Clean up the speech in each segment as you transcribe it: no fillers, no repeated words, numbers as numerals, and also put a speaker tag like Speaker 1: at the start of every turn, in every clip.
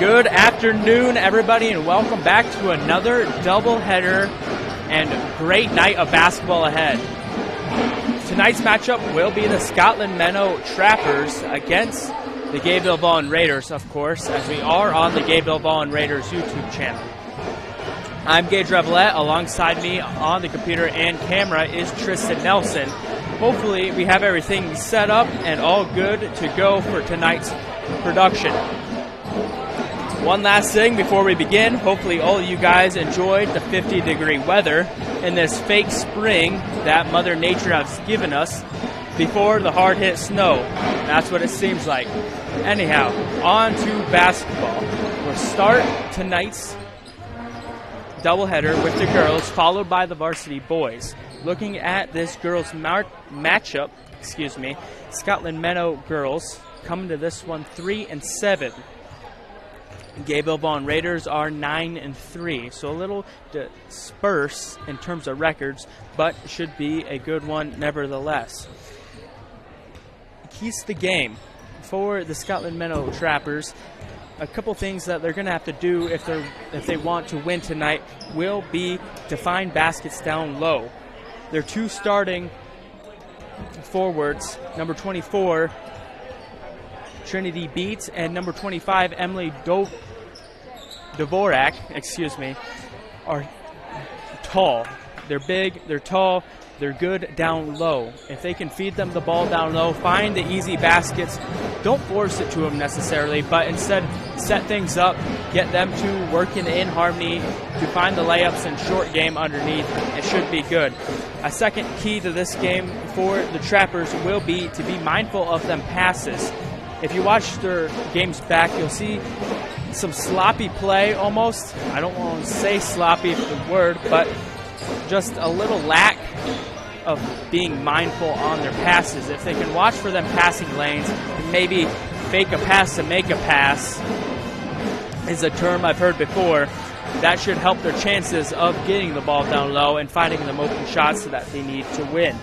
Speaker 1: Good afternoon, everybody, and welcome back to another doubleheader and great night of basketball ahead. Tonight's matchup will be the Scotland-Menno Trappers against the Gayville-Volin Raiders, of course, as we are on the Gayville-Volin Raiders YouTube channel. I'm Gage Ravellette. Alongside me on the computer and camera is Tristan Nelson. Hopefully we have everything set up and all good to go for tonight's production. One last thing before we begin, hopefully all of you guys enjoyed the 50-degree weather in this fake spring that Mother Nature has given us before the hard-hit snow. That's what it seems like. Anyhow, on to basketball. We'll start tonight's doubleheader with the girls, followed by the varsity boys. Looking at this girls' matchup, Scotland-Menno girls coming to this one 3-7. Gayville-Volin Raiders are 9-3, so a little disperse in terms of records, but should be a good one nevertheless. Keys to the game for the Scotland-Menno Trappers. A couple things that they're going to have to do if they want to win tonight will be to find baskets down low. Their two starting forwards, number 24, Trinity Beats, and number 25, Emily Dvorak, are tall. They're big, they're tall, they're good down low. If they can feed them the ball down low, find the easy baskets, don't force it to them necessarily, but instead set things up, get them to working in harmony to find the layups and short game underneath. It should be good. A second key to this game for the Trappers will be to be mindful of them passes. If you watch their games back, you'll see some sloppy play almost. I don't want to say sloppy is the word, but just a little lack of being mindful on their passes. If they can watch for them passing lanes and maybe fake a pass to make a pass is a term I've heard before, that should help their chances of getting the ball down low and finding them open shots that they need to win.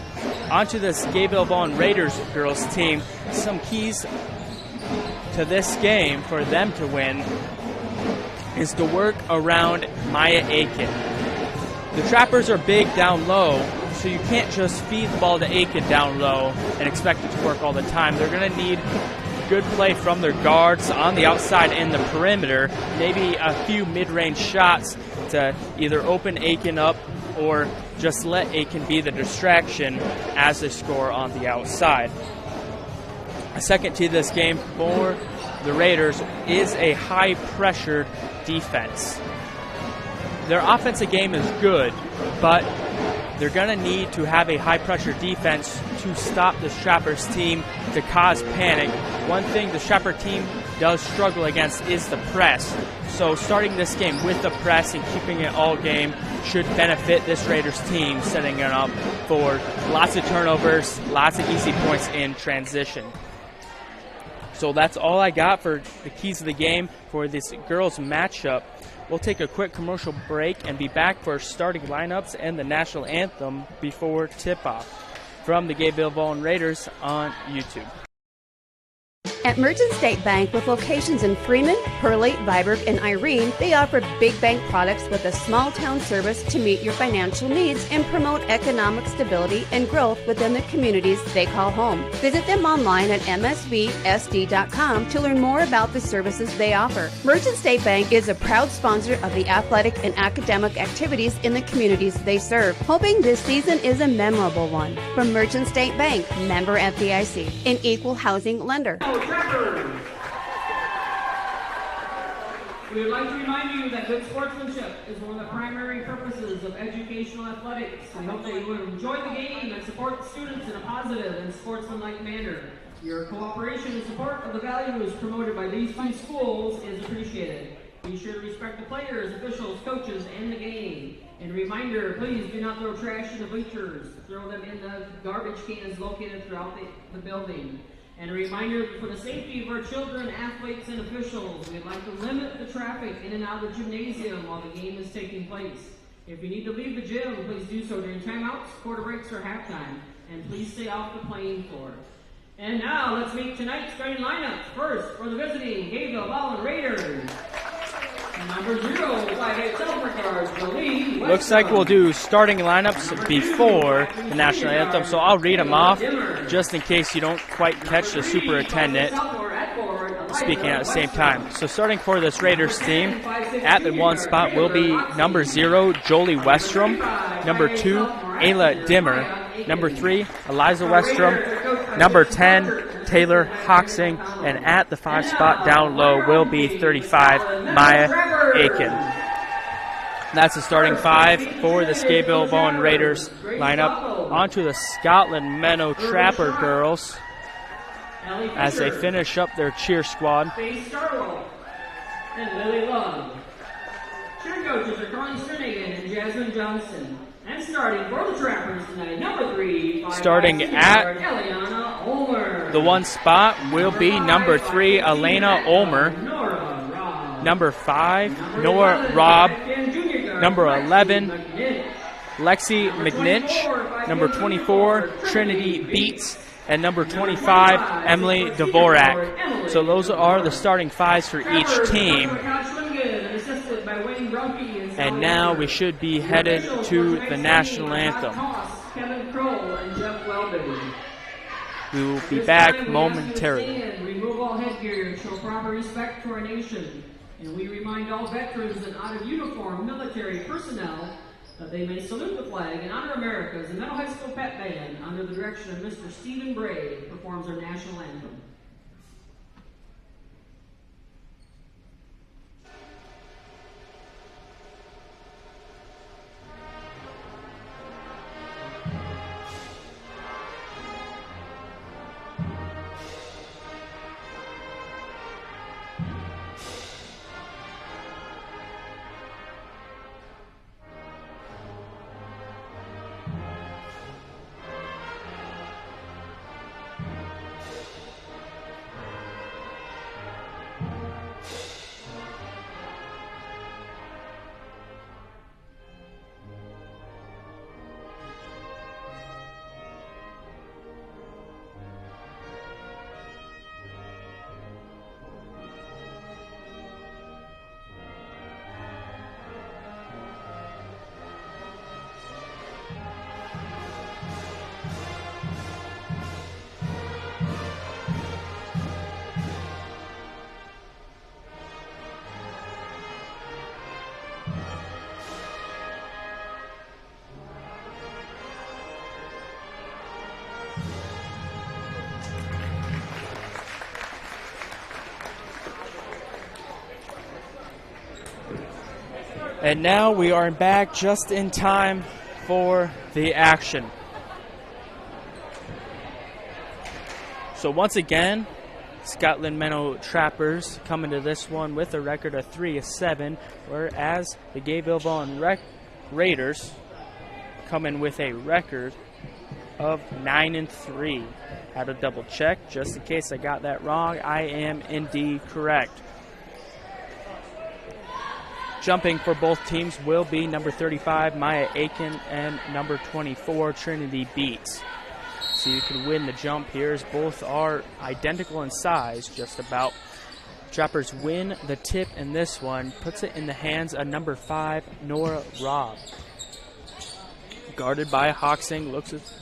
Speaker 1: Onto this Gayville-Volin Raiders girls team, some keys to this game for them to win is to work around Maya Aiken. The Trappers are big down low, so you can't just feed the ball to Aiken down low and expect it to work all the time. They're going to need good play from their guards on the outside and the perimeter, maybe a few mid-range shots to either open Aiken up or just let Aiken be the distraction as they score on the outside. A second to this game for the Raiders is a high-pressured defense. Their offensive game is good, but they're going to need to have a high-pressure defense to stop the Trappers team to cause panic. One thing the Trapper team does struggle against is the press. So starting this game with the press and keeping it all game should benefit this Raiders team, setting it up for lots of turnovers, lots of easy points in transition. So that's all I got for the keys of the game for this girls matchup. We'll take a quick commercial break and be back for starting lineups and the national anthem before tip-off from the Gayville-Volin Raiders on YouTube.
Speaker 2: At Merchant State Bank, with locations in Freeman, Hurley, Viborg, and Irene, they offer big bank products with a small-town service to meet your financial needs and promote economic stability and growth within the communities they call home. Visit them online at msvsd.com to learn more about the services they offer. Merchant State Bank is a proud sponsor of the athletic and academic activities in the communities they serve, hoping this season is a memorable one. From Merchant State Bank, member FDIC, an equal housing lender.
Speaker 3: Trappers. We would like to remind you that good sportsmanship is one of the primary purposes of educational athletics. We hope that you will enjoy the game and support students in a positive and sportsmanlike manner. Your cooperation and support of the values promoted by these two schools is appreciated. Be sure to respect the players, officials, coaches, and the game. And a reminder, please do not throw trash in the bleachers. Throw them in the garbage cans located throughout the building. And a reminder, for the safety of our children, athletes, and officials, we'd like to limit the traffic in and out of the gymnasium while the game is taking place. If you need to leave the gym, please do so during timeouts, quarter breaks, or halftime. And please stay off the playing floor. And now, let's meet tonight's starting lineup. First, for the visiting Gayville-Volin Raiders. Number 0, 5'8" self-regard, Gayville-Volin.
Speaker 1: Looks like we'll do starting lineups before the national anthem, so I'll read them off just in case you don't quite catch the superintendent speaking at the same time. So starting for this Raiders team, at the 1 spot will be number 0, Jolie Westrom, number 2, Ayla Dimmer, number 3, Eliza Westrom, number 10, Taylor Hoxing, and at the 5 spot down low will be 35, Maya Aiken. That's the starting 5 for the Gayville-Volin Raiders lineup. On to the Scotland-Menno Trapper girls as they finish up their cheer squad.
Speaker 3: And Lily Love. Cheer coaches are Carly Strinigan and Jasmine Johnson. And starting for the Trappers tonight, number 3,
Speaker 1: starting at
Speaker 3: Eliana Ulmer.
Speaker 1: The 1 spot will be number 3, Elena Ulmer. Number 5, Noah Robb. Number 11, Lexi McNinch. Number 24, Trinity Beats. And number 25, Emily Dvorak. So those are the starting 5s for each team. And now we should be headed to the national anthem. We will be back momentarily.
Speaker 3: Remove all headgear and show proper respect to our nation. And we remind all veterans and out of uniform military personnel that they may salute the flag and honor America as the Menno High School Pep Band, under the direction of Mr. Stephen Bray, performs our national anthem.
Speaker 1: And now we are back just in time for the action. So once again, Scotland-Menno Trappers come into this one with a record of 3-7, whereas the Gayville-Volin Raiders come in with a record of 9-3. Had to double check just in case I got that wrong. I am indeed correct. Jumping for both teams will be number 35, Maya Aiken, and number 24, Trinity Beats. So you can win the jump here, as both are identical in size, just about. Trappers win the tip in this one, puts it in the hands of number 5, Nora Robb. Guarded by Hoxing,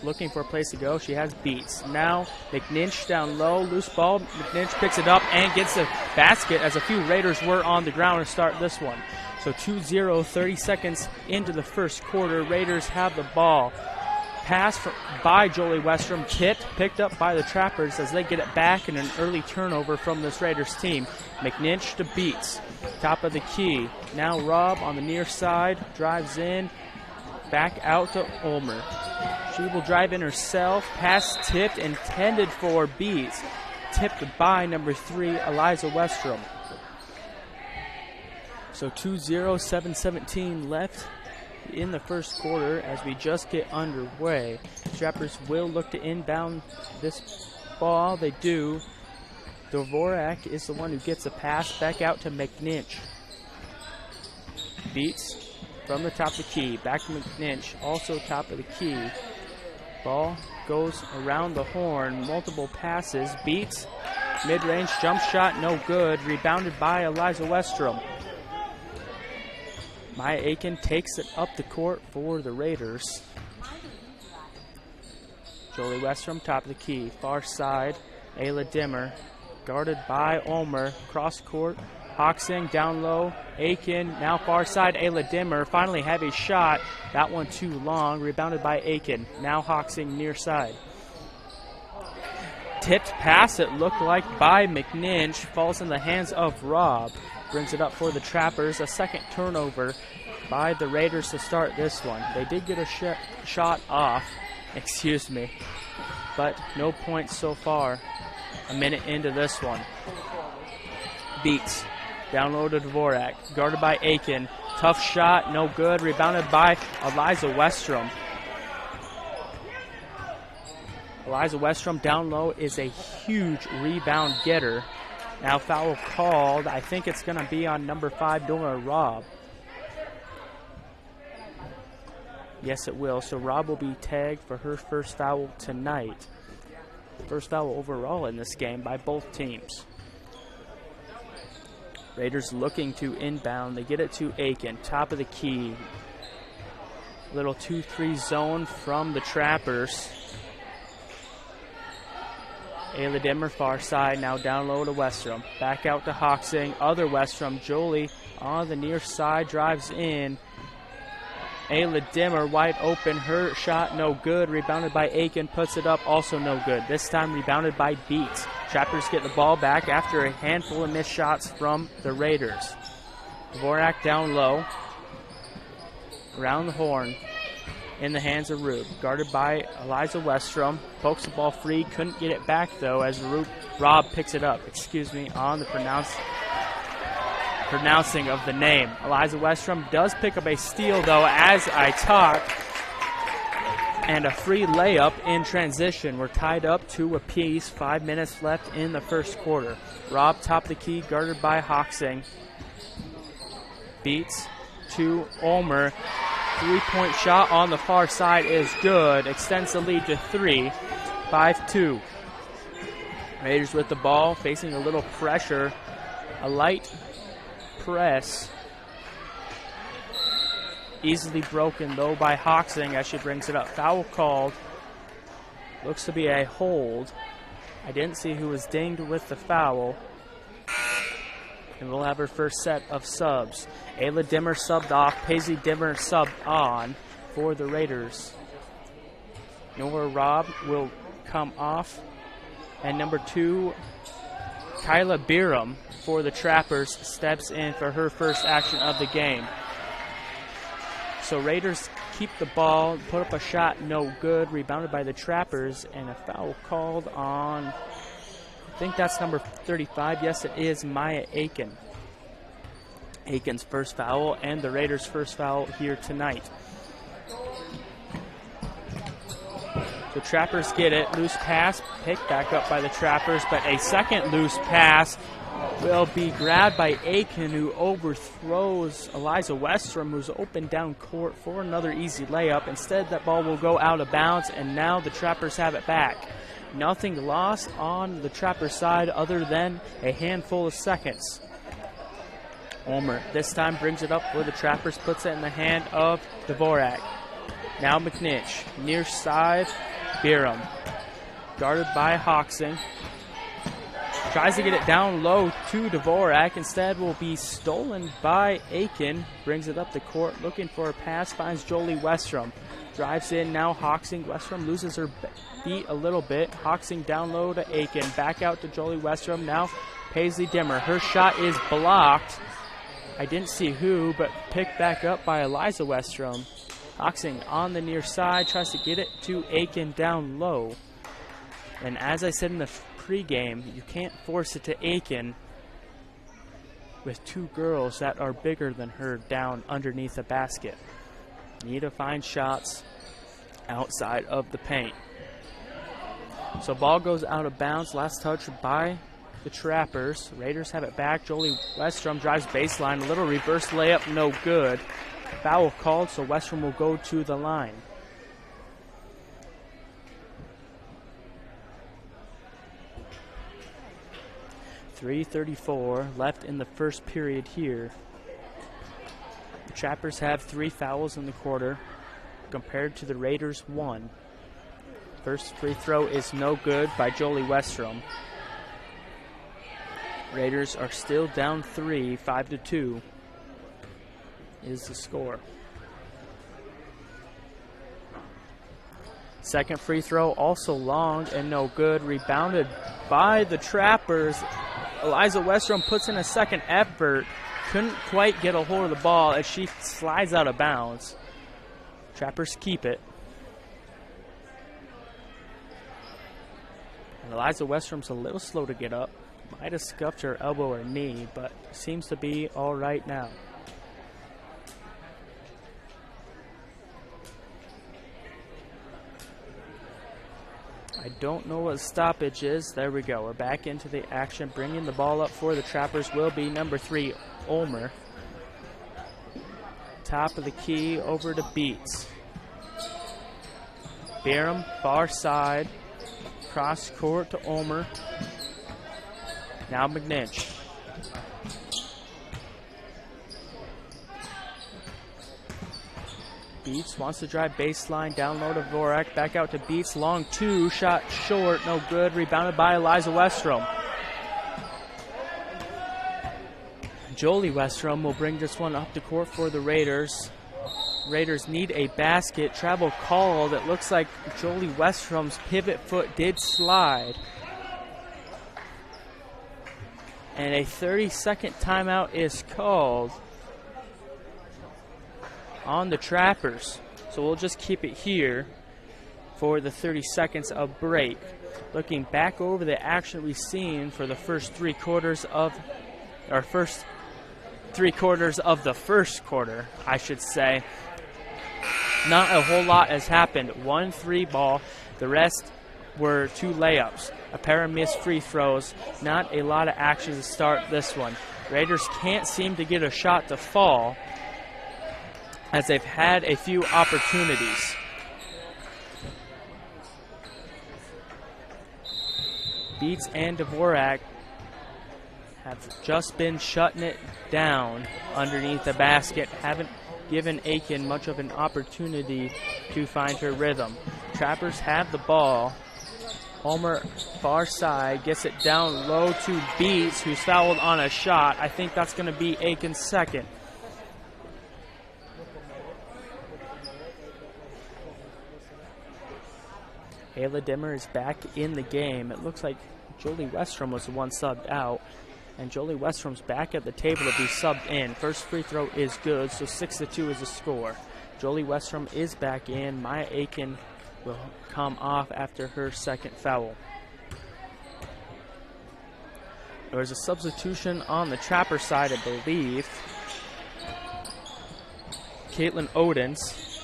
Speaker 1: looking for a place to go. She has Beats. Now McNinch down low, loose ball. McNinch picks it up and gets the basket, as a few Raiders were on the ground to start this one. So 2-0, 30 seconds into the first quarter. Raiders have the ball. Pass by Jolie Westrom, picked up by the Trappers as they get it back in an early turnover from this Raiders team. McNinch to Beats. Top of the key. Now Robb on the near side, drives in. Back out to Ulmer. She will drive in herself. Pass tipped, intended for Beats. Tipped by number 3, Eliza Westrom. So 2-0, 7:17 left in the first quarter as we just get underway. Trappers will look to inbound this ball. They do. Dvorak is the one who gets a pass back out to McNinch. Beats from the top of the key. Back to McNinch, also top of the key. Ball goes around the horn. Multiple passes. Beats. Mid-range jump shot, no good. Rebounded by Eliza Westrom. Maya Aiken takes it up the court for the Raiders. Jolie Westrom, top of the key. Far side, Ayla Dimmer, guarded by Ulmer. Cross court, Hoxing down low. Aiken, now far side, Ayla Dimmer. Finally have a shot. That one too long. Rebounded by Aiken. Now Hoxing near side. Tipped pass, it looked like, by McNinch. Falls in the hands of Robb. Brings it up for the Trappers. A second turnover by the Raiders to start this one. They did get a shot off. Excuse me. But no points so far. A minute into this one. Beats. Down low to Dvorak. Guarded by Aiken. Tough shot. No good. Rebounded by Eliza Westrom. Eliza Westrom down low is a huge rebound getter. Now foul called. I think it's going to be on number 5, Dora Robb. Yes, it will. So Robb will be tagged for her first foul tonight. First foul overall in this game by both teams. Raiders looking to inbound. They get it to Aiken. Top of the key. Little 2-3 zone from the Trappers. Ayla Dimmer far side. Now down low to Westrom. Back out to Hoxing. Other Westrom. Jolie on the near side. Drives in. Ayla Dimmer wide open. Her shot no good. Rebounded by Aiken. Puts it up. Also no good. This time rebounded by Beats. Trappers get the ball back after a handful of missed shots from the Raiders. Dvorak down low. Around the horn. In the hands of Rube. Guarded by Eliza Westrom. Pokes the ball free. Couldn't get it back though as Robb picks it up. Excuse me on the pronouncing of the name. Eliza Westrom does pick up a steal though as I talk. And a free layup in transition. We're tied up 2 apiece. 5 minutes left in the first quarter. Robb top of the key, guarded by Hoxing. Beats to Ulmer. 3-point shot on the far side is good. Extends the lead to 3. 5-2. Raiders with the ball, facing a little pressure. A light press. Easily broken, though, by Hoxing as she brings it up. Foul called. Looks to be a hold. I didn't see who was dinged with the foul. And we'll have her first set of subs. Ayla Dimmer subbed off. Paisley Dimmer subbed on for the Raiders. Nora Robb will come off. And number 2, Kyla Biram for the Trappers steps in for her first action of the game. So Raiders keep the ball, put up a shot, no good. Rebounded by the Trappers, and a foul called on, I think that's number 35. Yes, it is Maya Aiken. Aiken's first foul and the Raiders' first foul here tonight. The Trappers get it. Loose pass picked back up by the Trappers, but a second loose pass will be grabbed by Aiken, who overthrows Eliza Westrom, who's open down court for another easy layup. Instead, that ball will go out of bounds, and now the Trappers have it back. Nothing lost on the Trappers side other than a handful of seconds. Ulmer this time brings it up for the Trappers, puts it in the hand of Dvorak. Now McNinch, near side, Biram. Guarded by Hoxing. Tries to get it down low to Dvorak. Instead will be stolen by Aiken. Brings it up the court, looking for a pass, finds Jolie Westrom. Drives in now Hoxing. Westrom loses her beat a little bit. Hoxing down low to Aiken. Back out to Jolie Westrom. Now Paisley Dimmer. Her shot is blocked. I didn't see who, but picked back up by Eliza Westrom. Hoxing on the near side. Tries to get it to Aiken down low. And as I said in the pregame, you can't force it to Aiken with 2 girls that are bigger than her down underneath the basket. Need to find shots outside of the paint. So ball goes out of bounds. Last touch by the Trappers. Raiders have it back. Jolie Westrom drives baseline. A little reverse layup, no good. Foul called, so Westrom will go to the line. .334 left in the first period here. The Trappers have 3 fouls in the quarter compared to the Raiders 1. First free throw is no good by Jolie Westrom. Raiders are still down 3, 5-2 is the score. Second free throw also long and no good. Rebounded by the Trappers. Eliza Westrom puts in a second effort. Couldn't quite get a hold of the ball as she slides out of bounds. Trappers keep it. And Eliza Westrom's a little slow to get up. Might have scuffed her elbow or knee, but seems to be all right now. I don't know what stoppage is. There we go. We're back into the action. Bringing the ball up for the Trappers will be number 3, Ulmer. Top of the key over to Beats. Barham, far side. Cross court to Ulmer. Now McNinch. Beats wants to drive baseline, down low to Vorak, back out to Beats, long 2, shot short, no good, rebounded by Eliza Westrom. Jolie Westrom will bring this one up the court for the Raiders. Raiders need a basket, travel called. It looks like Jolie Westrom's pivot foot did slide. And a 30-second timeout is called on the Trappers. So we'll just keep it here for the 30 seconds of break. Looking back over the action we've seen for the first 3 quarters of the first quarter, I should say. Not a whole lot has happened. 1 3 ball, the rest were 2 layups, a pair of missed free throws. Not a lot of action to start this one. Raiders can't seem to get a shot to fall, as they've had a few opportunities. Beats and Dvorak have just been shutting it down underneath the basket. Haven't given Aiken much of an opportunity to find her rhythm. Trappers have the ball. Ulmer, far side, gets it down low to Beats, who's fouled on a shot. I think that's going to be Aiken's second. Ayla Dimmer is back in the game. It looks like Jolie Westrom was the one subbed out, and Jolie Westrom's back at the table to be subbed in. First free throw is good, so 6-2 is the score. Jolie Westrom is back in. Maya Aiken will come off after her second foul. There was a substitution on the Trapper side, I believe. Caitlin Odens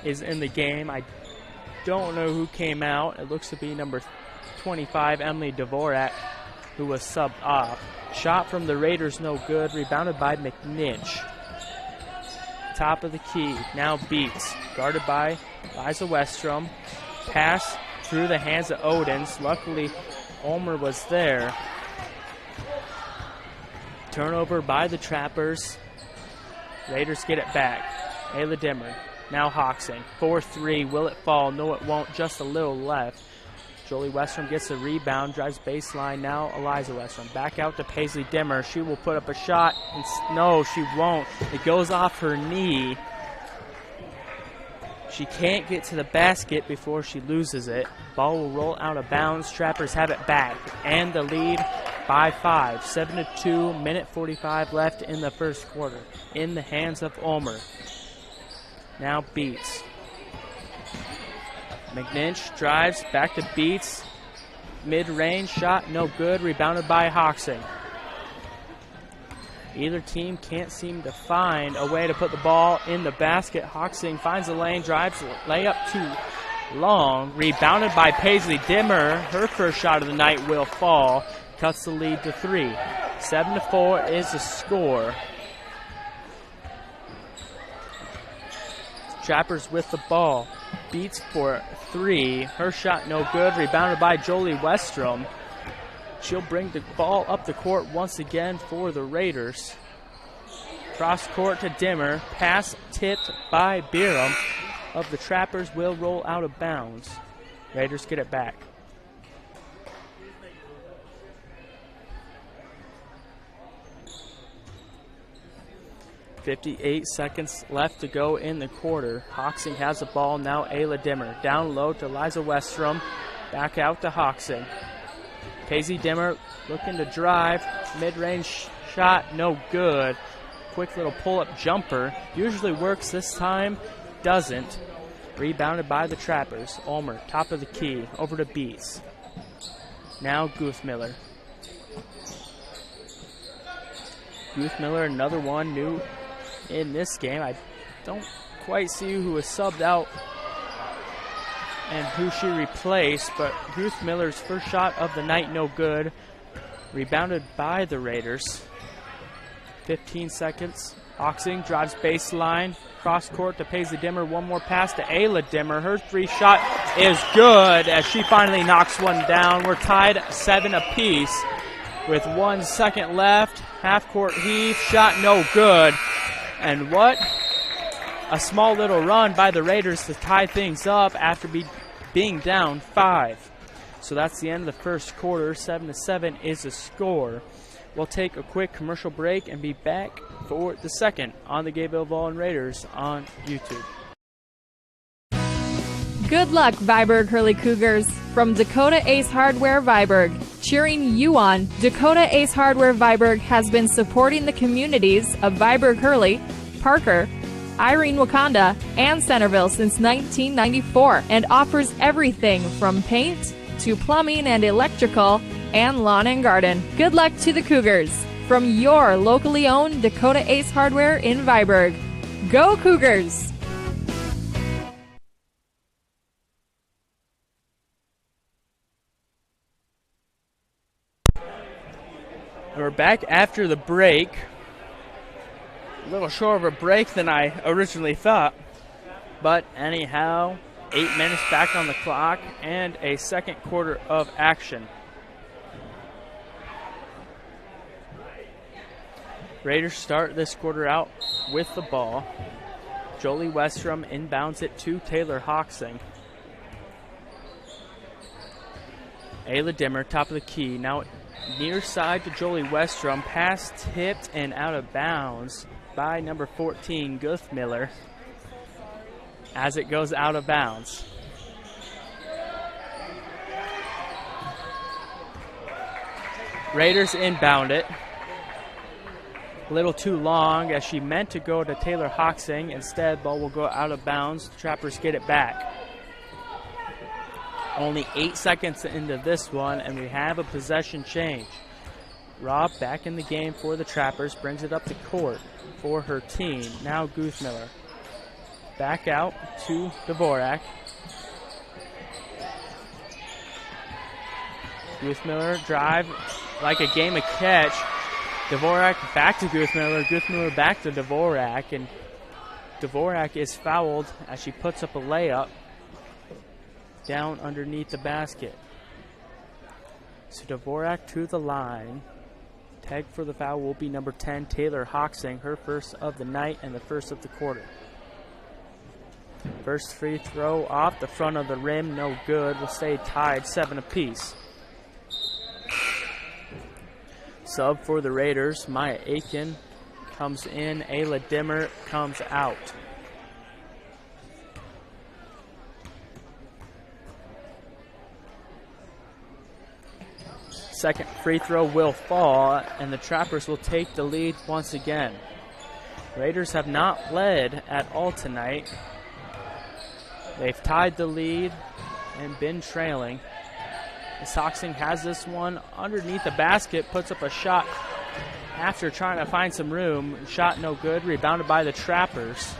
Speaker 1: is in the game. I don't know who came out. It looks to be number 25, Emily Dvorak, who was subbed off. Shot from the Raiders, no good. Rebounded by McNinch. Top of the key, now Beats. Guarded by Liza Westrom. Pass through the hands of Odens. Luckily, Ulmer was there. Turnover by the Trappers. Raiders get it back. Ayla Dimmer. Now Hoxing. 4-3. Will it fall? No, it won't. Just a little left. Jolie Westrom gets the rebound. Drives baseline. Now Eliza Westrom. Back out to Paisley Dimmer. She will put up a shot. No, she won't. It goes off her knee. She can't get to the basket before she loses it. Ball will roll out of bounds. Trappers have it back. And the lead by 5. 7-2. Minute 45 left in the first quarter. In the hands of Ulmer. Now Beats. McNinch drives back to Beats. Mid-range shot, no good. Rebounded by Hoxing. Either team can't seem to find a way to put the ball in the basket. Hoxing finds the lane, drives, layup too long. Rebounded by Paisley Dimmer. Her first shot of the night will fall. Cuts the lead to 3. 7-4 is the score. Trappers with the ball. Beats for 3. Her shot no good. Rebounded by Jolie Westrom. She'll bring the ball up the court once again for the Raiders. Cross court to Dimmer. Pass tipped by Byram of the Trappers will roll out of bounds. Raiders get it back. .58 seconds left to go in the quarter. Hoxing has the ball. Now Ayla Dimmer. Down low to Liza Westrom. Back out to Hoxing. Paisley Dimmer looking to drive. Mid-range shot, no good. Quick little pull-up jumper. Usually works, this time doesn't. Rebounded by the Trappers. Ulmer, top of the key, over to Beats. Now Guthmiller. Guthmiller, another one new in this game. I don't quite see who was subbed out and who she replaced, but Guthmiller's first shot of the night, no good. Rebounded by the Raiders. 15 seconds. Hoxing drives baseline. Cross court to Paisley Dimmer. One more pass to Ayla Dimmer. Her three shot is good as she finally knocks one down. We're tied 7 apiece with 1 second left. Half court heave. Shot no good. And what a small little run by the Raiders to tie things up after being down 5. So that's the end of the first quarter. 7-7 is the score. We'll take a quick commercial break and be back for the second on the Gayville-Volin Raiders on YouTube.
Speaker 4: Good luck, Viborg Hurley Cougars. From Dakota Ace Hardware Viborg. Cheering you on, Dakota Ace Hardware Viborg has been supporting the communities of Viborg Hurley, Parker, Irene Wakanda, and Centerville since 1994 and offers everything from paint to plumbing and electrical and lawn and garden. Good luck to the Cougars from your locally owned Dakota Ace Hardware in Viborg. Go Cougars!
Speaker 1: We're back after the break. A little short of a break than I originally thought. But anyhow, 8 minutes back on the clock and a second quarter of action. Raiders start this quarter out with the ball. Jolie Westrom inbounds it to Taylor Hoxing. Ayla Dimmer, top of the key. Now near side to Jolie Westrom. Pass tipped and out of bounds by number 14, Guthmiller, as it goes out of bounds. Raiders inbound it. A little too long as she meant to go to Taylor Hoxing. Instead, ball will go out of bounds. The Trappers get it back. Only 8 seconds into this one, and we have a possession change. Robb back in the game for the Trappers, brings it up the court for her team. Now Guthmiller. Back out to Dvorak. Guthmiller drive like a game of catch. Dvorak back to Guthmiller. Guthmiller back to Dvorak, and Dvorak is fouled as she puts up a layup down underneath the basket. So Dvorak to the line. Tag for the foul will be number 10, Taylor Hoxing, her first of the night and the first of the quarter. First free throw off the front of the rim, no good. We'll stay tied 7 apiece. Sub for the Raiders, Maya Aiken comes in, Ayla Dimmer comes out. Second free throw will fall, and the Trappers will take the lead once again. Raiders have not led at all tonight. They've tied the lead and been trailing. Hoxing has this one underneath the basket, puts up a shot after trying to find some room. Shot no good, rebounded by the Trappers.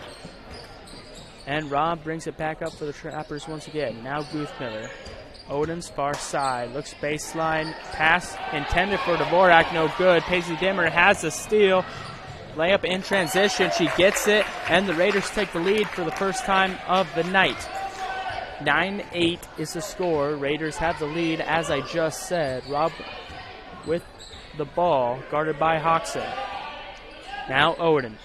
Speaker 1: And Robb brings it back up for the Trappers once again. Now Guthmiller. Odin's far side, looks baseline, pass intended for Dvorak, no good. Paisley Dimmer has the steal. Layup in transition, she gets it, and the Raiders take the lead for the first time of the night. 9-8 is the score. Raiders have the lead, as I just said. Robb with the ball, guarded by Hoxing. Now Odin.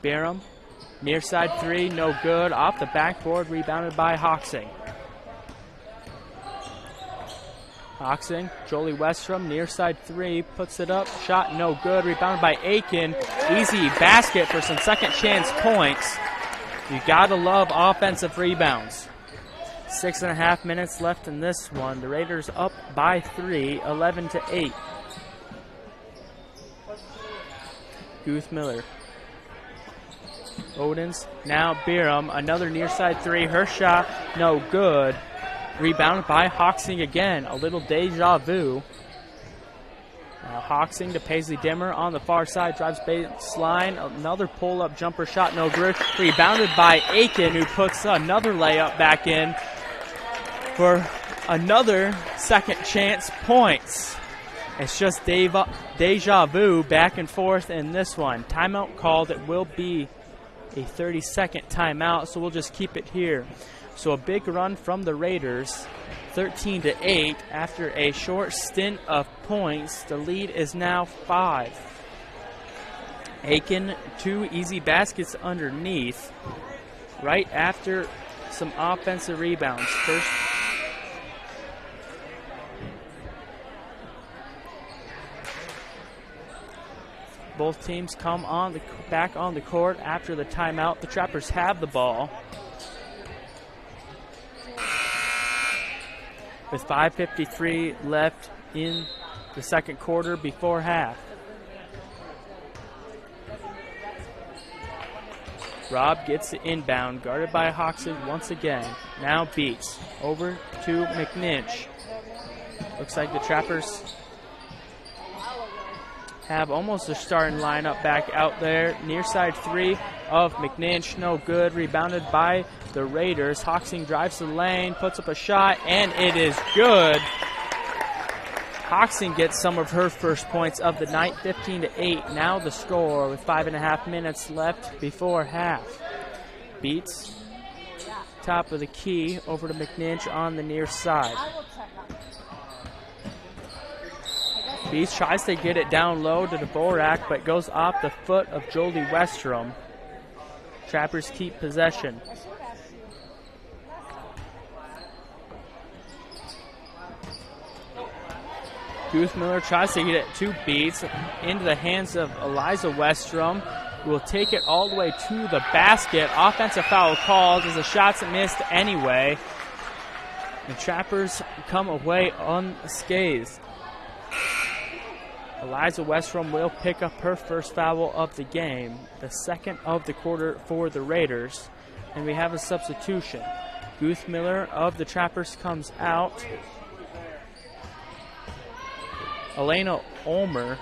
Speaker 1: Barham, near side three, no good. Off the backboard, rebounded by Hoxing. Hoxing, Jolie Westrom, near side three, puts it up. Shot no good. Rebounded by Aiken. Easy basket for some second chance points. You gotta love offensive rebounds. 6.5 minutes left in this one. The Raiders up by 3, 11-8. Guth-Miller. Odins, now Barham, another near side three. Her shot, no good. Rebounded by Hoxing again. A little deja vu. Now Hoxing to Paisley Dimmer on the far side. Drives baseline. Another pull-up jumper shot, no good. Rebounded by Aiken, who puts another layup back in for another second chance points. It's just deja vu back and forth in this one. Timeout called. It will be a 30-second timeout, so we'll just keep it here. So a big run from the Raiders, 13-8. After a short stint of points, the lead is now 5. Aiken, 2 easy baskets underneath, right after some offensive rebounds. First, both teams come on back on the court after the timeout. The Trappers have the ball. With 5:53 left in the second quarter before half. Robb gets the inbound, guarded by Hoxton once again. Now beats over to McNinch. Looks like the Trappers have almost a starting lineup back out there. Near side three of McNinch, no good. Rebounded by the Raiders. Hoxing drives the lane, puts up a shot, and it is good. Hoxing gets some of her first points of the night, 15-8. Now the score with 5.5 minutes left before half. Beats top of the key over to McNinch on the near side. Beats tries to get it down low to Dvorak, but goes off the foot of Jolie Westrom. Trappers keep possession. Guth-Miller tries to get it to Beats into the hands of Eliza Westrom, who will take it all the way to the basket. Offensive foul called as the shot's missed anyway. The Trappers come away unscathed. Eliza Westrom will pick up her first foul of the game, the second of the quarter for the Raiders. And we have a substitution. Guth-Miller of the Trappers comes out. Elena Ulmer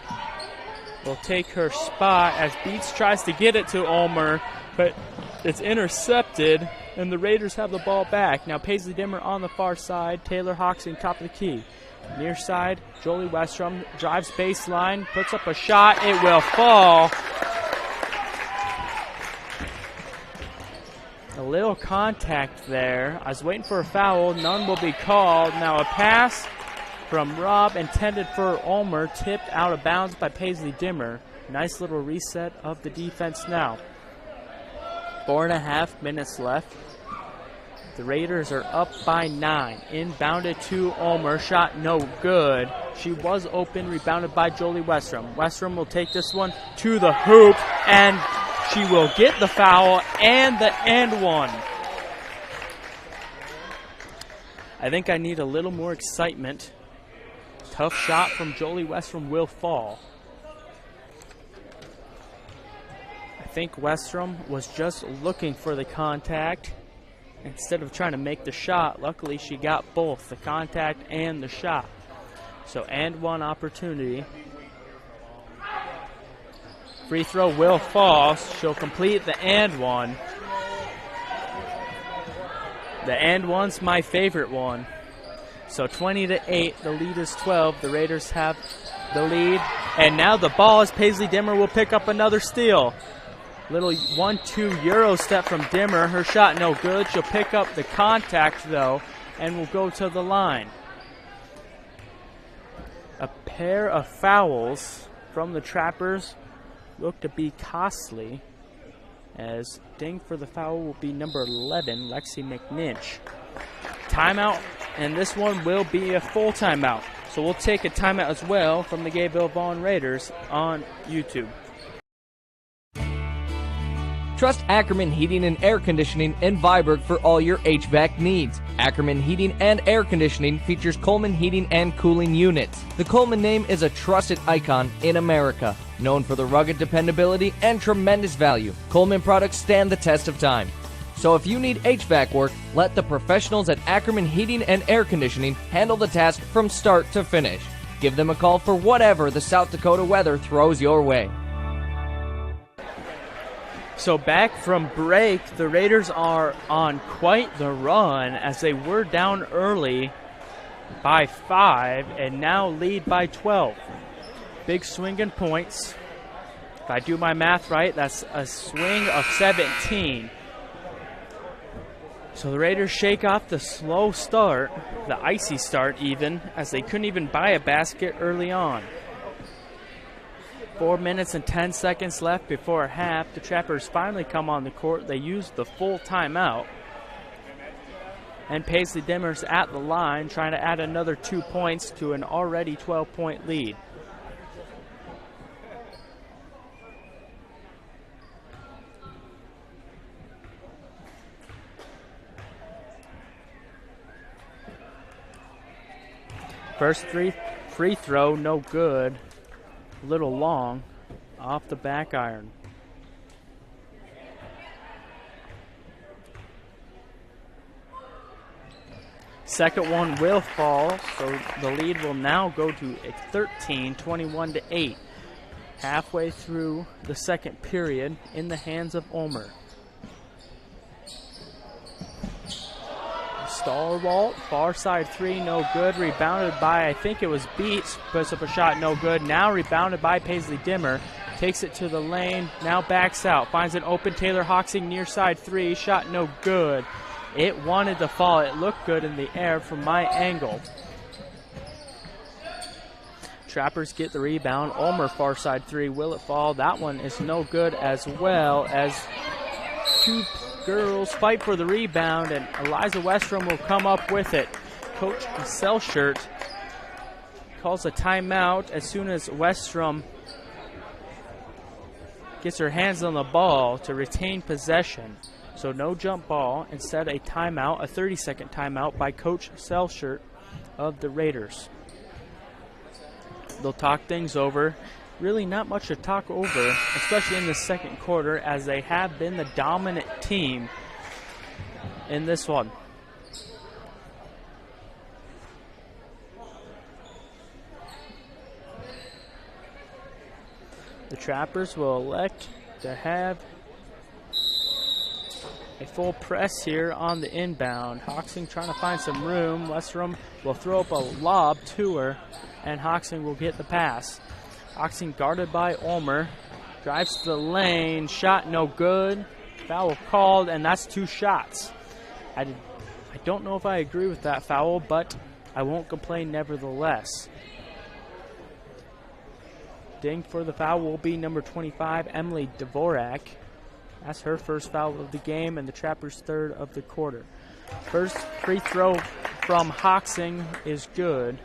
Speaker 1: will take her spot as Beats tries to get it to Ulmer, but it's intercepted, and the Raiders have the ball back. Now Paisley Dimmer on the far side, Taylor Hoxing top of the key. Near side, Jolie Westrom drives baseline, puts up a shot, it will fall. A little contact there. I was waiting for a foul, none will be called. Now a pass from Robb intended for Ulmer, tipped out of bounds by Paisley Dimmer. Nice little reset of the defense now. 4.5 minutes left. The Raiders are up by 9. Inbounded to Ulmer. Shot no good. She was open. Rebounded by Jolie Westrom. Westrom will take this one to the hoop, and she will get the foul and the and one. I think I need a little more excitement. Tough shot from Jolie Westrom will fall. I think Westrom was just looking for the contact instead of trying to make the shot. Luckily, she got both, the contact and the shot. So, and one opportunity. Free throw will fall. She'll complete the and one. The and one's my favorite one. So 20-8, the lead is 12. The Raiders have the lead. And now the ball is Paisley Dimmer will pick up another steal. Little 1-2 Euro step from Dimmer. Her shot no good. She'll pick up the contact, though, and will go to the line. A pair of fouls from the Trappers look to be costly. as ding for the foul will be number 11, Lexi McNinch. Timeout, and this one will be a full timeout. So we'll take a timeout as well from the Gayville-Volin Raiders on YouTube.
Speaker 5: Trust Ackerman Heating and Air Conditioning in Viborg for all your HVAC needs. Ackerman Heating and Air Conditioning features Coleman Heating and Cooling Units. The Coleman name is a trusted icon in America. Known for the rugged dependability and tremendous value, Coleman products stand the test of time. So if you need HVAC work, let the professionals at Ackerman Heating and Air Conditioning handle the task from start to finish. Give them a call for whatever the South Dakota weather throws your way.
Speaker 1: So back from break, the Raiders are on quite the run as they were down early by 5 and now lead by 12. Big swing in points. If I do my math right, that's a swing of 17. So the Raiders shake off the slow start, the icy start even, as they couldn't even buy a basket early on. 4 minutes and 10 seconds left before half. The Trappers finally come on the court. They use the full timeout. And Paisley Dimmer's at the line, trying to add another 2 points to an already 12-point lead. First free throw, no good. A little long, off the back iron. Second one will fall, so the lead will now go to 13, 21-8. Halfway through the second period, in the hands of Ulmer. Starwalt, far side three, no good. Rebounded by, I think it was Beats. Puts up a shot, no good. Now rebounded by Paisley Dimmer. Takes it to the lane, now backs out. Finds an open Taylor Hoxing near side three. Shot no good. It wanted to fall. It looked good in the air from my angle. Trappers get the rebound. Ulmer far side three. Will it fall? That one is no good, as well as two girls fight for the rebound, and Eliza Westrom will come up with it. Coach Selshert calls a timeout as soon as Westrom gets her hands on the ball to retain possession. So no jump ball, instead a timeout, a 30-second timeout by Coach Selshert of the Raiders. They'll talk things over. Really not much to talk over, especially in the second quarter, as they have been the dominant team in this one. The Trappers will elect to have a full press here on the inbound. Hoxing trying to find some room. Westrom will throw up a lob to her, and Hoxing will get the pass. Hoxing guarded by Ulmer. Drives to the lane. Shot no good. Foul called, and that's 2 shots. I don't know if I agree with that foul, but I won't complain nevertheless. Ding for the foul will be number 25, Emily Dvorak. That's her first foul of the game and the Trappers' third of the quarter. First free throw from Hoxing is good.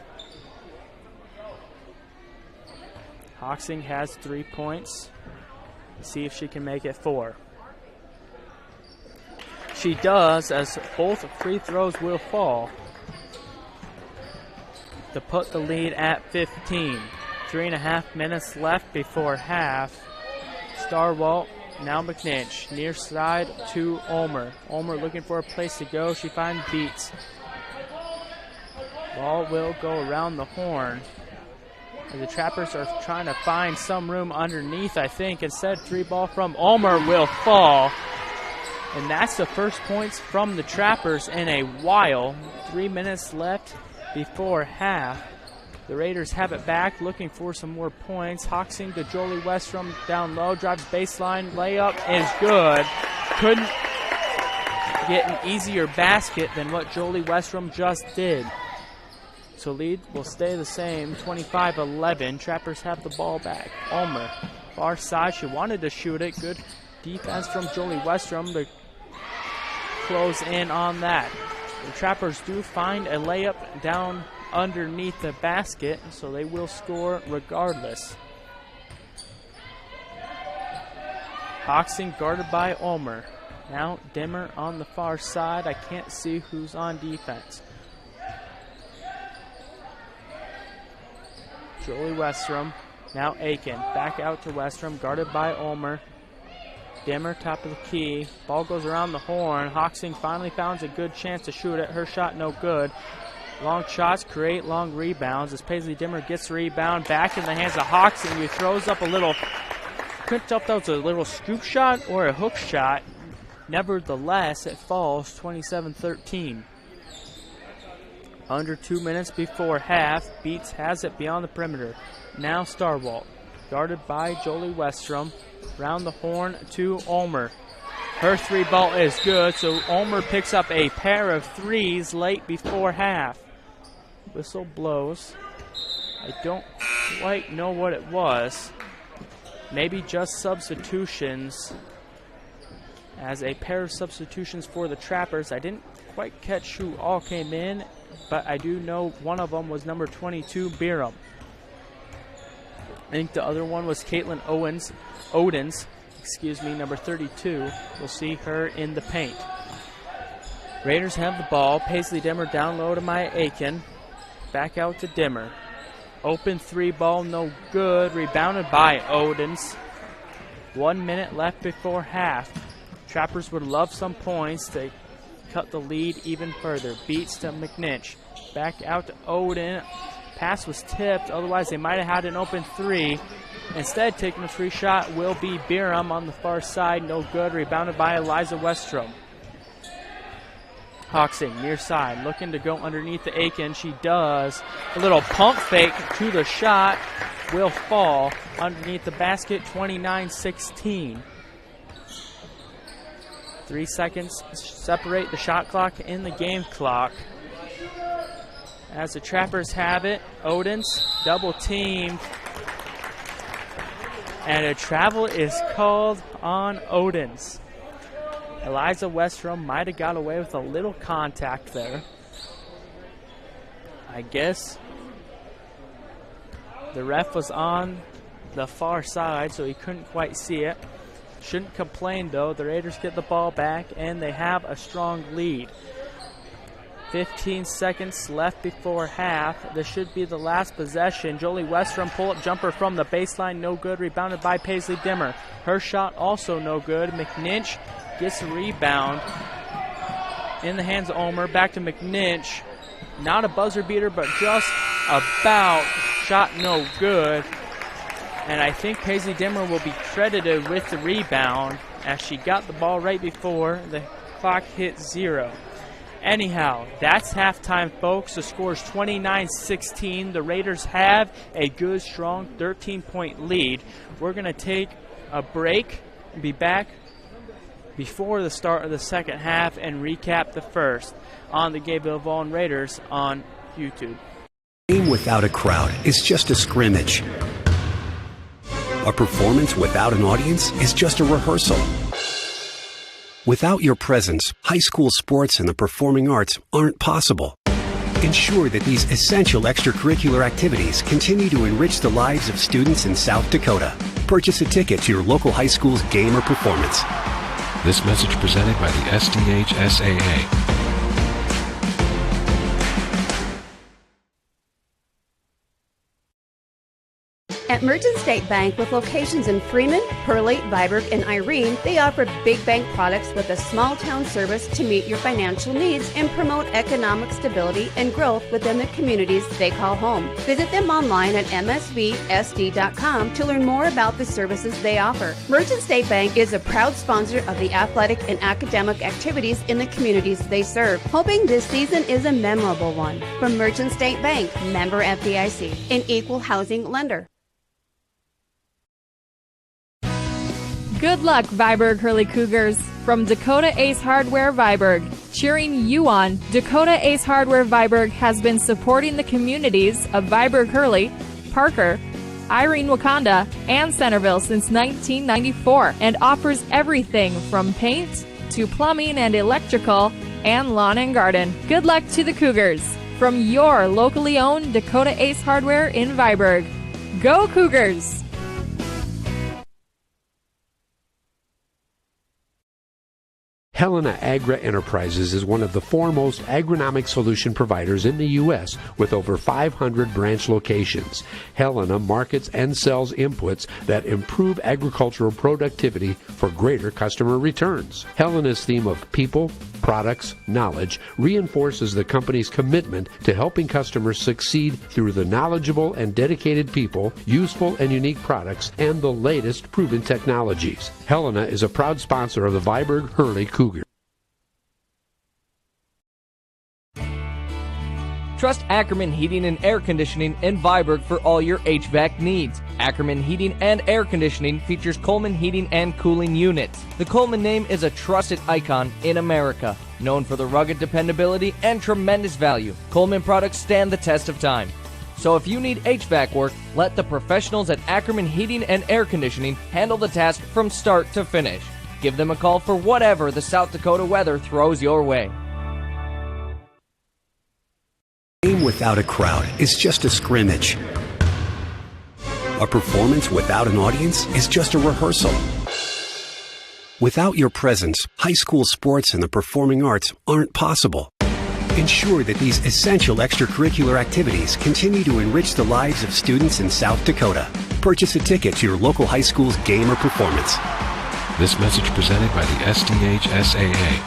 Speaker 1: Hoxing has 3 points. See if she can make it 4. She does, as both free throws will fall to put the lead at 15. 3.5 minutes left before half. Starwalt, now McNinch, near side to Ulmer. Ulmer looking for a place to go. She finds Beats. Ball will go around the horn. The Trappers are trying to find some room underneath, I think. Instead, 3 ball from Ulmer will fall. And that's the first points from the Trappers in a while. 3 minutes left before half. The Raiders have it back, looking for some more points. Hoxing to Jolie Westrom down low, drives baseline, layup is good. Couldn't get an easier basket than what Jolie Westrom just did. So lead will stay the same, 25-11. Trappers have the ball back. Ulmer, far side, she wanted to shoot it. Good defense from Jolie Westrom to close in on that. The Trappers do find a layup down underneath the basket, so they will score regardless. Hoxing guarded by Ulmer. Now Dimmer on the far side. I can't see who's on defense. Jolie Westrom. Now Aiken. Back out to Westrom, guarded by Ulmer. Dimmer, top of the key. Ball goes around the horn. Hoxing finally finds a good chance to shoot it. Her shot no good. Long shots create long rebounds as Paisley Dimmer gets the rebound. Back in the hands of Hoxing, who throws up a little, couldn't tell if that was a little scoop shot or a hook shot. Nevertheless, it falls 27-13. Under 2 minutes before half, Beats has it beyond the perimeter. Now Starwalt, guarded by Jolie Westrom. Round the horn to Ulmer. Her three ball is good, so Ulmer picks up a pair of threes late before half. Whistle blows. I don't quite know what it was. Maybe just substitutions, as a pair of substitutions for the Trappers. I didn't quite catch who all came in, but I do know one of them was number 22, Biram. I think the other one was Caitlin Odens, number 32. We'll see her in the paint. Raiders have the ball. Paisley Dimmer down low to Maya Aiken. Back out to Dimmer. Open three ball, no good. Rebounded by Odens. 1 minute left before half. Trappers would love some points to cut the lead even further. Beats to McNinch. Back out to Odin. Pass was tipped, otherwise they might have had an open three. Instead, taking the free shot will be Biram on the far side. No good. Rebounded by Eliza Westrom. Hoxing, near side, looking to go underneath the Aiken. She does. A little pump fake to the shot. Will fall underneath the basket, 29-16. 3 seconds separate the shot clock and the game clock. As the Trappers have it, Odins double teamed. And a travel is called on Odins. Eliza Westrom might have got away with a little contact there. I guess the ref was on the far side, so he couldn't quite see it. Shouldn't complain, though. The Raiders get the ball back, and they have a strong lead. 15 seconds left before half. This should be the last possession. Jolie Westrom, pull-up jumper from the baseline, no good. Rebounded by Paisley Dimmer. Her shot also no good. McNinch gets a rebound in the hands of Ulmer. Back to McNinch. Not a buzzer beater, but just about. Shot no good. And I think Paisley Dimmer will be credited with the rebound as she got the ball right before the clock hit 0. Anyhow, that's halftime, folks. The score is 29-16. The Raiders have a good, strong 13-point lead. We're going to take a break and be back before the start of the second half and recap the first on the Gayville-Volin Raiders on YouTube.
Speaker 6: A game without a crowd is just a scrimmage. A performance without an audience is just a rehearsal. Without your presence, high school sports and the performing arts aren't possible. Ensure that these essential extracurricular activities continue to enrich the lives of students in South Dakota. Purchase a ticket to your local high school's game or performance.
Speaker 7: This message presented by the SDHSAA.
Speaker 2: At Merchant State Bank, with locations in Freeman, Hurley, Viborg, and Irene, they offer big bank products with a small town service to meet your financial needs and promote economic stability and growth within the communities they call home. Visit them online at msvsd.com to learn more about the services they offer. Merchant State Bank is a proud sponsor of the athletic and academic activities in the communities they serve, hoping this season is a memorable one. From Merchant State Bank, member FDIC, an equal housing lender.
Speaker 4: Good luck, Viborg Hurley Cougars. From Dakota Ace Hardware Viborg, cheering you on, Dakota Ace Hardware Viborg has been supporting the communities of Viborg Hurley, Parker, Irene, Wakanda, and Centerville since 1994 and offers everything from paint to plumbing and electrical and lawn and garden. Good luck to the Cougars from your locally owned Dakota Ace Hardware in Viborg. Go Cougars!
Speaker 8: Helena Agra Enterprises is one of the foremost agronomic solution providers in the U.S. with over 500 branch locations. Helena markets and sells inputs that improve agricultural productivity for greater customer returns. Helena's theme of people, products, knowledge reinforces the company's commitment to helping customers succeed through the knowledgeable and dedicated people, useful and unique products, and the latest proven technologies. Helena is a proud sponsor of the Viborg Hurley Cougars.
Speaker 5: Trust Ackerman Heating and Air Conditioning in Viborg for all your HVAC needs. Ackerman Heating and Air Conditioning features Coleman heating and cooling units. The Coleman name is a trusted icon in America. Known for the rugged dependability and tremendous value, Coleman products stand the test of time. So if you need HVAC work, let the professionals at Ackerman Heating and Air Conditioning handle the task from start to finish. Give them a call for whatever the South Dakota weather throws your way.
Speaker 6: A game without a crowd is just a scrimmage. A performance without an audience is just a rehearsal. Without your presence, high school sports and the performing arts aren't possible. Ensure that these essential extracurricular activities continue to enrich the lives of students in South Dakota. Purchase a ticket to your local high school's game or performance.
Speaker 7: This message presented by the SDHSAA.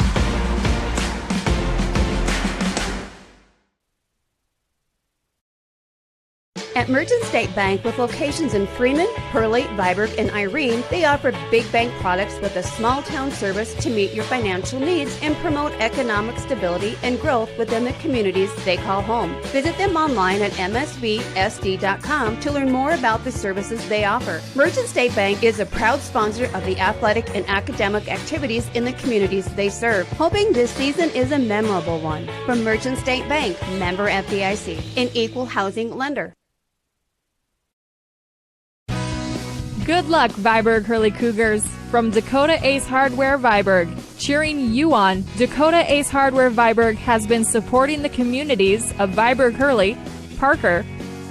Speaker 2: At Merchant State Bank, with locations in Freeman, Hurley, Viborg, and Irene, they offer big bank products with a small town service to meet your financial needs and promote economic stability and growth within the communities they call home. Visit them online at msvsd.com to learn more about the services they offer. Merchant State Bank is a proud sponsor of the athletic and academic activities in the communities they serve, hoping this season is a memorable one. From Merchant State Bank, member FDIC, an equal housing lender.
Speaker 4: Good luck, Viborg Hurley Cougars from Dakota Ace Hardware Viborg. Cheering you on, Dakota Ace Hardware Viborg has been supporting the communities of Viborg Hurley, Parker,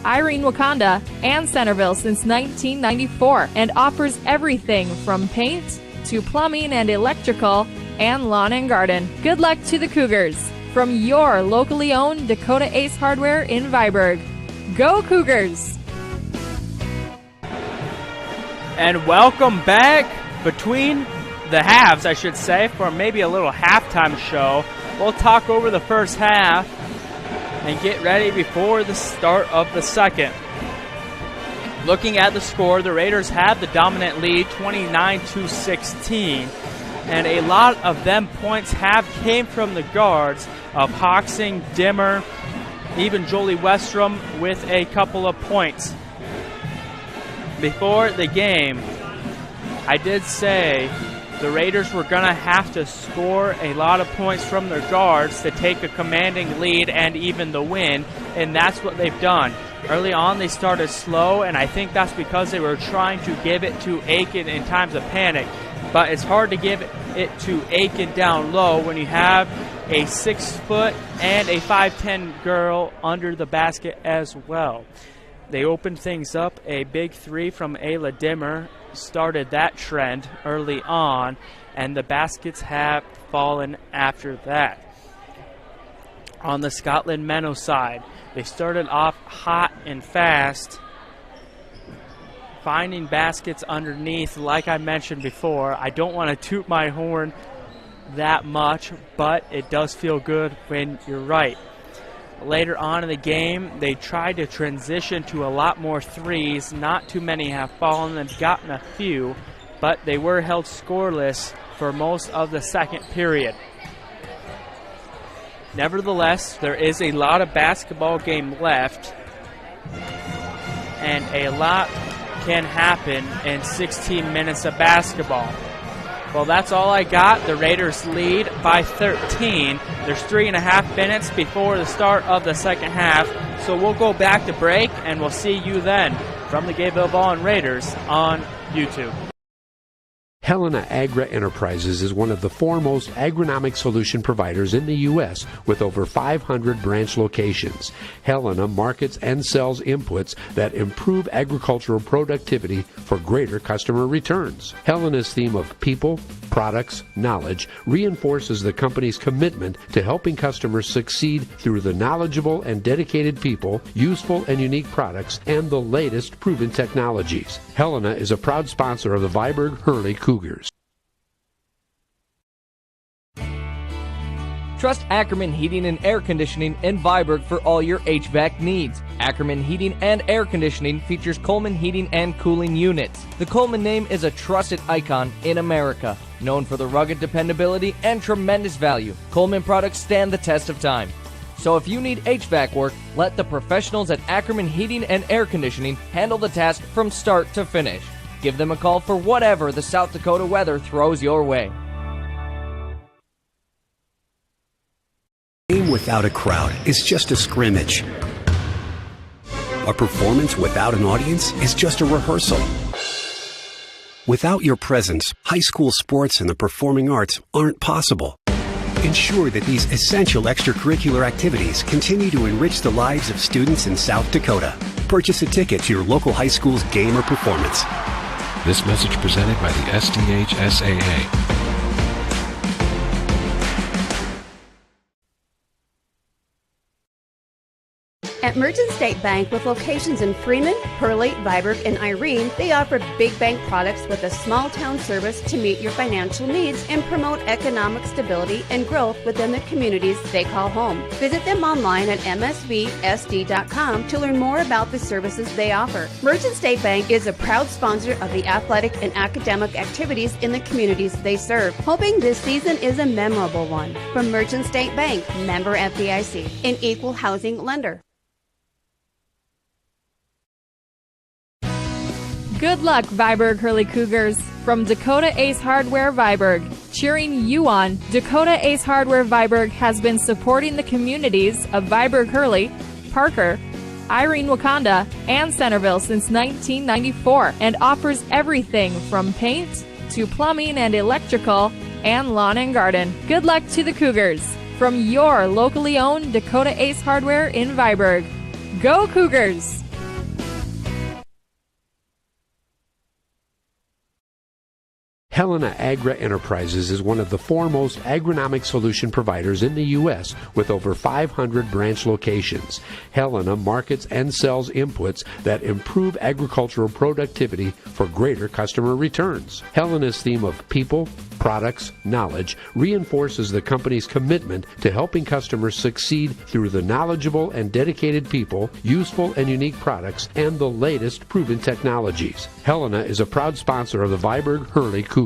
Speaker 4: Irene, Wakanda, and Centerville since 1994 and offers everything from paint to plumbing and electrical and lawn and garden. Good luck to the Cougars from your locally owned Dakota Ace Hardware in Viborg. Go Cougars!
Speaker 1: And welcome back between the halves, I should say, for maybe a little halftime show. We'll talk over the first half and get ready before the start of the second. Looking at the score, the Raiders have the dominant lead, 29-16. And a lot of them points have came from the guards of Hoxing, Dimmer, even Jolie Westrom with a couple of points. Before the game, I did say the Raiders were going to have to score a lot of points from their guards to take a commanding lead and even the win, and that's what they've done. Early on, they started slow, and I think that's because they were trying to give it to Aiken in times of panic. But it's hard to give it to Aiken down low when you have a 6 foot and a 5'10" girl under the basket as well. They opened things up. A big three from Ayla Dimmer started that trend early on, and the baskets have fallen after that. On the Scotland-Menno side, they started off hot and fast, finding baskets underneath. Like I mentioned before, I don't want to toot my horn that much, but it does feel good when you're right. Later on in the game, they tried to transition to a lot more threes. Not too many have fallen. They've gotten a few, but they were held scoreless for most of the second period. Nevertheless, there is a lot of basketball game left, and a lot can happen in 16 minutes of basketball. Well, that's all I got. The Raiders lead by 13. There's 3.5 minutes before the start of the second half, so we'll go back to break, and we'll see you then. from the Gayville-Volin Raiders on YouTube.
Speaker 8: Helena Agra Enterprises is one of the foremost agronomic solution providers in the U.S. with over 500 branch locations. Helena markets and sells inputs that improve agricultural productivity for greater customer returns. Helena's theme of people, products, knowledge reinforces the company's commitment to helping customers succeed through the knowledgeable and dedicated people, useful and unique products, and the latest proven technologies. Helena is a proud sponsor of the Viborg-Hurley Cougars.
Speaker 5: Trust Ackerman Heating and Air Conditioning in Viborg for all your HVAC needs. Ackerman Heating and Air Conditioning features Coleman heating and cooling units. The Coleman name is a trusted icon in America. Known for the rugged dependability and tremendous value, Coleman products stand the test of time. So if you need HVAC work, let the professionals at Ackerman Heating and Air Conditioning handle the task from start to finish. Give them a call for whatever the South Dakota weather throws your way.
Speaker 6: A game without a crowd is just a scrimmage. A performance without an audience is just a rehearsal. Without your presence, high school sports and the performing arts aren't possible. Ensure that these essential extracurricular activities continue to enrich the lives of students in South Dakota. Purchase a ticket to your local high school's game or performance.
Speaker 7: This message presented by the SDHSAA.
Speaker 2: At Merchant State Bank, with locations in Freeman, Hurley, Viborg, and Irene, they offer big bank products with a small town service to meet your financial needs and promote economic stability and growth within the communities they call home. Visit them online at msvsd.com to learn more about the services they offer. Merchant State Bank is a proud sponsor of the athletic and academic activities in the communities they serve, hoping this season is a memorable one. From Merchant State Bank, member FDIC, an equal housing lender.
Speaker 4: Good luck, Viborg-Hurley Cougars. From Dakota Ace Hardware Viborg, cheering you on, Dakota Ace Hardware Viborg has been supporting the communities of Viborg-Hurley, Parker, Irene, Wakanda, and Centerville since 1994 and offers everything from paint to plumbing and electrical and lawn and garden. Good luck to the Cougars from your locally owned Dakota Ace Hardware in Viborg. Go Cougars!
Speaker 8: Helena Agra Enterprises is one of the foremost agronomic solution providers in the U.S. with over 500 branch locations. Helena markets and sells inputs that improve agricultural productivity for greater customer returns. Helena's theme of people, products, knowledge reinforces the company's commitment to helping customers succeed through the knowledgeable and dedicated people, useful and unique products, and the latest proven technologies. Helena is a proud sponsor of the Viborg-Hurley Cougars.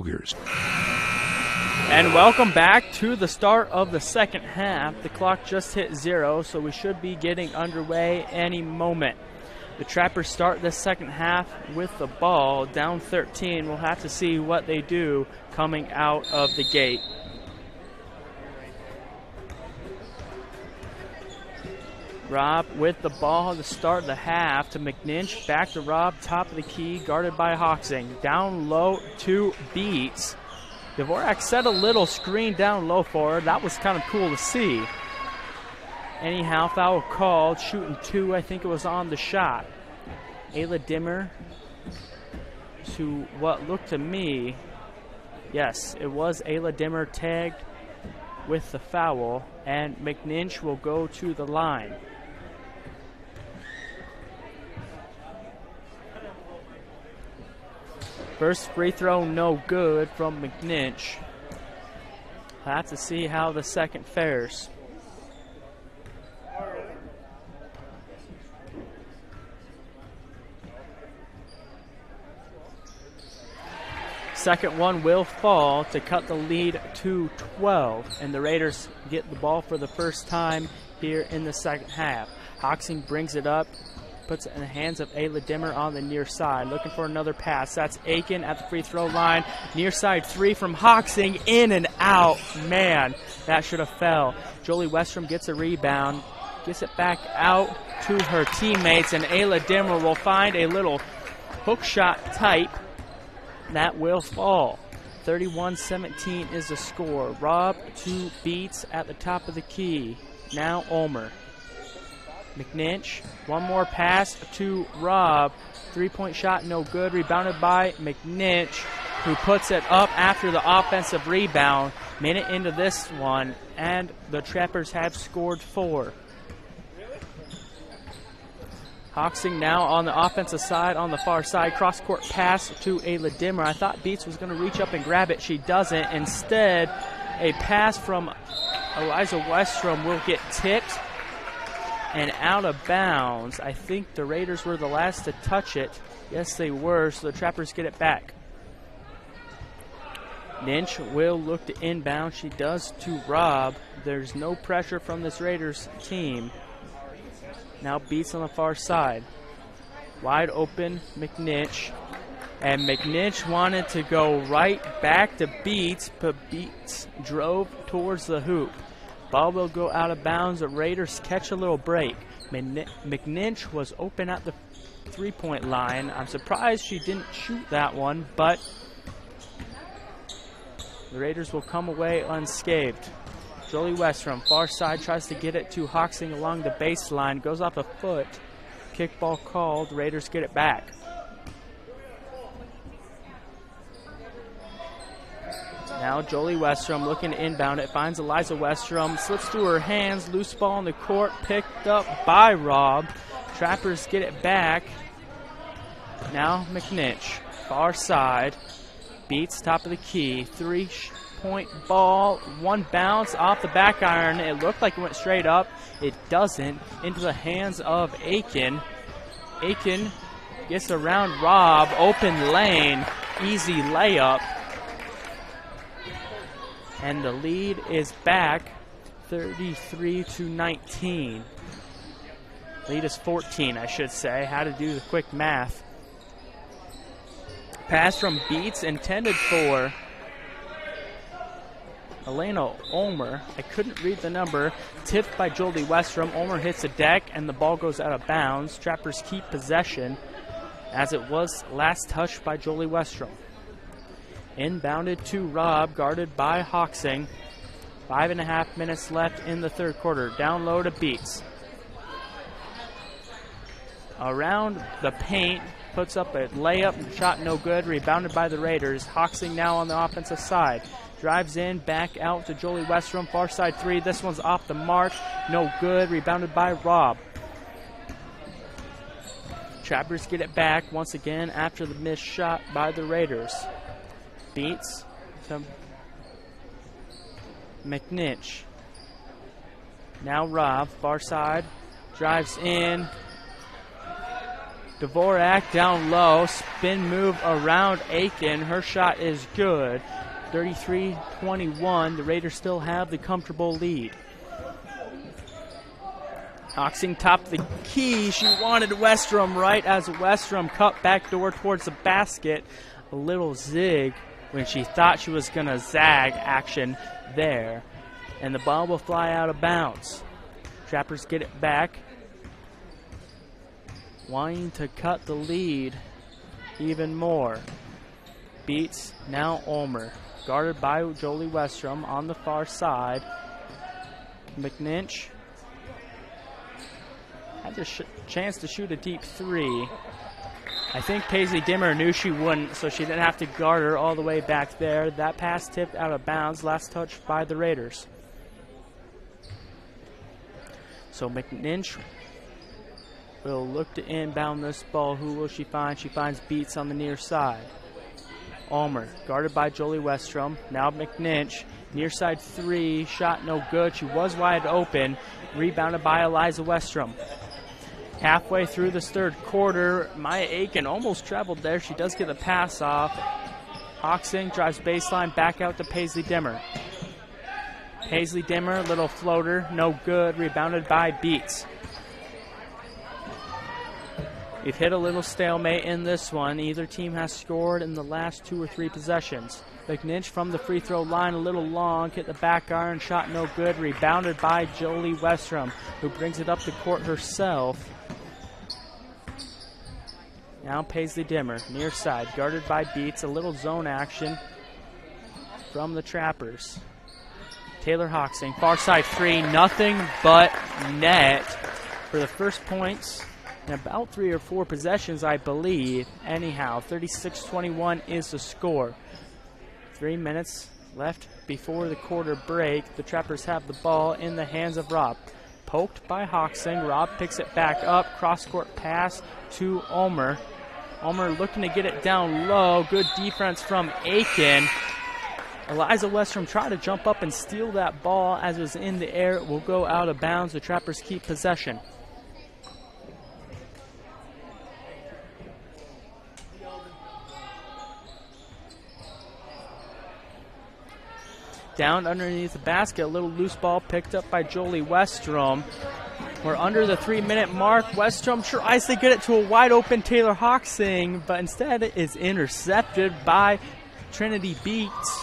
Speaker 1: And welcome back to the start of the second half. The clock just hit 0, so we should be getting underway any moment. The Trappers start this second half with the ball down 13. We'll have to see what they do coming out of the gate. Rob with the ball to start the half to McNinch. Back to Rob, top of the key, guarded by Hawksing. Down low to Beats. Dvorak set a little screen down low for her. That was kind of cool to see. Anyhow, foul called. Shooting 2, I think it was on the shot. Ayla Dimmer to what looked to me, yes, it was Ayla Dimmer tagged with the foul, and McNinch will go to the line. First free throw, no good from McNinch. We'll have to see how the second fares. Second one will fall to cut the lead to 12, and the Raiders get the ball for the first time here in the second half. Hawksing brings it up, puts it in the hands of Ayla Dimmer on the near side, looking for another pass. That's Aiken at the free throw line. Near side 3 from Hawksing, in and out. Man, that should have fell. Jolie Westrom gets a rebound, gets it back out to her teammates, and Ayla Dimmer will find a little hook shot type that will fall. 31-17 is the score. Rob to Beats at the top of the key. Now Ulmer. McNinch, one more pass to Rob. 3-point shot, no good. Rebounded by McNinch, who puts it up after the offensive rebound. Minute into this one, and the Trappers have scored 4. Hoxing now on the offensive side, on the far side. Cross-court pass to Ayla Dimmer. I thought Beats was going to reach up and grab it. She doesn't. Instead, a pass from Eliza Westrom will get tipped and out of bounds. I think the Raiders were the last to touch it. Yes, they were, so the Trappers get it back. Ninch will look to inbound. She does to Rob. There's no pressure from this Raiders team. Now Beats on the far side. Wide open McNinch. And McNinch wanted to go right back to Beats, but Beats drove towards the hoop. Ball will go out of bounds. The Raiders catch a little break. McNinch was open at the three-point line. I'm surprised she didn't shoot that one, but the Raiders will come away unscathed. Jolie Westrom, far side, tries to get it to Hoxing along the baseline. Goes off a foot. Kickball called. Raiders get it back. Now Jolie Westrom looking to inbound it. Finds Eliza Westrom. Slips through her hands. Loose ball in the court. Picked up by Rob. Trappers get it back. Now McNinch. Far side. Beats top of the key. 3-point ball. One bounce off the back iron. It looked like it went straight up. It doesn't. Into the hands of Aiken. Aiken gets around Rob. Open lane. Easy layup. And the lead is back 33-19. Lead is 14, I should say. Had to do the quick math. Pass from Beats intended for Elena Ulmer. I couldn't read the number. Tipped by Jolie Westrom. Ulmer hits the deck and the ball goes out of bounds. Trappers keep possession as it was last touched by Jolie Westrom. Inbounded to Rob, guarded by Hoxing. 5.5 minutes left in the third quarter. Down low to Beats. Around the paint, puts up a layup, shot no good, rebounded by the Raiders. Hoxing now on the offensive side. Drives in, back out to Jolie Westrom, far side three. This one's off the mark, no good, rebounded by Rob. Trappers get it back once again after the missed shot by the Raiders. Beats to McNinch. Now Rob, far side, drives in. Dvorak down low, spin move around Aiken. Her shot is good. 33-21. The Raiders still have the comfortable lead. Hoxing top the key. She wanted Westrom right as Westrom cut back door towards the basket. A little zig when she thought she was going to zag action there. And the ball will fly out of bounds. Trappers get it back. Wanting to cut the lead even more. Beats now Ulmer. Guarded by Jolie Westrom on the far side. McNinch had the chance to shoot a deep three. I think Paisley Dimmer knew she wouldn't, so she didn't have to guard her all the way back there. That pass tipped out of bounds. Last touch by the Raiders. So McNinch will look to inbound this ball. Who will she find? She finds Beats on the near side. Ulmer, guarded by Jolie Westrom. Now McNinch, near side three, shot no good. She was wide open. Rebounded by Eliza Westrom. Halfway through this third quarter, Maya Aiken almost traveled there. She does get the pass off. Hoxing drives baseline, back out to Paisley Dimmer. Paisley Dimmer, little floater, no good. Rebounded by Beats. We've hit a little stalemate in this one. Either team has scored in the last 2 or 3 possessions. McNinch from the free throw line, a little long, hit the back iron, shot no good, rebounded by Jolie Westrom, who brings it up the court herself. Now Paisley Dimmer, near side, guarded by Beats, a little zone action from the Trappers. Taylor Hoxing, far side three, nothing but net for the first points in about 3 or 4 possessions, I believe. Anyhow, 36-21 is the score. 3 minutes left before the quarter break. The Trappers have the ball in the hands of Robb. Poked by Hoxing. Robb picks it back up. Cross-court pass to Ulmer. Ulmer looking to get it down low. Good defense from Aiken. Eliza Westrom tried to jump up and steal that ball as it was in the air. It will go out of bounds. The Trappers keep possession. Down underneath the basket, a little loose ball picked up by Jolie Westrom. We're under the 3-minute mark. Westrom tries to get it to a wide open Taylor Hoxing, but instead it is intercepted by Trinity Beats.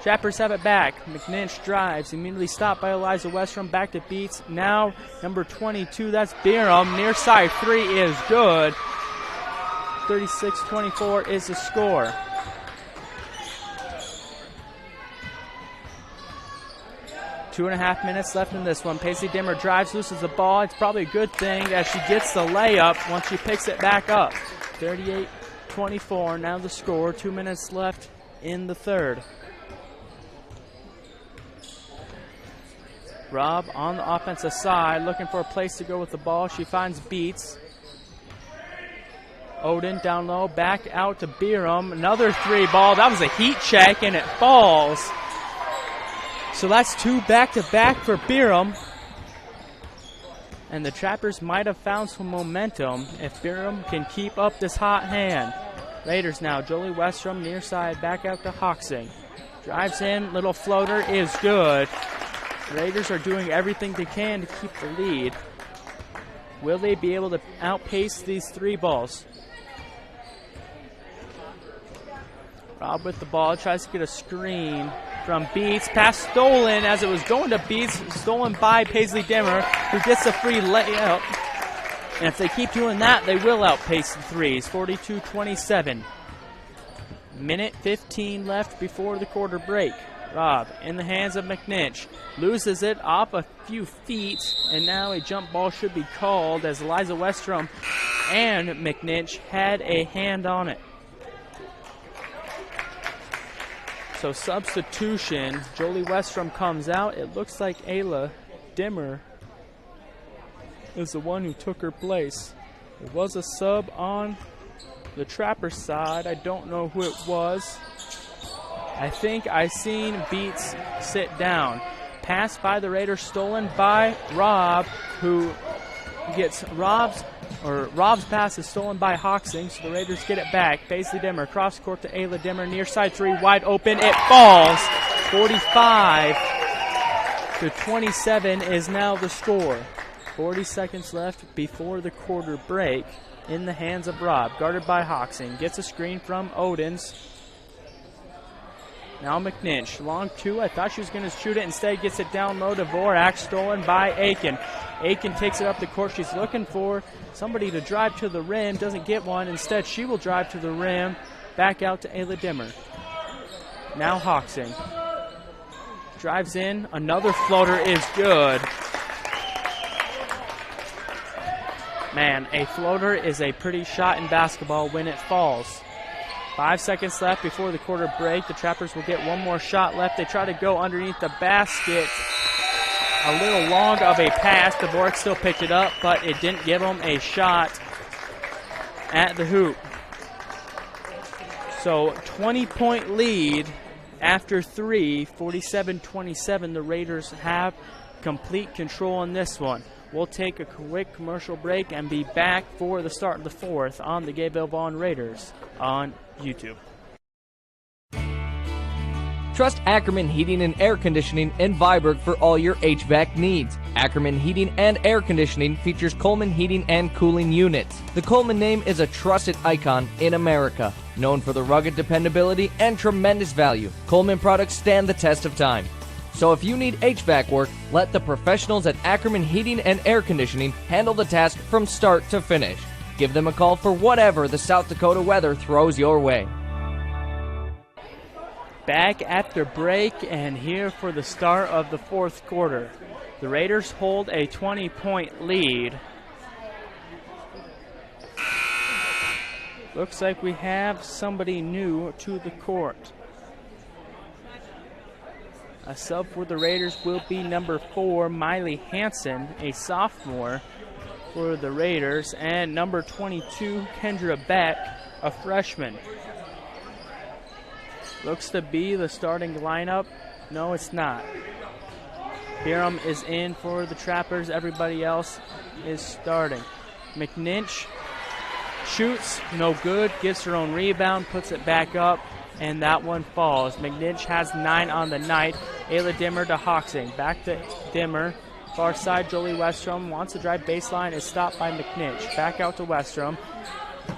Speaker 1: Trappers have it back. McNinch drives, immediately stopped by Eliza Westrom, back to Beats. Now number 22, that's Byram. Near side three is good. 36-24 is the score. Two and a half minutes left in this one. Paisley Dimmer drives, loses the ball. It's probably a good thing that she gets the layup once she picks it back up. 38-24, now the score. 2 minutes left in the third. Robb on the offensive side, looking for a place to go with the ball. She finds Beats. Odin down low, back out to Byram. Another three ball. That was a heat check, and it falls. So that's 2 back-to-back for Byram. And the Trappers might have found some momentum if Byram can keep up this hot hand. Raiders now, Jolie Westrom near side, back out to Hoxing. Drives in, little floater is good. Raiders are doing everything they can to keep the lead. Will they be able to outpace these 3 balls? Robb with the ball, tries to get a screen from Beats. Pass stolen as it was going to Beats, stolen by Paisley Dimmer, who gets a free layup. And if they keep doing that, they will outpace the threes. 42-27. Minute 15 left before the quarter break. Robb in the hands of McNinch. Loses it off a few feet, and now a jump ball should be called as Eliza Westrom and McNinch had a hand on it. So substitution, Jolie Westrom comes out. It looks like Ayla Dimmer is the one who took her place. There was a sub on the Trapper side. I don't know who it was. I think I seen Beats sit down. Pass by the Raiders, stolen by Robb, who gets Robb's pass is stolen by Hoxing, so the Raiders get it back. Paisley Dimmer, cross court to Ayla Dimmer, near side three, wide open. It falls. 45-27 is now the score. 40 seconds left before the quarter break in the hands of Robb. Guarded by Hoxing. Gets a screen from Odins. Now McNinch. Long two. I thought she was going to shoot it. Instead gets it down low to Vorak. Stolen by Aiken. Aiken takes it up the court. She's looking for somebody to drive to the rim. Doesn't get one. Instead, she will drive to the rim. Back out to Ayla Dimmer. Now Hoxing. Drives in. Another floater is good. Man, a floater is a pretty shot in basketball when it falls. 5 seconds left before the quarter break. The Trappers will get one more shot left. They try to go underneath the basket. A little long of a pass. Dvorak still picked it up, but it didn't give them a shot at the hoop. So 20-point lead after three. 47-27. The Raiders have complete control in this one. We'll take a quick commercial break and be back for the start of the fourth on the Gayville-Volin Raiders on YouTube.
Speaker 5: Trust Ackerman Heating and Air Conditioning in Viborg for all your HVAC needs. Ackerman Heating and Air Conditioning features Coleman Heating and Cooling Units. The Coleman name is a trusted icon in America. Known for the rugged dependability and tremendous value, Coleman products stand the test of time. So if you need HVAC work, let the professionals at Ackerman Heating and Air Conditioning handle the task from start to finish. Give them a call for whatever the South Dakota weather throws your way.
Speaker 1: Back after break and here for the start of the fourth quarter. The Raiders hold a 20-point lead. Looks like we have somebody new to the court. A sub for the Raiders will be number 4, Miley Hansen, a sophomore for the Raiders, and number 22, Kendra Beck, a freshman. Looks to be the starting lineup. No, it's not. Biram is in for the Trappers. Everybody else is starting. McNinch shoots, no good, gets her own rebound, puts it back up, and that one falls. McNinch has 9 on the night. Ayla Dimmer to Hoxing. Back to Dimmer. Far side, Jolie Westrom wants to drive baseline, is stopped by McNinch. Back out to Westrom.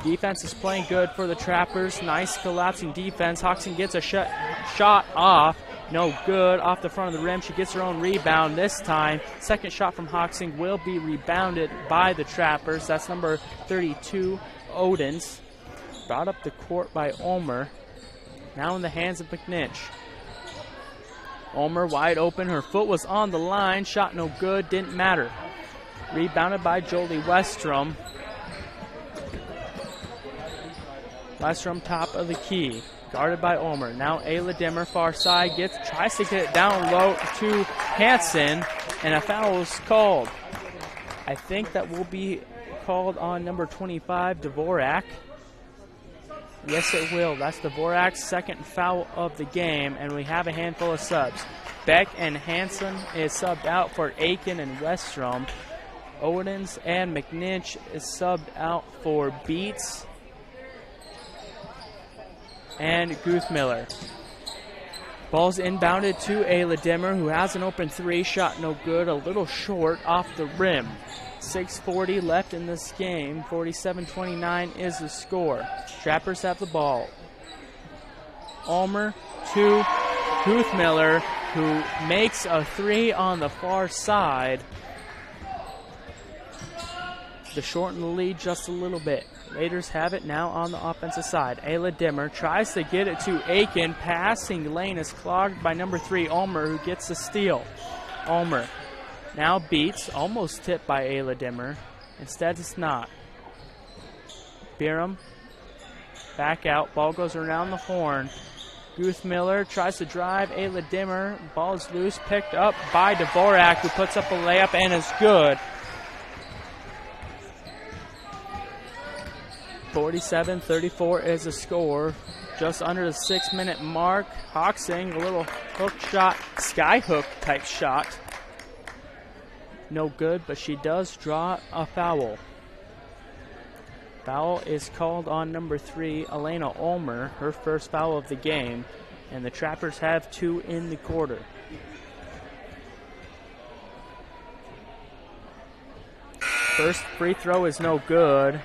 Speaker 1: Defense is playing good for the Trappers. Nice collapsing defense. Hoxing gets a shot off. No good. Off the front of the rim. She gets her own rebound this time. Second shot from Hoxing will be rebounded by the Trappers. That's number 32, Odens. Brought up the court by Ulmer. Now in the hands of McNinch. Ulmer wide open. Her foot was on the line. Shot no good. Didn't matter. Rebounded by Jolie Westrom. Westrom top of the key. Guarded by Ulmer. Now Ayla Dimmer far side. Tries to get it down low to Hansen. And a foul is called. I think that will be called on number 25, Dvorak. Yes, it will. That's Dvorak's second foul of the game, and we have a handful of subs. Beck and Hansen is subbed out for Aiken and Westrom. Odens and McNinch is subbed out for Beats and Guthmiller. Ball's inbounded to Ayla Dimmer, who has an open 3. Shot no good, a little short off the rim. 6:40 left in this game. 47-29 is the score. Trappers have the ball. Ulmer to Guthmiller, who makes a 3 on the far side to shorten the lead just a little bit. Raiders have it now on the offensive side. Ayla Dimmer tries to get it to Aiken. Passing lane is clogged by number 3, Ulmer, who gets the steal. Ulmer now Beats, almost tipped by Ayla Dimmer. Instead, it's not. Biram back out. Ball goes around the horn. Guthmiller tries to drive. Ayla Dimmer. Ball is loose. Picked up by Dvorak, who puts up a layup and is good. 47-34 is the score. Just under the 6-minute mark. Hoxing, a little hook shot, sky hook type shot. No good, but she does draw a foul. Foul is called on number 3, Elena Ulmer, her first foul of the game, and the Trappers have 2 in the quarter. First free throw is no good.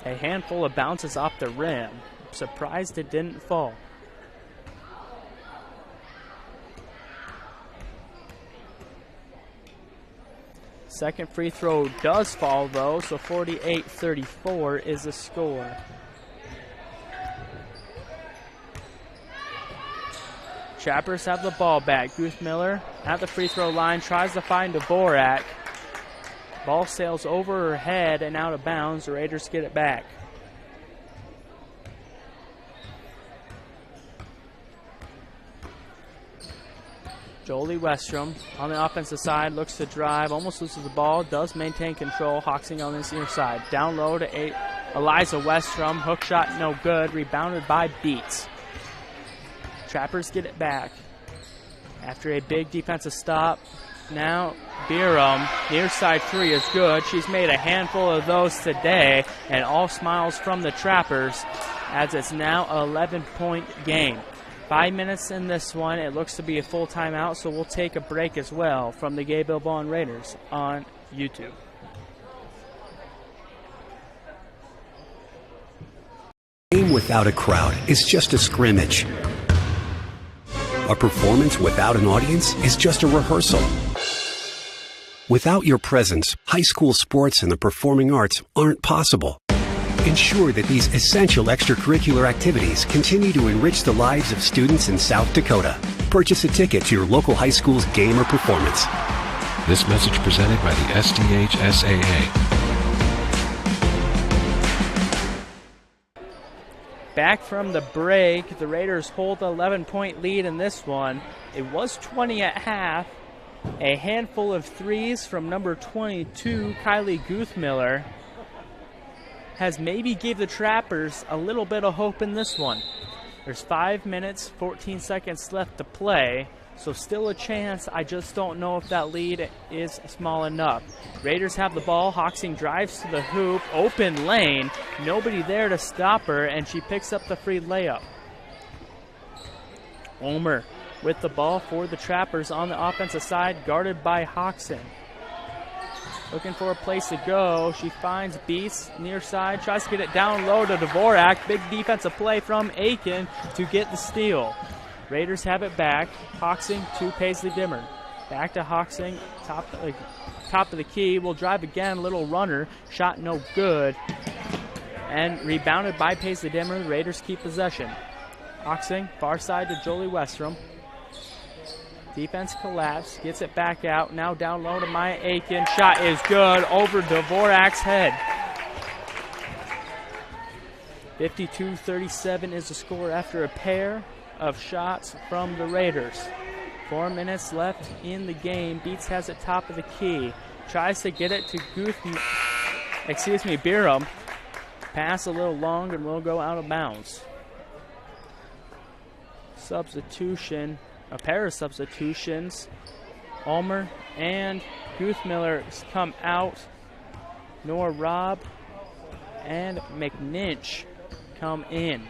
Speaker 1: A handful of bounces off the rim. Surprised it didn't fall. Second free throw does fall, though, so 48-34 is the score. Trappers have the ball back. Guthmiller at the free throw line tries to find Dvorak. Ball sails over her head and out of bounds. The Raiders get it back. Jolie Westrom on the offensive side looks to drive, almost loses the ball, does maintain control. Hoxing on this near side. Down low to Eliza Westrom. Hook shot no good. Rebounded by Beats. Trappers get it back. After a big defensive stop, now Biram, near side 3 is good. She's made a handful of those today, and all smiles from the Trappers as it's now an 11-point game. 5 minutes in this one. It looks to be a full timeout, so we'll take a break as well from the Gayville-Volin Raiders on YouTube.
Speaker 6: Game game without a crowd is just a scrimmage. A performance without an audience is just a rehearsal. Without your presence, high school sports and the performing arts aren't possible. Ensure that these essential extracurricular activities continue to enrich the lives of students in South Dakota. Purchase a ticket to your local high school's game or performance.
Speaker 7: This message presented by the SDHSAA.
Speaker 1: Back from the break, the Raiders hold the 11-point lead in this one. It was 20 at half. A handful of threes from number 22, Kylie Guthmiller, has maybe gave the Trappers a little bit of hope in this one. There's 5 minutes, 14 seconds left to play, so still a chance. I just don't know if that lead is small enough. Raiders have the ball. Hoxing drives to the hoop, open lane, nobody there to stop her, and she picks up the free layup. Omer with the ball for the Trappers on the offensive side, guarded by Hoxing. Looking for a place to go. She finds Beast near side, tries to get it down low to Dvorak. Big defensive play from Aiken to get the steal. Raiders have it back. Hoxing to Paisley Dimmer. Back to Hoxing, top of the key. Will drive again, little runner. Shot no good. And rebounded by Paisley Dimmer. The Raiders keep possession. Hoxing, far side to Jolie Westrom. Defense collapse, gets it back out. Now down low to Maya Aiken. Shot is good over Dvorak's head. 52-37 is the score after a pair of shots from the Raiders. 4 minutes left in the game. Beats has it top of the key. Tries to get it to Byram. Pass a little long and will go out of bounds. Substitution. A pair of substitutions. Ulmer and Guthmiller come out. Nor Robb and McNinch come in.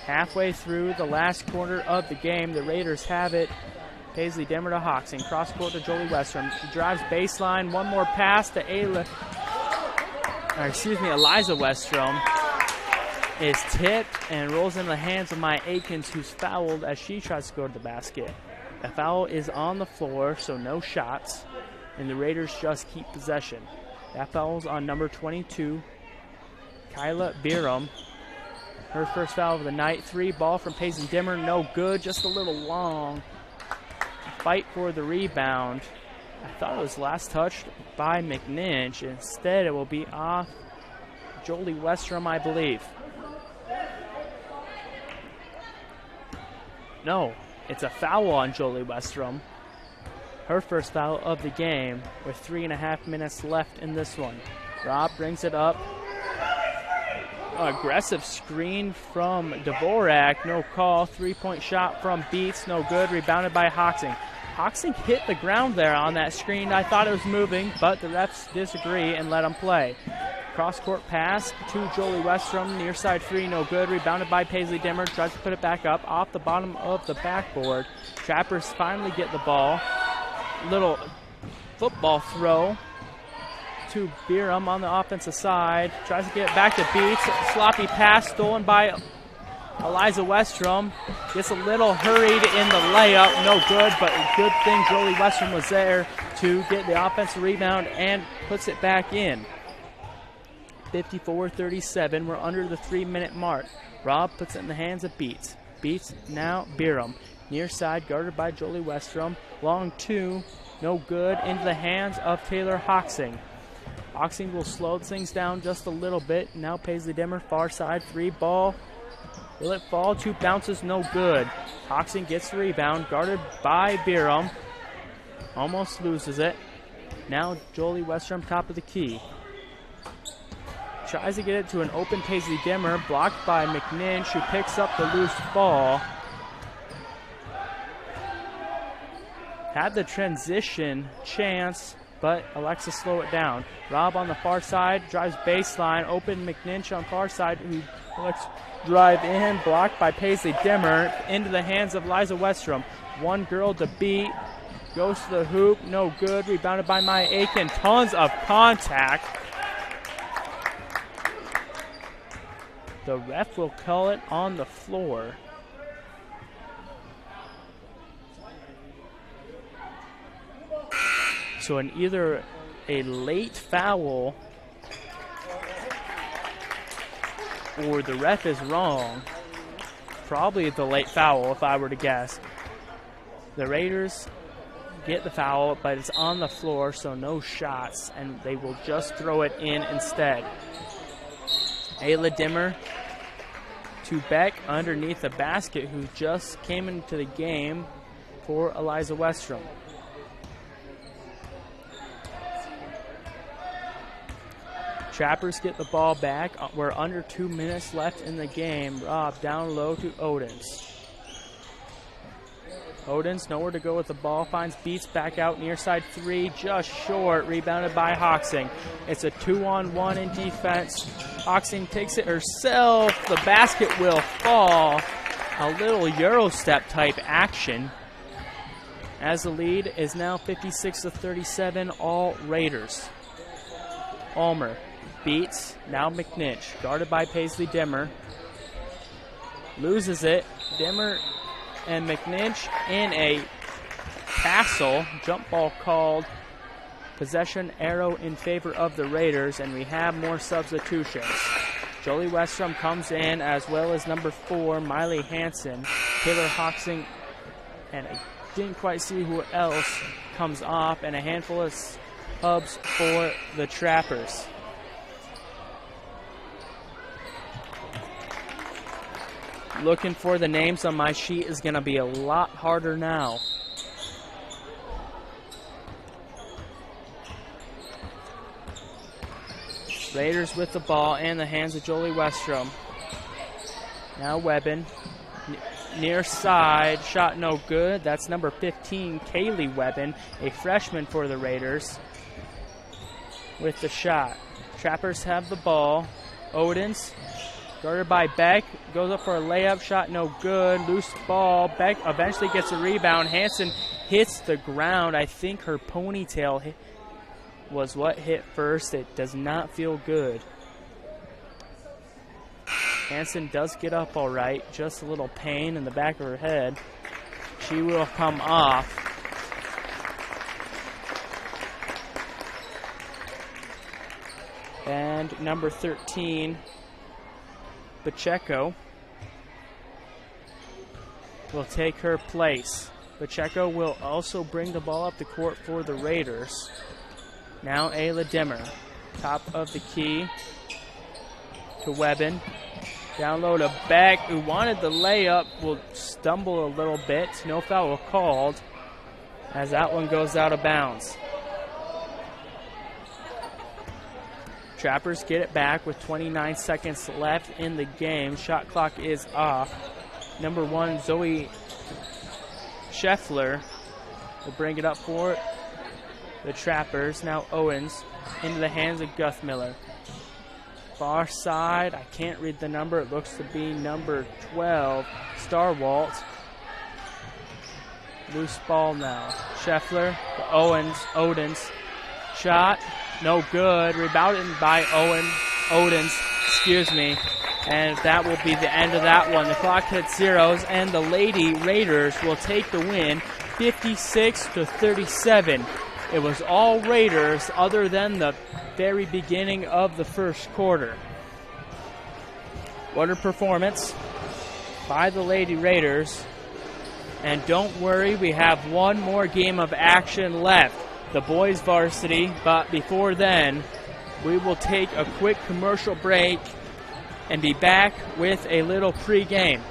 Speaker 1: Halfway through the last quarter of the game, the Raiders have it. Paisley Dimmer to Hoxing. Cross court to Jolie Westrom. She drives baseline. One more pass to Eliza Westrom. Is tipped and rolls in the hands of Maya Aikens, who's fouled as she tries to go to the basket. The foul is on the floor, so no shots, and the Raiders just keep possession. That foul's on number 22, Kyla Byram. Her first foul of the night. 3 ball from Paisley Dimmer, no good, just a little long. Fight for the rebound. I thought it was last touched by McNinch. Instead, it will be off Jolie Westrom, I believe. No, it's a foul on Jolie Westrom. Her first foul of the game with 3.5 minutes left in this one. Robb brings it up. Aggressive screen from Dvorak, no call. 3-point shot from Beats, no good. Rebounded by Hoxing. Hoxing hit the ground there on that screen. I thought it was moving, but the refs disagree and let him play. Cross-court pass to Jolie Westrom. Near side 3, no good. Rebounded by Paisley Dimmer. Tries to put it back up off the bottom of the backboard. Trappers finally get the ball. Little football throw to Byram on the offensive side. Tries to get it back to Beats. Sloppy pass stolen by Eliza Westrom. Gets a little hurried in the layup. No good, but a good thing Jolie Westrom was there to get the offensive rebound and puts it back in. 54-37. We're under the 3-minute mark. Robb puts it in the hands of Beats. Beats now Byram. Near side guarded by Jolie Westrom. Long 2. No good. Into the hands of Taylor Hoxing. Hoxing will slow things down just a little bit. Now Paisley Dimmer, far side 3 ball. Will it fall? 2 bounces, no good. Hoxing gets the rebound, guarded by Byram. Almost loses it. Now Jolie Westrom, top of the key. Tries to get it to an open Paisley Dimmer, blocked by McNinch, who picks up the loose ball. Had the transition chance, but Alexa slow it down. Robb on the far side, drives baseline, open McNinch on far side, who lets drive in, blocked by Paisley Dimmer, into the hands of Liza Westrom. One girl to beat, goes to the hoop, no good, rebounded by Maya Aiken. Tons of contact. The ref will call it on the floor. So in either a late foul or the ref is wrong. Probably the late foul if I were to guess. The Raiders get the foul, but it's on the floor, so no shots, and they will just throw it in instead. Ayla Dimmer to Beck underneath the basket, who just came into the game for Eliza Westrom. Trappers get the ball back. We're under 2 minutes left in the game. Rob down low to Odens. Odens nowhere to go with the ball. Finds Beats back out near side three. Just short. Rebounded by Hoxing. It's a 2-on-1 in defense. Hoxing takes it herself. The basket will fall. A little Euro step type action. As the lead is now 56-37, all Raiders. Ulmer. Beats, now McNinch, guarded by Paisley Dimmer. Loses it. Dimmer and McNinch in a tassel. Jump ball called. Possession arrow in favor of the Raiders, and we have more substitutions. Jolie Westrom comes in, as well as number 4, Miley Hansen. Taylor Hoxing, and I didn't quite see who else comes off, and a handful of subs for the Trappers. Looking for the names on my sheet is going to be a lot harder now. Raiders with the ball in the hands of Jolie Westrom. Now Webbin. Near side, shot no good. That's number 15, Kaylee Webbin, a freshman for the Raiders, with the shot. Trappers have the ball. Odens, guarded by Beck, goes up for a layup, shot no good, loose ball. Beck eventually gets a rebound. Hansen hits the ground. I think her ponytail was what hit first. It does not feel good. Hansen does get up all right, just a little pain in the back of her head. She will come off. And number 13, Pacheco, will take her place. Pacheco will also bring the ball up the court for the Raiders. Now Ayla Dimmer, top of the key to Webbin. Down low to Beck, who wanted the layup, will stumble a little bit. No foul called as that one goes out of bounds. Trappers get it back with 29 seconds left in the game. Shot clock is off. Number 1, Zoe Scheffler will bring it up for the Trappers. Now Owens into the hands of Guthmiller. Far side, I can't read the number. It looks to be number 12, Starwalt. Loose ball now. Scheffler to Odens. Shot, no good. Rebounded by Odens, and that will be the end of that one. The clock hits zeros, and the Lady Raiders will take the win, 56-37. It was all Raiders other than the very beginning of the first quarter. What a performance by the Lady Raiders. And don't worry, we have one more game of action left, the boys varsity, but before then, we will take a quick commercial break and be back with a little pre-game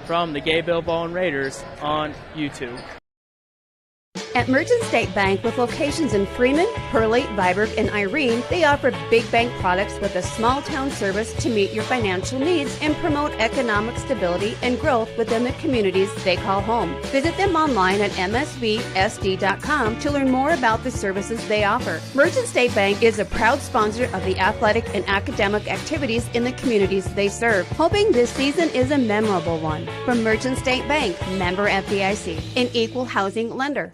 Speaker 1: from the Gayville-Volin Raiders on YouTube.
Speaker 2: At Merchant State Bank, with locations in Freeman, Hurley, Viborg, and Irene, they offer big bank products with a small town service to meet your financial needs and promote economic stability and growth within the communities they call home. Visit them online at msvsd.com to learn more about the services they offer. Merchant State Bank is a proud sponsor of the athletic and academic activities in the communities they serve, hoping this season is a memorable one. From Merchant State Bank, member FDIC, an equal housing lender.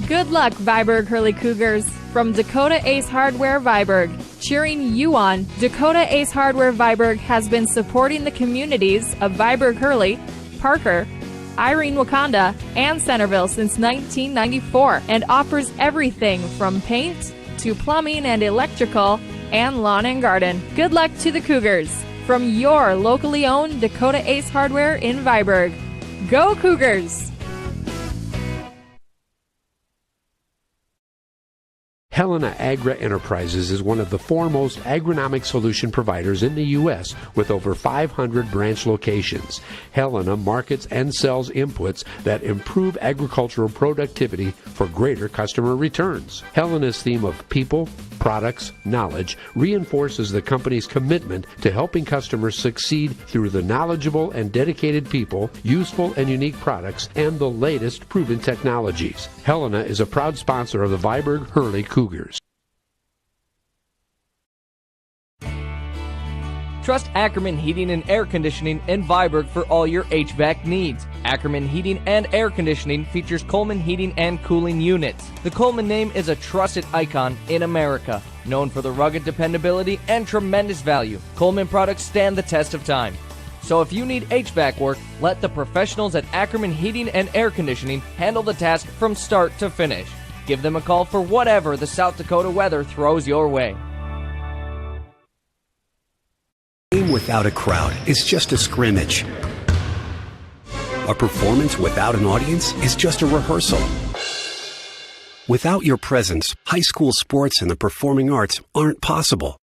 Speaker 4: Good luck, Viborg Hurley Cougars. From Dakota Ace Hardware Viborg, cheering you on, Dakota Ace Hardware Viborg has been supporting the communities of Viborg Hurley, Parker, Irene Wakanda, and Centerville since 1994 and offers everything from paint to plumbing and electrical and lawn and garden. Good luck to the Cougars from your locally owned Dakota Ace Hardware in Viborg. Go Cougars!
Speaker 8: Helena Agra Enterprises is one of the foremost agronomic solution providers in the U.S. with over 500 branch locations. Helena markets and sells inputs that improve agricultural productivity for greater customer returns. Helena's theme of people, products, knowledge reinforces the company's commitment to helping customers succeed through the knowledgeable and dedicated people, useful and unique products, and the latest proven technologies. Helena is a proud sponsor of the Viborg Hurley Cougars.
Speaker 5: Trust Ackerman Heating and Air Conditioning in Viborg for all your HVAC needs. Ackerman Heating and Air Conditioning features Coleman Heating and Cooling Units. The Coleman name is a trusted icon in America. Known for the rugged dependability and tremendous value, Coleman products stand the test of time. So if you need HVAC work, let the professionals at Ackerman Heating and Air Conditioning handle the task from start to finish. Give them a call for whatever the South Dakota weather throws your way.
Speaker 6: A game without a crowd is just a scrimmage. A performance without an audience is just a rehearsal. Without your presence, high school sports and the performing arts aren't possible.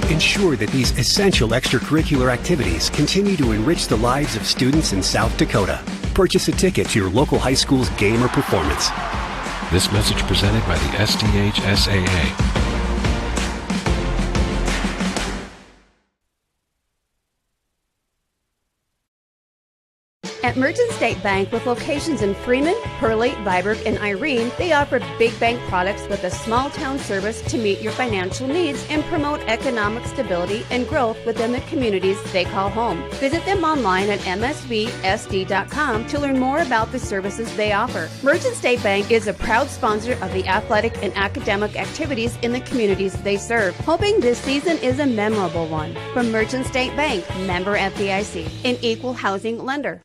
Speaker 6: Ensure that these essential extracurricular activities continue to enrich the lives of students in South Dakota. Purchase a ticket to your local high school's game or performance.
Speaker 7: This message presented by the SDHSAA.
Speaker 2: At Merchant State Bank, with locations in Freeman, Hurley, Viborg, and Irene, they offer big bank products with a small town service to meet your financial needs and promote economic stability and growth within the communities they call home. Visit them online at msvsd.com to learn more about the services they offer. Merchant State Bank is a proud sponsor of the athletic and academic activities in the communities they serve, hoping this season is a memorable one. From Merchant State Bank, member FDIC, an equal housing lender.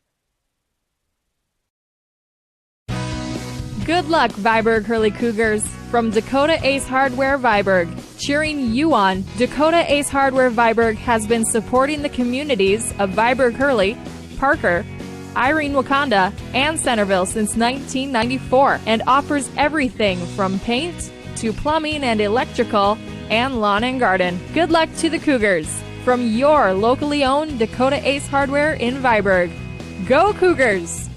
Speaker 4: Good luck, Viborg Hurley Cougars. From Dakota Ace Hardware Viborg, cheering you on, Dakota Ace Hardware Viborg has been supporting the communities of Viborg Hurley, Parker, Irene Wakanda, and Centerville since 1994 and offers everything from paint to plumbing and electrical and lawn and garden. Good luck to the Cougars from your locally owned Dakota Ace Hardware in Viborg. Go Cougars!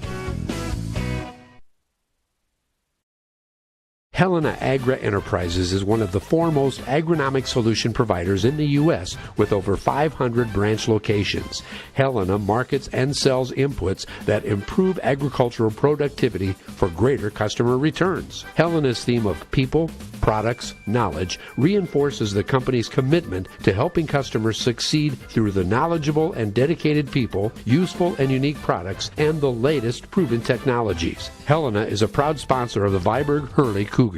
Speaker 8: Helena Agra Enterprises is one of the foremost agronomic solution providers in the U.S. with over 500 branch locations. Helena markets and sells inputs that improve agricultural productivity for greater customer returns. Helena's theme of people, products, knowledge reinforces the company's commitment to helping customers succeed through the knowledgeable and dedicated people, useful and unique products, and the latest proven technologies. Helena is a proud sponsor of the Viborg Hurley Cougars.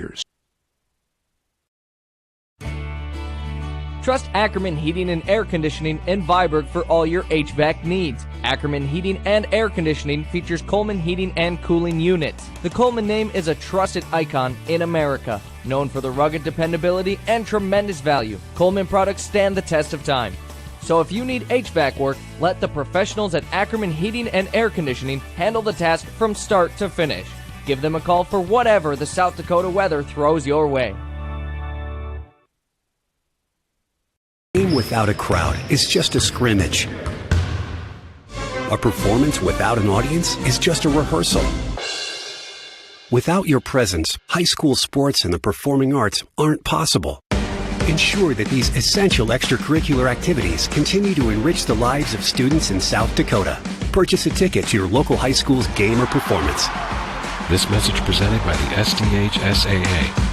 Speaker 5: Trust Ackerman Heating and Air Conditioning in Viborg for all your HVAC needs. Ackerman Heating and Air Conditioning features Coleman Heating and Cooling Units. The Coleman name is a trusted icon in America. Known for the rugged dependability and tremendous value, Coleman products stand the test of time. So if you need HVAC work, let the professionals at Ackerman Heating and Air Conditioning handle the task from start to finish. Give them a call for whatever the South Dakota weather throws your way.
Speaker 6: A game without a crowd is just a scrimmage. A performance without an audience is just a rehearsal. Without your presence, high school sports and the performing arts aren't possible. Ensure that these essential extracurricular activities continue to enrich the lives of students in South Dakota. Purchase a ticket to your local high school's game or performance.
Speaker 7: This message presented by the SDHSAA.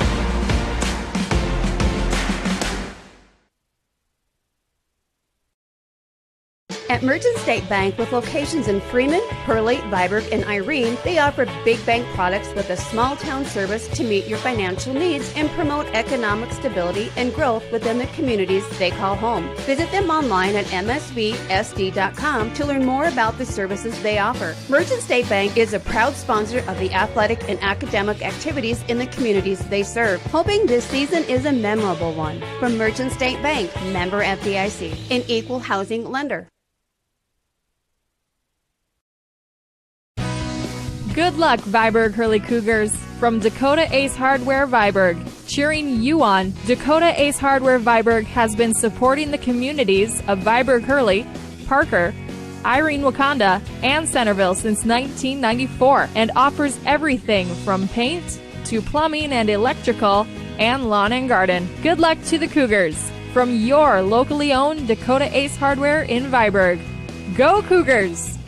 Speaker 2: At At Merchant State Bank, with locations in Freeman, Hurley, Viborg, and Irene, they offer big bank products with a small town service to meet your financial needs and promote economic stability and growth within the communities they call home. Visit them online at msvsd.com to learn more about the services they offer. Merchant State Bank is a proud sponsor of the athletic and academic activities in the communities they serve, hoping this season is a memorable one. From Merchant State Bank, member FDIC, an equal housing lender.
Speaker 4: Good luck, Viborg Hurley Cougars. From Dakota Ace Hardware Viborg, cheering you on, Dakota Ace Hardware Viborg has been supporting the communities of Viborg Hurley, Parker, Irene Wakanda, and Centerville since 1994 and offers everything from paint to plumbing and electrical and lawn and garden. Good luck to the Cougars. From your locally owned Dakota Ace Hardware in Viborg. Go Cougars!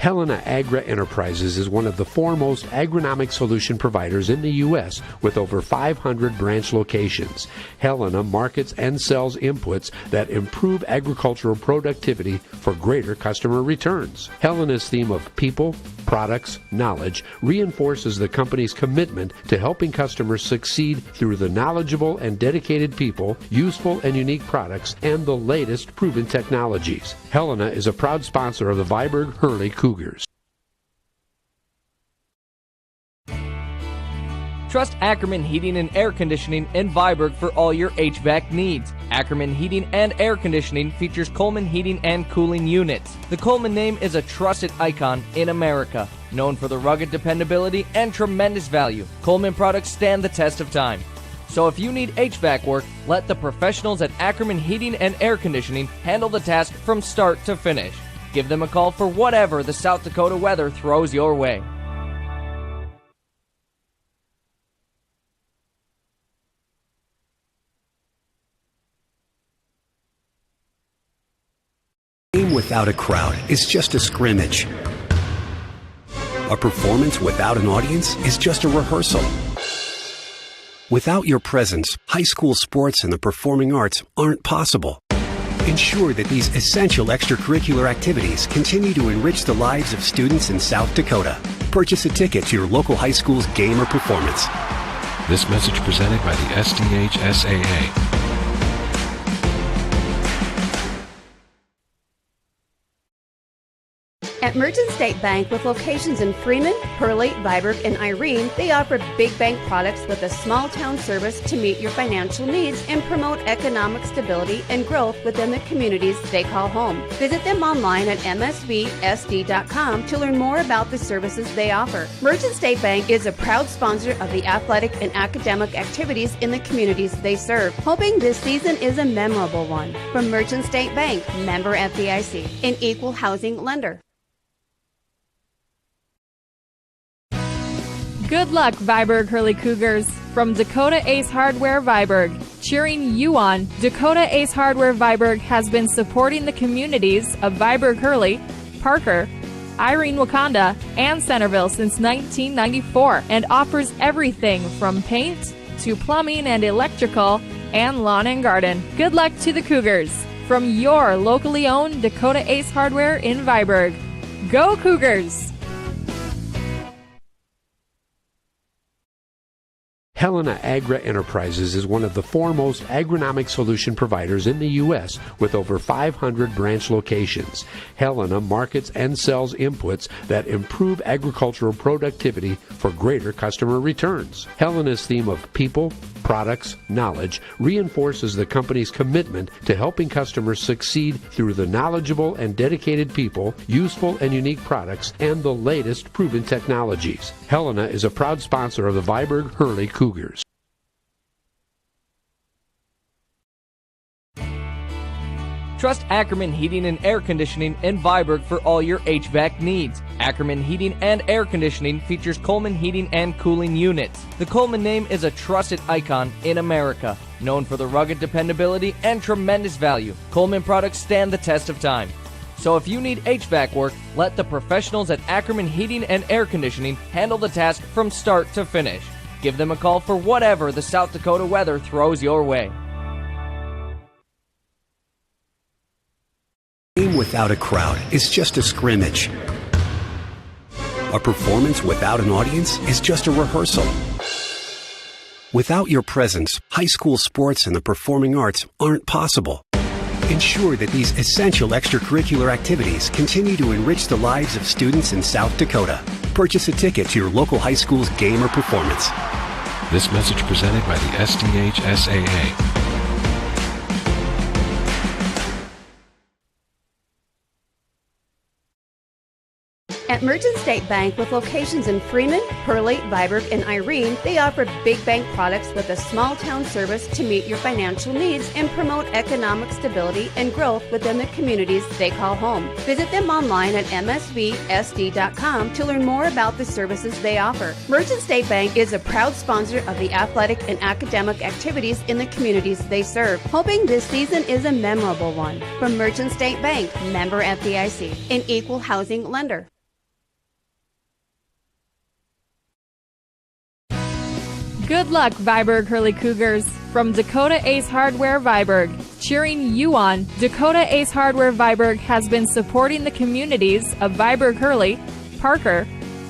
Speaker 8: Helena Agra Enterprises is one of the foremost agronomic solution providers in the U.S. with over 500 branch locations. Helena markets and sells inputs that improve agricultural productivity for greater customer returns. Helena's theme of people, products, knowledge reinforces the company's commitment to helping customers succeed through the knowledgeable and dedicated people, useful and unique products, and the latest proven technologies. Helena is a proud sponsor of the Viborg Hurley Cougars.
Speaker 5: Trust Ackerman Heating and Air Conditioning in Viborg for all your HVAC needs. Ackerman Heating and Air Conditioning features Coleman Heating and Cooling Units. The Coleman name is a trusted icon in America. Known for the rugged dependability and tremendous value, Coleman products stand the test of time. So if you need HVAC work, let the professionals at Ackerman Heating and Air Conditioning handle the task from start to finish. Give them a call for whatever the South Dakota weather throws your way.
Speaker 6: A game without a crowd is just a scrimmage. A performance without an audience is just a rehearsal. Without your presence, high school sports and the performing arts aren't possible. Ensure that these essential extracurricular activities continue to enrich the lives of students in South Dakota. Purchase a ticket to your local high school's game or performance.
Speaker 7: This message presented by the SDHSAA.
Speaker 2: At Merchant State Bank, with locations in Freeman, Hurley, Viborg, and Irene, they offer big bank products with a small town service to meet your financial needs and promote economic stability and growth within the communities they call home. Visit them online at msvsd.com to learn more about the services they offer. Merchant State Bank is a proud sponsor of the athletic and academic activities in the communities they serve, hoping this season is a memorable one. From Merchant State Bank, member FDIC, an equal housing lender.
Speaker 4: Good luck, Viborg Hurley Cougars. From Dakota Ace Hardware Viborg, cheering you on, Dakota Ace Hardware Viborg has been supporting the communities of Viborg Hurley, Parker, Irene Wakanda, and Centerville since 1994 and offers everything from paint to plumbing and electrical and lawn and garden. Good luck to the Cougars. From your locally owned Dakota Ace Hardware in Viborg. Go Cougars!
Speaker 8: Helena Agra Enterprises is one of the foremost agronomic solution providers in the U.S. with over 500 branch locations. Helena markets and sells inputs that improve agricultural productivity for greater customer returns. Helena's theme of people, products, knowledge reinforces the company's commitment to helping customers succeed through the knowledgeable and dedicated people, useful and unique products, and the latest proven technologies. Helena is a proud sponsor of the Viborg Hurley Cougars.
Speaker 5: Trust Ackerman Heating and Air Conditioning in Viborg for all your HVAC needs. Ackerman Heating and Air Conditioning features Coleman Heating and Cooling Units. The Coleman name is a trusted icon in America. Known for the rugged dependability and tremendous value, Coleman products stand the test of time. So if you need HVAC work, let the professionals at Ackerman Heating and Air Conditioning handle the task from start to finish. Give them a call for whatever the South Dakota weather throws your way.
Speaker 6: without a crowd is just a scrimmage. A performance without an audience is just a rehearsal. Without your presence, high school sports and the performing arts aren't possible. Ensure that these essential extracurricular activities continue to enrich the lives of students in South Dakota. Purchase a ticket to your local high school's game or performance.
Speaker 7: This message presented by the SDHSAA.
Speaker 2: At Merchant State Bank, with locations in Freeman, Hurley, Viborg, and Irene, they offer big bank products with a small town service to meet your financial needs and promote economic stability and growth within the communities they call home. Visit them online at msvsd.com to learn more about the services they offer. Merchant State Bank is a proud sponsor of the athletic and academic activities in the communities they serve, hoping this season is a memorable one. From Merchant State Bank, member FDIC, an equal housing lender.
Speaker 4: Good luck, Viborg Hurley Cougars. From Dakota Ace Hardware Viborg, cheering you on, Dakota Ace Hardware Viborg has been supporting the communities of Viborg Hurley, Parker,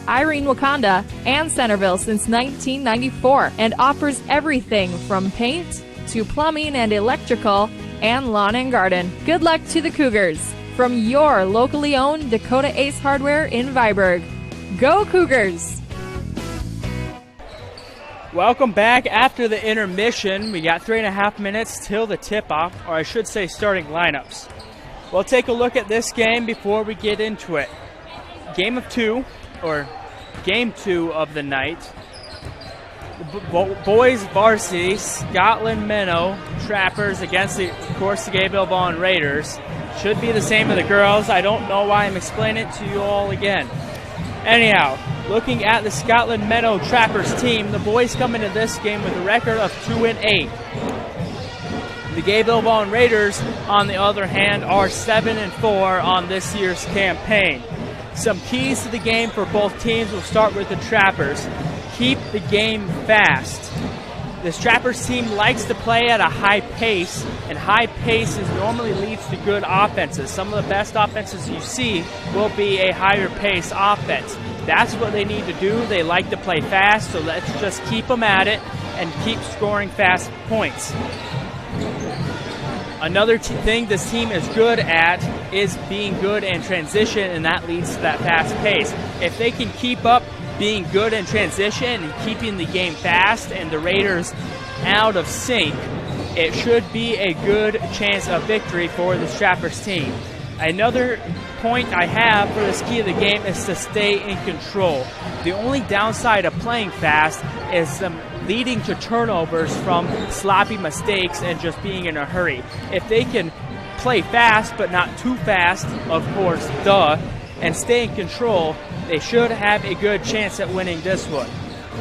Speaker 4: Irene Wakanda, and Centerville since 1994 and offers everything from paint to plumbing and electrical and lawn and garden. Good luck to the Cougars. From your locally owned Dakota Ace Hardware in Viborg. Go Cougars!
Speaker 1: Welcome back after the intermission. We got 3.5 minutes till the tip-off, or I should say starting lineups. We'll take a look at this game before we get into it. Game 2 of the night. The boys varsity, Scotland-Menno Trappers against, of course, the Gayville-Volin Raiders. Should be the same as the girls. I don't know why I'm explaining it to you all again. Anyhow, looking at the Scotland-Menno Trappers team, the boys come into this game with a record of 2-8. The Gayville-Volin Raiders, on the other hand, are 7-4 on this year's campaign. Some keys to the game for both teams. We'll start with the Trappers. Keep the game fast. This Trappers team likes to play at a high pace, and high pace normally leads to good offenses. Some of the best offenses you see will be a higher pace offense. That's what they need to do. They like to play fast, so let's just keep them at it and keep scoring fast points. Another thing this team is good at is being good in transition, and that leads to that fast pace. If they can keep up being good in transition and keeping the game fast and the Raiders out of sync, it should be a good chance of victory for the Trappers team. Another point I have for this key of the game is to stay in control. The only downside of playing fast is them leading to turnovers from sloppy mistakes and just being in a hurry. If they can play fast but not too fast, of course, and stay in control, they should have a good chance at winning this one.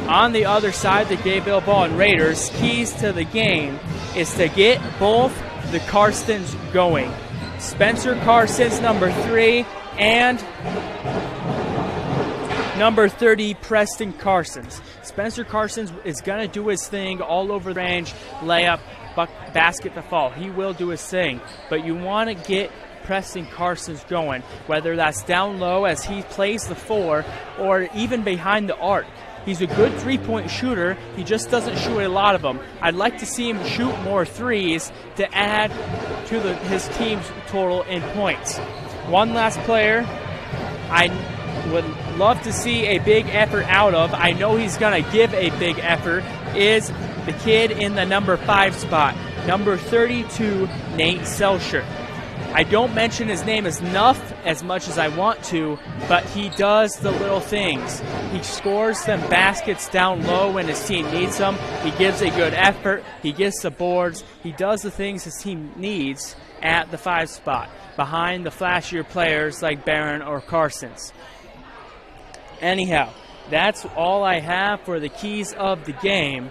Speaker 1: On the other side, the Gayville-Volin Raiders, keys to the game is to get both the Carstens going. Spencer Carson's number 3 and number 30, Preston Carsons. Spencer Carsons is going to do his thing all over the range, layup, basket to fall. He will do his thing, but you want to get Preston Carsons going, whether that's down low as he plays the 4 or even behind the arc. He's a good three-point shooter. He just doesn't shoot a lot of them. I'd like to see him shoot more threes to add to his team's total in points. One last player I would love to see a big effort out of, I know he's going to give a big effort, is the kid in the number 5 spot, number 32, Nate Selcher. I don't mention his name enough as much as I want to, but he does the little things. He scores them baskets down low when his team needs them. He gives a good effort. He gets the boards. He does the things his team needs at the 5 spot, behind the flashier players like Barron or Carsons. Anyhow, that's all I have for the keys of the game.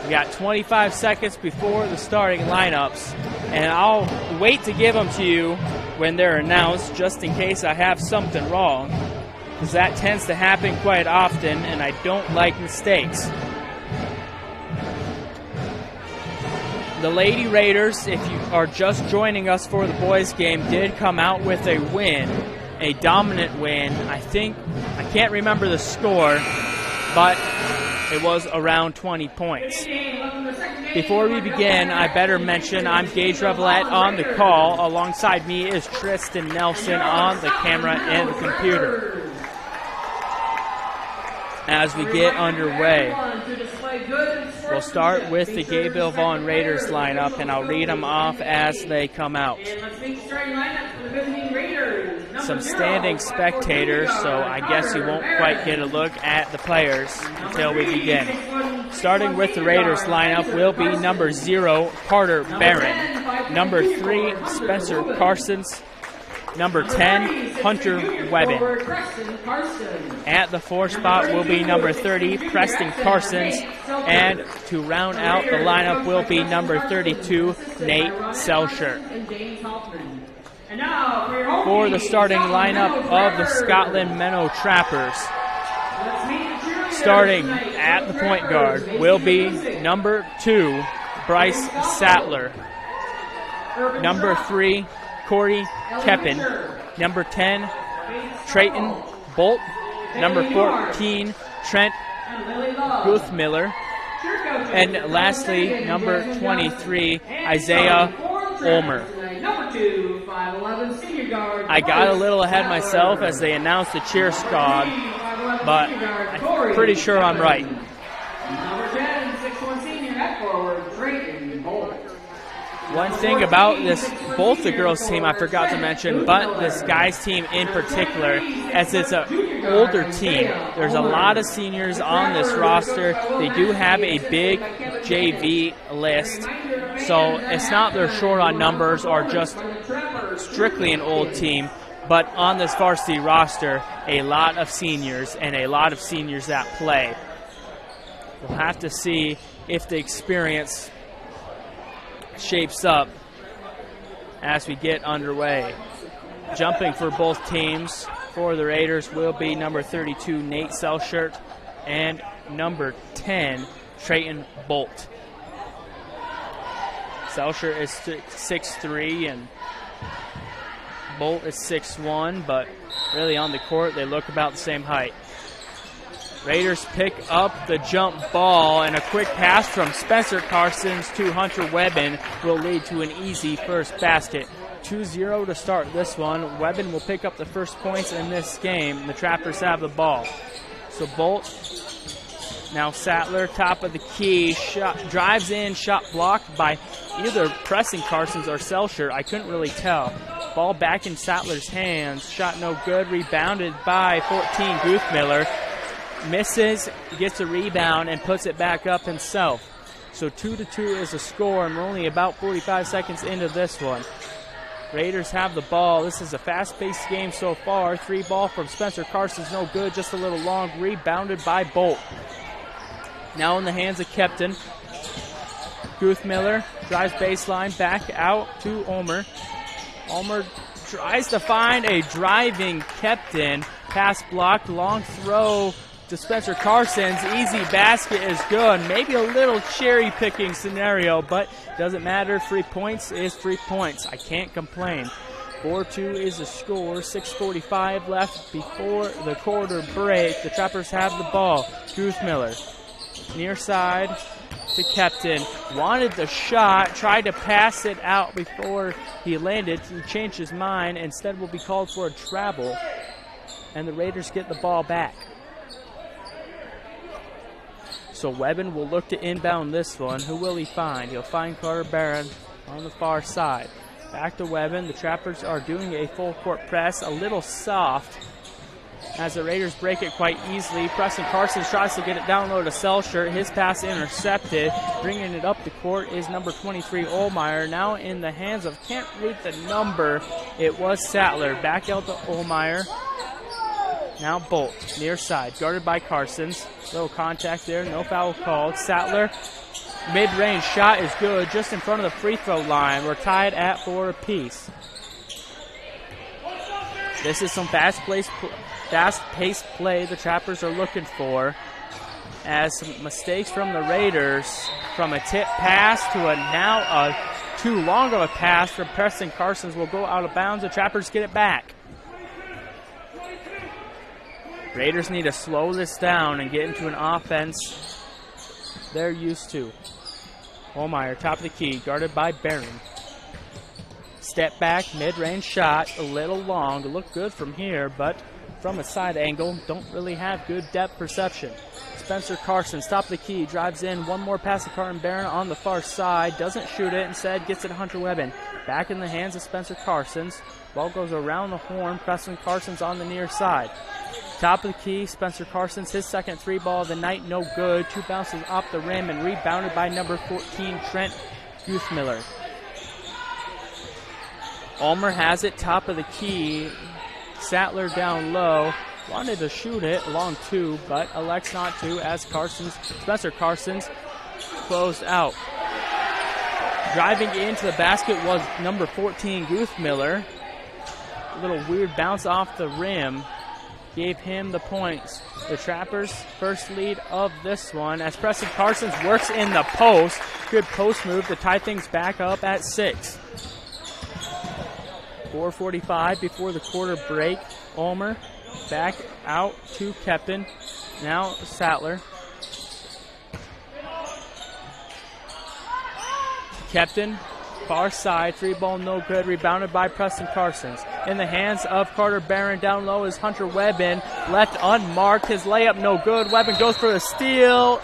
Speaker 1: We got 25 seconds before the starting lineups, and I'll wait to give them to you when they're announced, just in case I have something wrong, because that tends to happen quite often, and I don't like mistakes. the Lady Raiders, if you are just joining us for the boys game, did come out with a win, a dominant win. I can't remember the score, but it was around 20 points. Before we begin, I better mention I'm Gage Ravellette on the call. Alongside me is Tristan Nelson on the camera and the computer. As we get underway, we'll start with the Gayville-Volin Raiders lineup, and I'll read them off as they come out. Some standing spectators, so I guess you won't quite get a look at the players until we begin. Starting with the Raiders lineup will be number 0, Carter Barron, number 3, Spencer Carsons, number 10, Hunter Webbin. At the 4 spot will be number 30, Preston Carsons. And to round out the lineup will be number 32, Nate Selshire. For the starting lineup of the Scotland-Menno Trappers, starting at the point guard will be number 2, Bryce Sattler. Number 3, Corey Keppen. Number 10, Trayton Bolt. Number 14, Trent Guthmiller. And lastly, number 23, Isaiah Ulmer. I got a little ahead myself as they announced the cheer squad, but I'm pretty sure I'm right.
Speaker 3: Number 10, 6'1" senior at forward, Trayton Bolt.
Speaker 1: One thing about this, both the girls' team I forgot to mention, but this guys' team in particular, as it's an older team. There's a lot of seniors on this roster. They do have a big JV list, so it's not they're short on numbers or just strictly an old team, but on this varsity roster, a lot of seniors and a lot of seniors that play. We'll have to see if the experience shapes up as we get underway. Jumping for both teams for the Raiders will be number 32, Nate Selshire, and number 10, Trayton Bolt. Selshire is 6'3", and Bolt is 6'1", but really on the court they look about the same height. Raiders pick up the jump ball, and a quick pass from Spencer Carsons to Hunter Webbin will lead to an easy first basket. 2-0 to start this one. Webbin will pick up the first points in this game. The Trappers have the ball. So Bolt, now Sattler, top of the key, shot, drives in, shot blocked by either Preston Carsons or Selshire. I couldn't really tell. Ball back in Sattler's hands. Shot no good. Rebounded by 14, Guthmiller. Misses, gets a rebound, and puts it back up himself. So 2-2 is the score, and we're only about 45 seconds into this one. Raiders have the ball. This is a fast-paced game so far. 3 ball from Spencer Carson's no good, just a little long. Rebounded by Bolt. Now in the hands of Kepton. Guthmiller drives baseline, back out to Ulmer. Ulmer tries to find a driving Kepton. Pass blocked, long throw to Spencer Carsons. Easy basket is good. Maybe a little cherry-picking scenario, but doesn't matter. 3 points is 3 points. I can't complain. 4-2 is the score. 6:45 left before the quarter break. The Trappers have the ball. Guthmiller, near side to Kepton. Wanted the shot, tried to pass it out before he landed. He changed his mind. Instead will be called for a travel, and the Raiders get the ball back. So Webbin will look to inbound this one. Who will he find? He'll find Carter Barron on the far side. Back to Webbin. The Trappers are doing a full court press, a little soft, as the Raiders break it quite easily. Preston Carsons tries to get it down low to Selshire. His pass intercepted. Bringing it up the court is number 23, Olmeyer. Now in the hands of, can't read the number, it was Sattler. Back out to Olmeyer. Now Bolt, near side, guarded by Carsons. Little contact there, no foul called. Sattler, mid-range shot is good, just in front of the free throw line. We're tied at 4 apiece. This is some fast-paced play the Trappers are looking for. as some mistakes from the Raiders, from a tip pass to a too long of a pass from Preston Carsons will go out of bounds. The Trappers get it back. Raiders need to slow this down and get into an offense they're used to. Holmeyer, top of the key, guarded by Barron. Step back, mid-range shot, a little long. To look good from here, but from a side angle, don't really have good depth perception. Spencer Carsons, top of the key, drives in. One more pass to Carton Barron on the far side. Doesn't shoot it, instead gets it to Hunter Webbin. Back in the hands of Spencer Carsons. Ball goes around the horn. Preston Carsons on the near side. Top of the key, Spencer Carsons, his second three ball of the night, no good. Two bounces off the rim and rebounded by number 14, Trent Guthmiller. Ulmer has it, top of the key. Sattler down low. Wanted to shoot it along two, but elects not to as Spencer Carsons closed out. Driving into the basket was number 14, Guthmiller. A little weird bounce off the rim. Gave him the points. The Trappers' first lead of this one as Preston Carsons works in the post. Good post move to tie things back up at 6. 4:45 before the quarter break. Ulmer back out to Kepton. Now Sattler. Kepton, far side, three ball no good, rebounded by Preston Carsons. In the hands of Carter Barron, down low is Hunter Webbin, left unmarked, his layup no good. Webbin goes for the steal.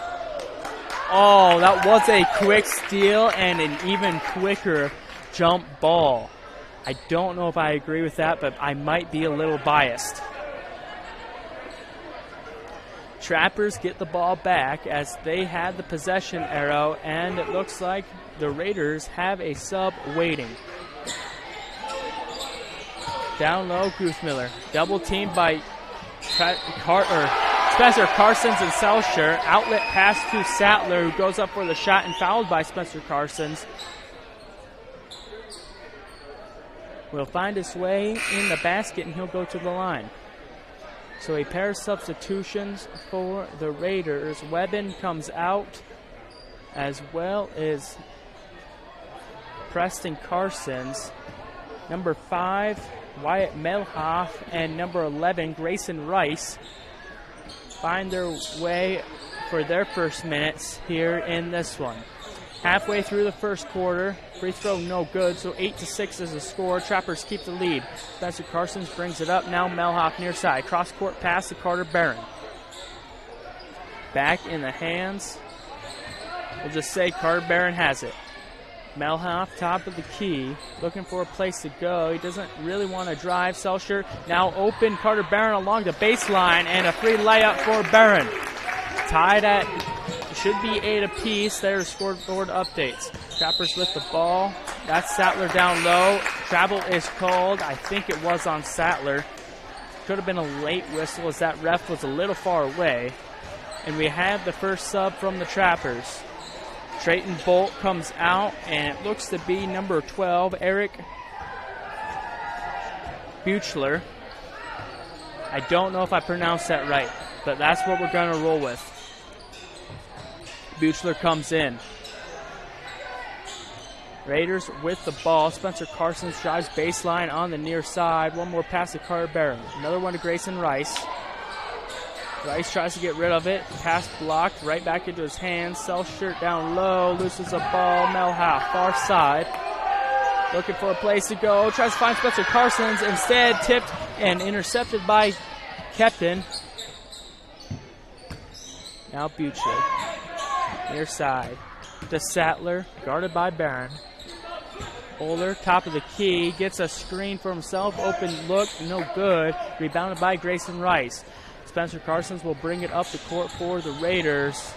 Speaker 1: Oh, that was a quick steal and an even quicker jump ball. I don't know if I agree with that, but I might be a little biased. Trappers get the ball back as they had the possession arrow, and it looks like the Raiders have a sub waiting. Down low, Guthmiller. Double teamed by Spencer Carsons and Selcher. Outlet pass to Sattler, who goes up for the shot and fouled by Spencer Carsons. Will find his way in the basket, and he'll go to the line. So a pair of substitutions for the Raiders. Webbin comes out, as well as Preston Carsons. Number 5, Wyatt Melhoff, and number 11, Grayson Rice, find their way for their first minutes here in this one. Halfway through the first quarter, free throw no good, so 8-6 is the score. Trappers keep the lead. Spencer Carsons brings it up. Now Melhoff near side. Cross-court pass to Carter Barron. Back in the hands. We'll just say Carter Barron has it. Melhoff, top of the key, looking for a place to go. He doesn't really want to drive. Selcher now open. Carter Barron along the baseline, and a free layup for Barron. Tied at, should be 8 apiece. There's scoreboard updates. Trappers with the ball. That's Sattler down low. Travel is called. I think it was on Sattler. Could have been a late whistle as that ref was a little far away. And we have the first sub from the Trappers. Trayton Bolt comes out, and it looks to be number 12, Eric Buchler. I don't know if I pronounced that right, but that's what we're going to roll with. Buchler comes in. Raiders with the ball. Spencer Carsons drives baseline on the near side. One more pass to Carter Barron. Another one to Grayson Rice. Rice tries to get rid of it. Pass blocked right back into his hands. Self-shirt down low. Loses the ball. Melhoff far side. Looking for a place to go. Tries to find Spencer Carsons. Instead tipped and intercepted by Kepton. Now Buchler. Near side. To Sattler. Guarded by Barron. Bowler, top of the key. Gets a screen for himself. Open look. No good. Rebounded by Grayson Rice. Spencer Carsons will bring it up the court for the Raiders.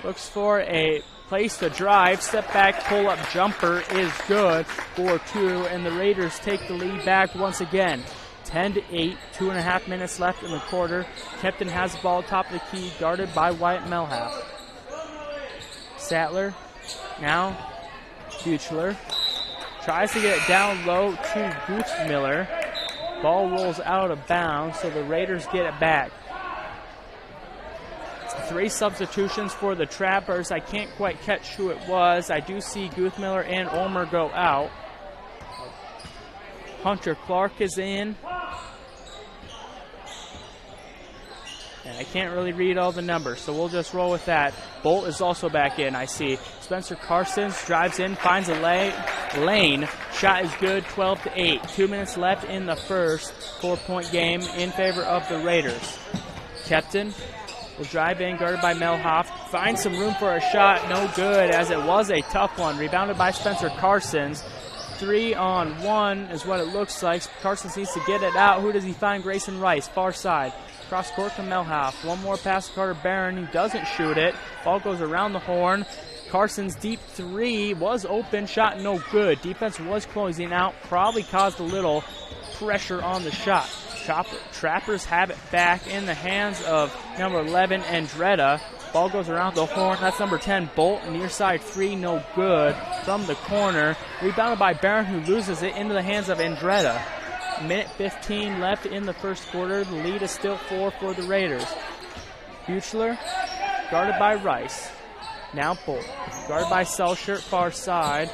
Speaker 1: Looks for a place to drive. Step back, pull up jumper is good for 2, and the Raiders take the lead back once again. 10-8, 2.5 minutes left in the quarter. Kepton has the ball top of the key, guarded by Wyatt Melhoff. Sattler, now Buchler. Tries to get it down low to Guthmiller. Ball rolls out of bounds, so the Raiders get it back. 3 substitutions for the Trappers. I can't quite catch who it was. I do see Guthmiller and Ulmer go out. Hunter Clark is in. And I can't really read all the numbers, so we'll just roll with that. Bolt is also back in, I see. Spencer Carsons drives in, finds a lane. Shot is good, 12-8. 2 minutes left in the first 4-point game in favor of the Raiders. Kepton will drive in, guarded by Melhoff. Finds some room for a shot, no good, as it was a tough one. Rebounded by Spencer Carsons. 3-on-1 is what it looks like. Carsons needs to get it out. Who does he find? Grayson Rice, far side. Cross court to Melhoff. One more pass to Carter Barron. He doesn't shoot it. Ball goes around the horn. Carson's deep 3 was open. Shot no good. Defense was closing out. Probably caused a little pressure on the shot. Trappers have it back in the hands of number 11, Andretta. Ball goes around the horn. That's number 10, Bolt. Near side 3, no good. From the corner. Rebounded by Barron, who loses it into the hands of Andretta. Minute 15 left in the first quarter. The lead is still 4 for the Raiders. Buechler, guarded by Rice. Now Bolt, guarded by Selshert, far side.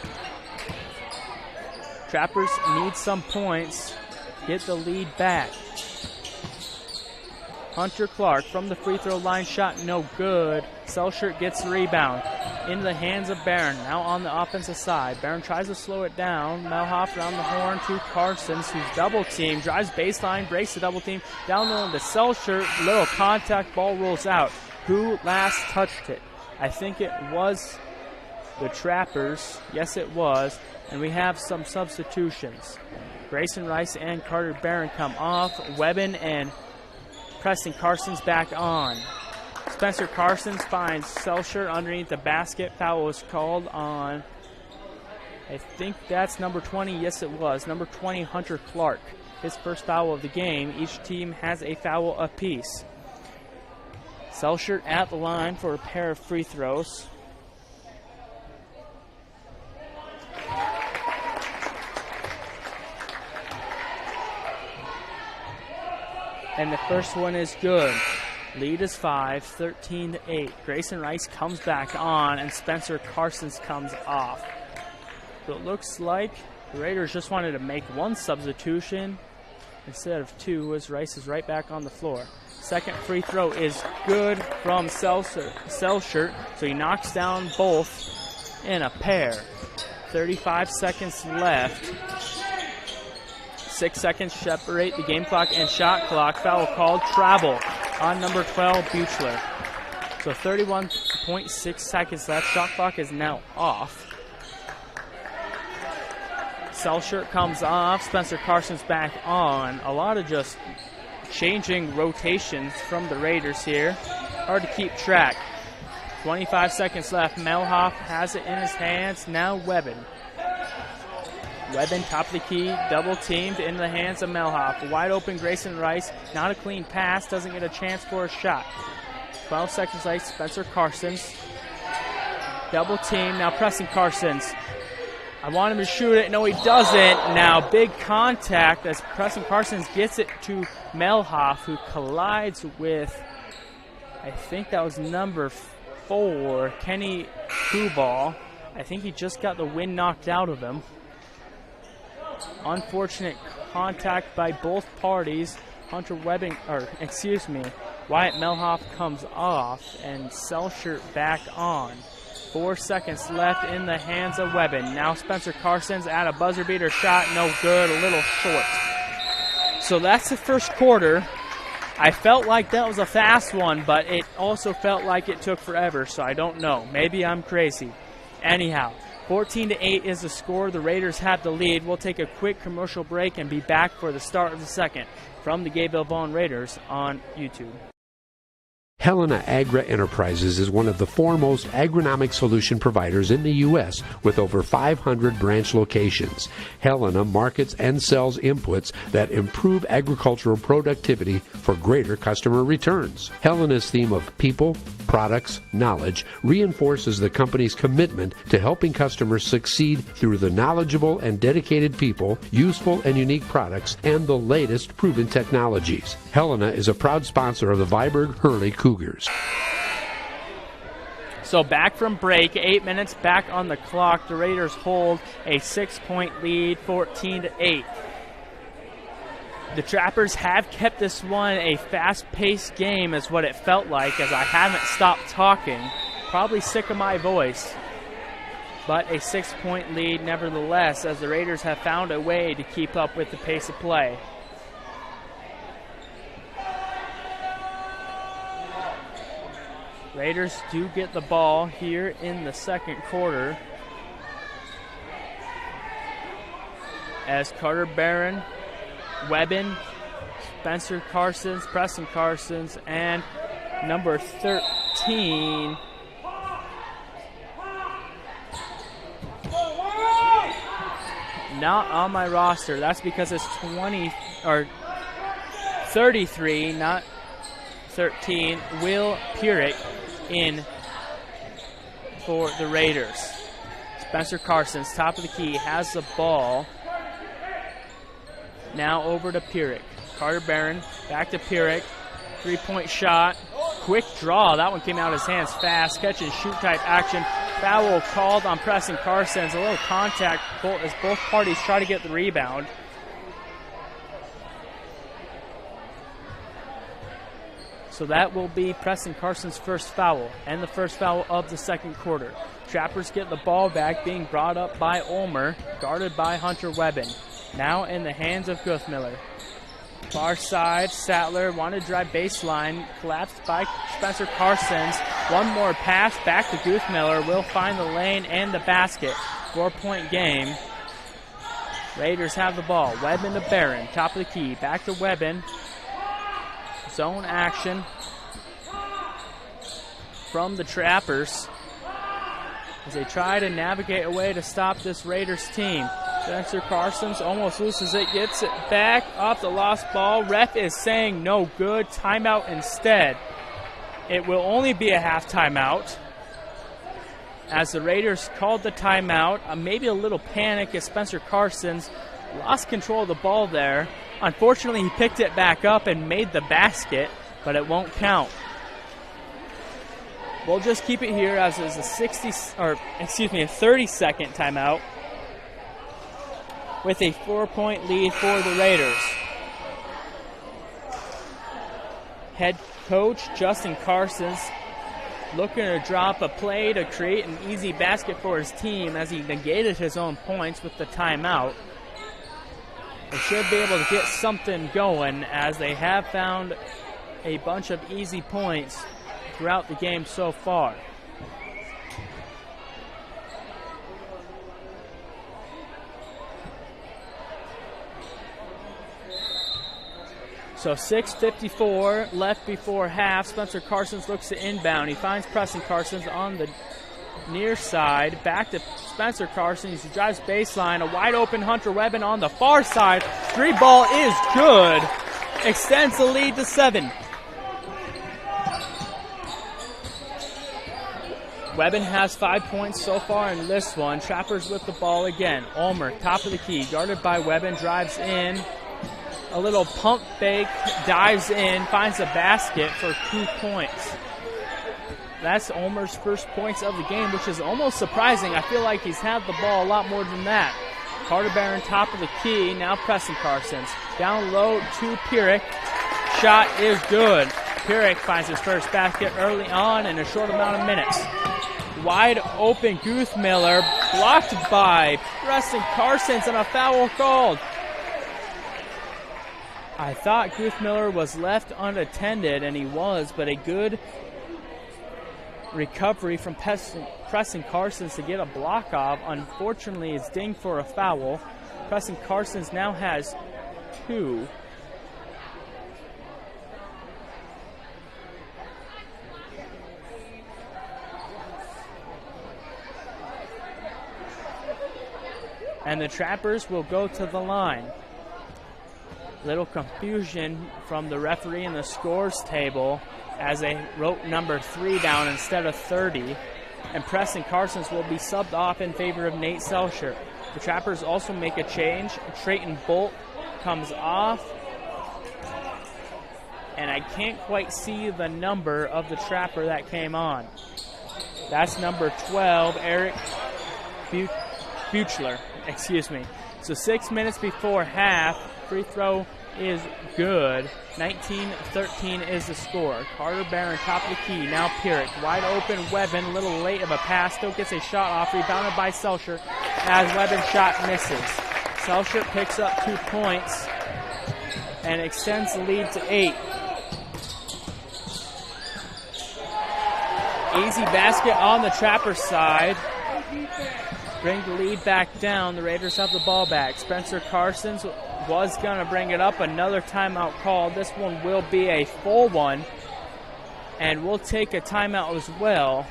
Speaker 1: Trappers need some points. Get the lead back. Hunter Clark from the free throw line, shot no good. Selshert gets the rebound. Into the hands of Barron, now on the offensive side. Barron tries to slow it down. Melhoff around the horn to Carsons, who's double teamed. Drives baseline, breaks the double team. Down low to Selshert, little contact, ball rolls out. Who last touched it? I think it was the Trappers. Yes, it was. And we have some substitutions. Grayson Rice and Carter Barron come off. Webbin and Preston Carsons back on. Spencer Carsons finds Selshert underneath the basket. Foul was called on, I think that's number 20. Yes, it was. Number 20, Hunter Clark. His first foul of the game. Each team has a foul apiece. Selshert at the line for a pair of free throws. And the first one is good. Lead is 5, 13-8. Grayson Rice comes back on, and Spencer Carsons comes off. So it looks like the Raiders just wanted to make one substitution instead of 2, as Rice is right back on the floor. Second free throw is good from Selshert, so he knocks down both in a pair. 35 seconds left. 6 seconds separate the game clock and shot clock. Foul called, travel on number 12, Buechler. So 31.6 seconds left. Shot clock is now off. Selshert comes off. Spencer Carsons back on. A lot of just changing rotations from the Raiders here. Hard to keep track. 25 seconds left. Melhoff has it in his hands. Now Webbin. Webbin, top of the key, double teamed into the hands of Melhoff. Wide open Grayson Rice, not a clean pass, doesn't get a chance for a shot. 12 seconds left, Spencer Carsons. Double team, now pressing Carsons. I want him to shoot it, no he doesn't. Now big contact as Preston Carsons gets it to Melhoff, who collides with, I think that was number 4, Kenny Kubal. I think he just got the wind knocked out of him. Unfortunate contact by both parties. Wyatt Melhoff comes off and Selshert back on. 4 seconds left in the hands of Webbin. Now Spencer Carsons at a buzzer beater shot, no good, a little short. So that's the first quarter. I felt like that was a fast one, but it also felt like it took forever, so I don't know. Maybe I'm crazy. Anyhow, 14-8 is the score. The Raiders have the lead. We'll take a quick commercial break and be back for the start of the second from the Gayville-Volin Raiders on YouTube.
Speaker 8: Helena Agra Enterprises is one of the foremost agronomic solution providers in the U.S. with over 500 branch locations. Helena markets and sells inputs that improve agricultural productivity for greater customer returns. Helena's theme of people, products, knowledge reinforces the company's commitment to helping customers succeed through the knowledgeable and dedicated people, useful and unique products, and the latest proven technologies. Helena is a proud sponsor of the Viborg Hurley Cougars.
Speaker 1: So back from break, 8 minutes back on the clock. The Raiders hold a 6-point lead, 14-8. The Trappers have kept this one a fast-paced game is what it felt like, as I haven't stopped talking. Probably sick of my voice. But a 6-point lead nevertheless, as the Raiders have found a way to keep up with the pace of play. Raiders do get the ball here in the second quarter, as Carter Barron, Webbin, Spencer Carsons, Preston Carsons, and number 13, not on my roster. That's because it's 33, not 13. Will Purick in for the Raiders. Spencer Carsons, top of the key, has the ball. Now over to Purick. Carter Barron, back to Purick. 3-point shot. Quick draw. That one came out of his hands fast. Catch and shoot type action. Foul called on Preston Carsons. A little contact as both parties try to get the rebound. So that will be Preston Carson's first foul and the first foul of the second quarter. Trappers get the ball back, being brought up by Ulmer, guarded by Hunter Webbin. Now in the hands of Guthmiller. Far side, Sattler wanted to drive baseline, collapsed by Spencer Carsons. One more pass back to Guthmiller, will find the lane and the basket. 4-point game. Raiders have the ball. Webbin to Barron, top of the key, back to Webbin. Zone action from the Trappers as they try to navigate a way to stop this Raiders team. Spencer Carsons almost loses it, gets it back off the lost ball. Ref is saying no good, timeout instead. It will only be a half timeout as the Raiders called the timeout. Maybe a little panic as Spencer Carsons lost control of the ball there. Unfortunately, he picked it back up and made the basket, but it won't count. We'll just keep it here as it's a 30-second timeout with a 4-point lead for the Raiders. Head coach Justin Carsons looking to drop a play to create an easy basket for his team as he negated his own points with the timeout. They should be able to get something going as they have found a bunch of easy points throughout the game so far. So 6:54 left before half. Spencer Carsons looks to inbound. He finds Preston Carsons on the near side. Back to Spencer Carsons. He drives baseline. A wide open Hunter Webbin on the far side. Three ball is good. Extends the lead to 7. Webbin has 5 points so far in this one. Trappers with the ball again. Ulmer, top of the key, guarded by Webbin, drives in. A little pump fake, dives in, finds a basket for 2 points. That's Ulmer's first points of the game, which is almost surprising. I feel like he's had the ball a lot more than that. Carter Barron, top of the key, now Preston Carsons. Down low to Purick. Shot is good. Purick finds his first basket early on in a short amount of minutes. Wide open Guthmiller, blocked by Preston Carsons, and a foul called. I thought Guthmiller was left unattended, and he was, but a good recovery from Preston Carsons to get a block off. Unfortunately, it's dinged for a foul. Preston Carsons now has 2. And the Trappers will go to the line. Little confusion from the referee in the scores table as they wrote number 3 down instead of 30. And Preston Carsons will be subbed off in favor of Nate Selcher. The Trappers also make a change. Trayton Bolt comes off. And I can't quite see the number of the Trapper that came on. That's number 12, Eric Buchler. So 6 minutes before half, free throw is good. 19-13 is the score. Carter Barron, top of the key. Now Pierrick, wide open. Webben, a little late of a pass. Still gets a shot off. Rebounded by Selshert as Webben's shot misses. Selshert picks up 2 points and extends the lead to 8. Easy basket on the Trappers side. Bring the lead back down. The Raiders have the ball back. Spencer Carsons was going to bring it up. Another timeout called. This one will be a full one. And we'll take a timeout as well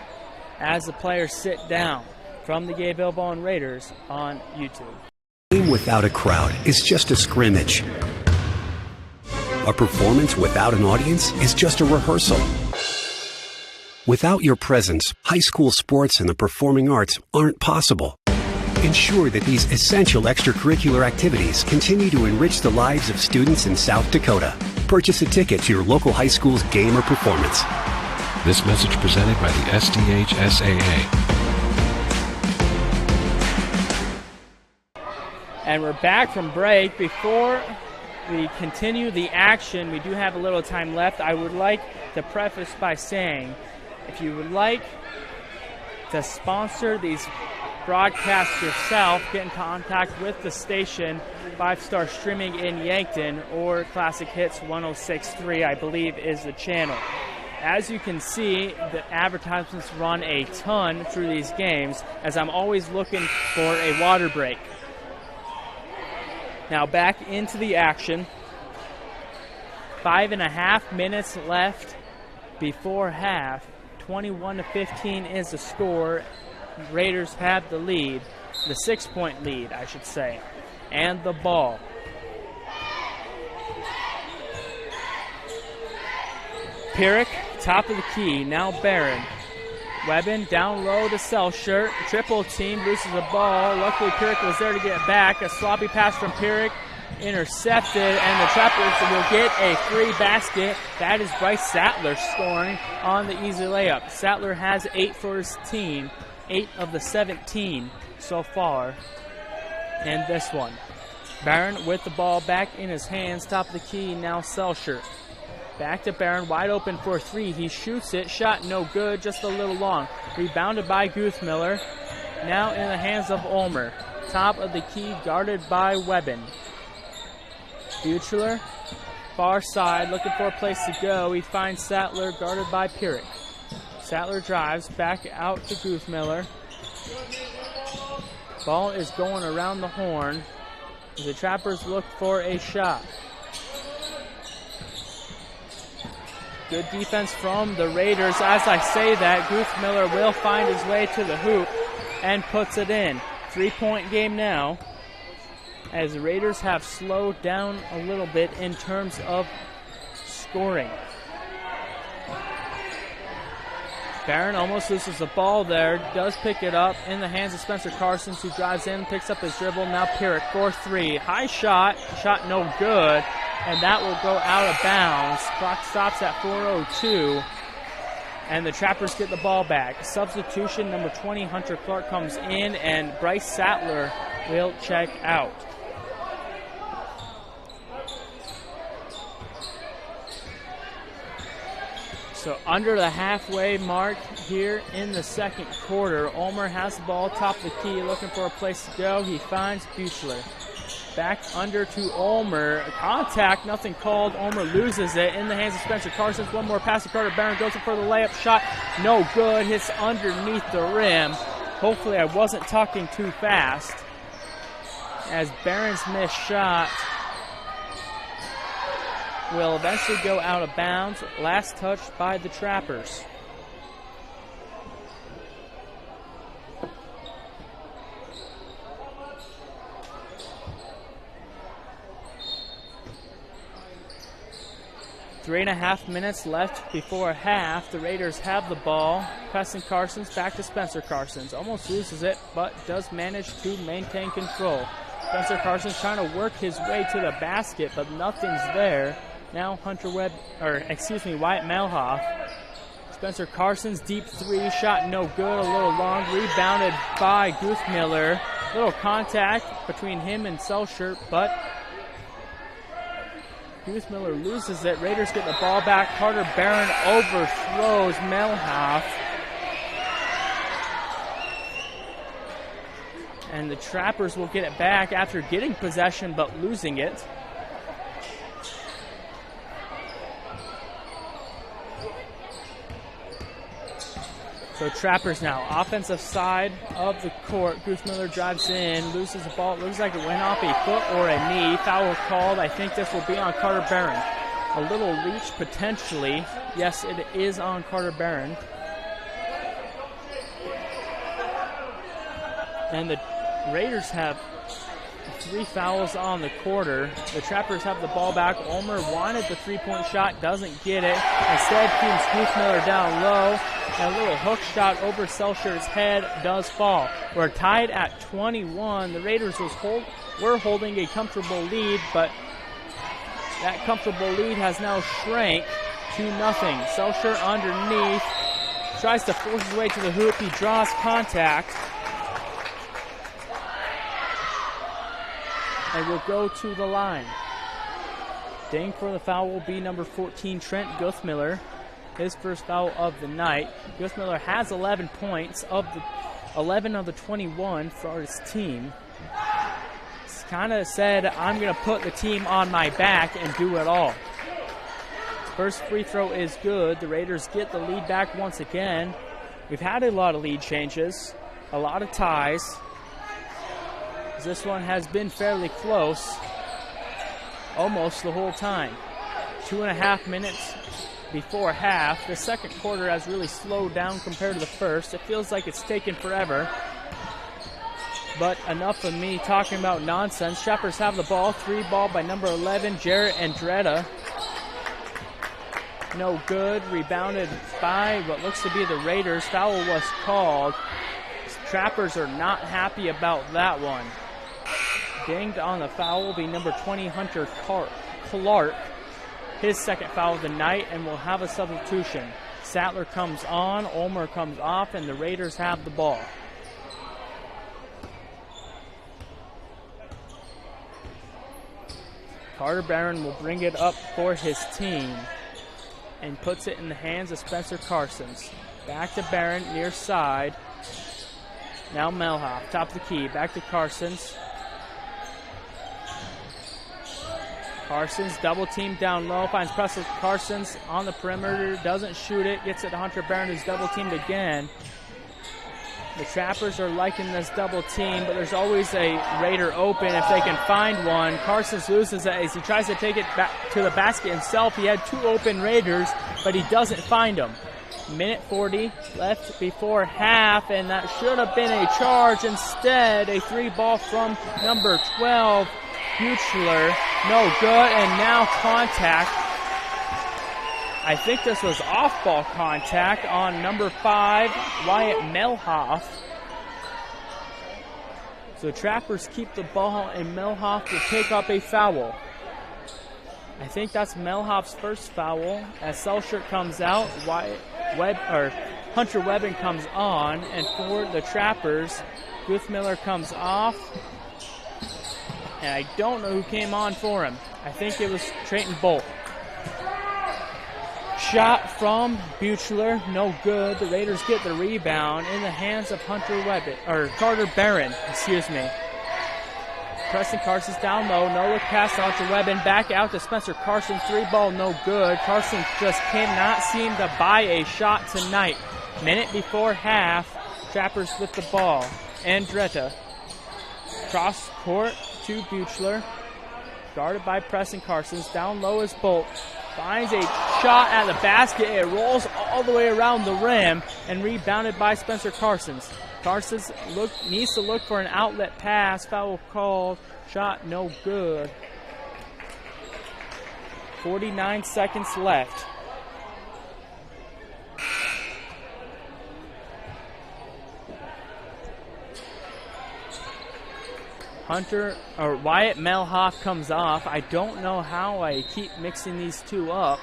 Speaker 1: as the players sit down from the Gayville-Volin Raiders on YouTube.
Speaker 6: A game without a crowd is just a scrimmage. A performance without an audience is just a rehearsal. Without your presence, high school sports and the performing arts aren't possible. Ensure that these essential extracurricular activities continue to enrich the lives of students in South Dakota. Purchase a ticket to your local high school's game or performance.
Speaker 7: This message presented by the SDHSAA.
Speaker 1: And we're back from break. Before we continue the action, we do have a little time left. I would like to preface by saying, if you would like to sponsor these broadcasts yourself, get in contact with the station, 5 Star Streaming in Yankton, or Classic Hits 106.3, I believe, is the channel. As you can see, the advertisements run a ton through these games, as I'm always looking for a water break. Now back into the action. 5.5 minutes left before half. 21-15 is the score. Raiders have the lead, the 6-point lead, I should say, and the ball. Pierrick, top of the key, now Barron. Webben down low to Selshert. Triple team, loses the ball. Luckily, Pierrick was there to get it back. A sloppy pass from Pierrick, intercepted, and the Trappers will get a free basket. That is Bryce Sattler scoring on the easy layup. Sattler has 8 for his team, 8 of the 17 so far in this one. Barron with the ball back in his hands, top of the key, now Selshert. Back to Barron, wide open for 3. He shoots it, shot no good, just a little long. Rebounded by Guthmiller. Now in the hands of Ulmer. Top of the key, guarded by Webben. Buchler, far side, looking for a place to go. He finds Sattler, guarded by Pierrick. Sattler drives back out to Guthmiller. Ball is going around the horn. The Trappers look for a shot. Good defense from the Raiders. As I say that, Guthmiller will find his way to the hoop and puts it in. 3-point game now, as the Raiders have slowed down a little bit in terms of scoring. Barron almost loses the ball there, does pick it up in the hands of Spencer Carsons, who drives in, picks up his dribble. Now Pierrick, 4-3, high shot no good, and that will go out of bounds. Clock stops at 4:02, and the Trappers get the ball back. Substitution, number 20, Hunter Clark, comes in, and Bryce Sattler will check out. So under the halfway mark here in the second quarter, Ulmer has the ball, top of the key, looking for a place to go. He finds Buchler. Back under to Ulmer. Contact, nothing called. Ulmer loses it in the hands of Spencer Carsons. One more pass to Carter Barron. Goes for the layup shot. No good. Hits underneath the rim. Hopefully I wasn't talking too fast, as Barron's missed shot will eventually go out of bounds. Last touch by the Trappers. Three and a half minutes left before half. The Raiders have the ball. Preston Carsons back to Spencer Carsons. Almost loses it, but does manage to maintain control. Spencer Carsons trying to work his way to the basket, but nothing's there. Now Wyatt Malhoff Spencer Carson's deep three shot, no good, a little long, rebounded by Guthmiller. Little contact between him and Selshert, but Guthmiller loses it. Raiders get the ball back. Carter Barron overthrows Melhoff. And the Trappers will get it back after getting possession but losing it. So Trappers now, offensive side of the court. Guthmiller drives in, loses the ball. It looks like it went off a foot or a knee. Foul called. I think this will be on Carter Barron. A little reach potentially. Yes, it is on Carter Barron. And the Raiders have 3 fouls on the quarter. The Trappers have the ball back. Ulmer wanted the three-point shot, doesn't get it. Instead, keeps Guthmiller down low. And a little hook shot over Selshirt's head does fall. We're tied at 21. The Raiders were holding a comfortable lead, but that comfortable lead has now shrank to nothing. Selshert underneath, tries to force his way to the hoop. He draws contact. And will go to the line. Ding for the foul will be number 14, Trent Guthmiller. His first foul of the night. Guthmiller has 11 points, of the 11 of the 21 for his team. He's kind of said, I'm going to put the team on my back and do it all. First free throw is good. The Raiders get the lead back once again. We've had a lot of lead changes, a lot of ties. This one has been fairly close almost the whole time. 2.5 minutes before half. The second quarter has really slowed down compared to the first. It feels like it's taken forever. But enough of me talking about nonsense. Trappers have the ball. 3 ball by number 11, Jarrett Andretta. No good. Rebounded by what looks to be the Raiders. Foul was called. Trappers are not happy about that one. Dinged on the foul will be number 20, Hunter Clark. His second foul of the night, and we'll have a substitution. Sattler comes on, Ulmer comes off, and the Raiders have the ball. Carter Barron will bring it up for his team and puts it in the hands of Spencer Carsons. Back to Barron, near side. Now Melhoff, top of the key, back to Carsons. Carsons double team down low, finds Preston Carsons on the perimeter, doesn't shoot it, gets it to Hunter Barron, who's double teamed again. The Trappers are liking this double team, but there's always a Raider open if they can find one. Carsons loses it as he tries to take it back to the basket himself. He had 2 open Raiders, but he doesn't find them. Minute 40 left before half, and that should have been a charge. Instead, a 3 ball from number 12, Buechler. No good, and now contact. I think this was off-ball contact on number 5, Wyatt Melhoff. So Trappers keep the ball, and Melhoff will pick up a foul. I think that's Melhoff's first foul. As Selshert comes out, Hunter Webben comes on, and for the Trappers, Guthmiller comes off. And I don't know who came on for him. I think it was Trayton Bolt. Shot from Buechler, no good. The Raiders get the rebound in the hands of Carter Barron, excuse me. Preston Carsons down low, no look pass to Hunter Webben, back out to Spencer Carsons, 3 ball, no good. Carsons just cannot seem to buy a shot tonight. Minute before half, Trappers with the ball. Andretta, cross court to Buechler, guarded by Preston Carsons, down low is Bolt. Finds a shot at the basket. It rolls all the way around the rim and rebounded by Spencer Carsons. Carsons needs to look for an outlet pass. Foul called. Shot no good. 49 seconds left. Wyatt Melhoff comes off. I don't know how I keep mixing these two up,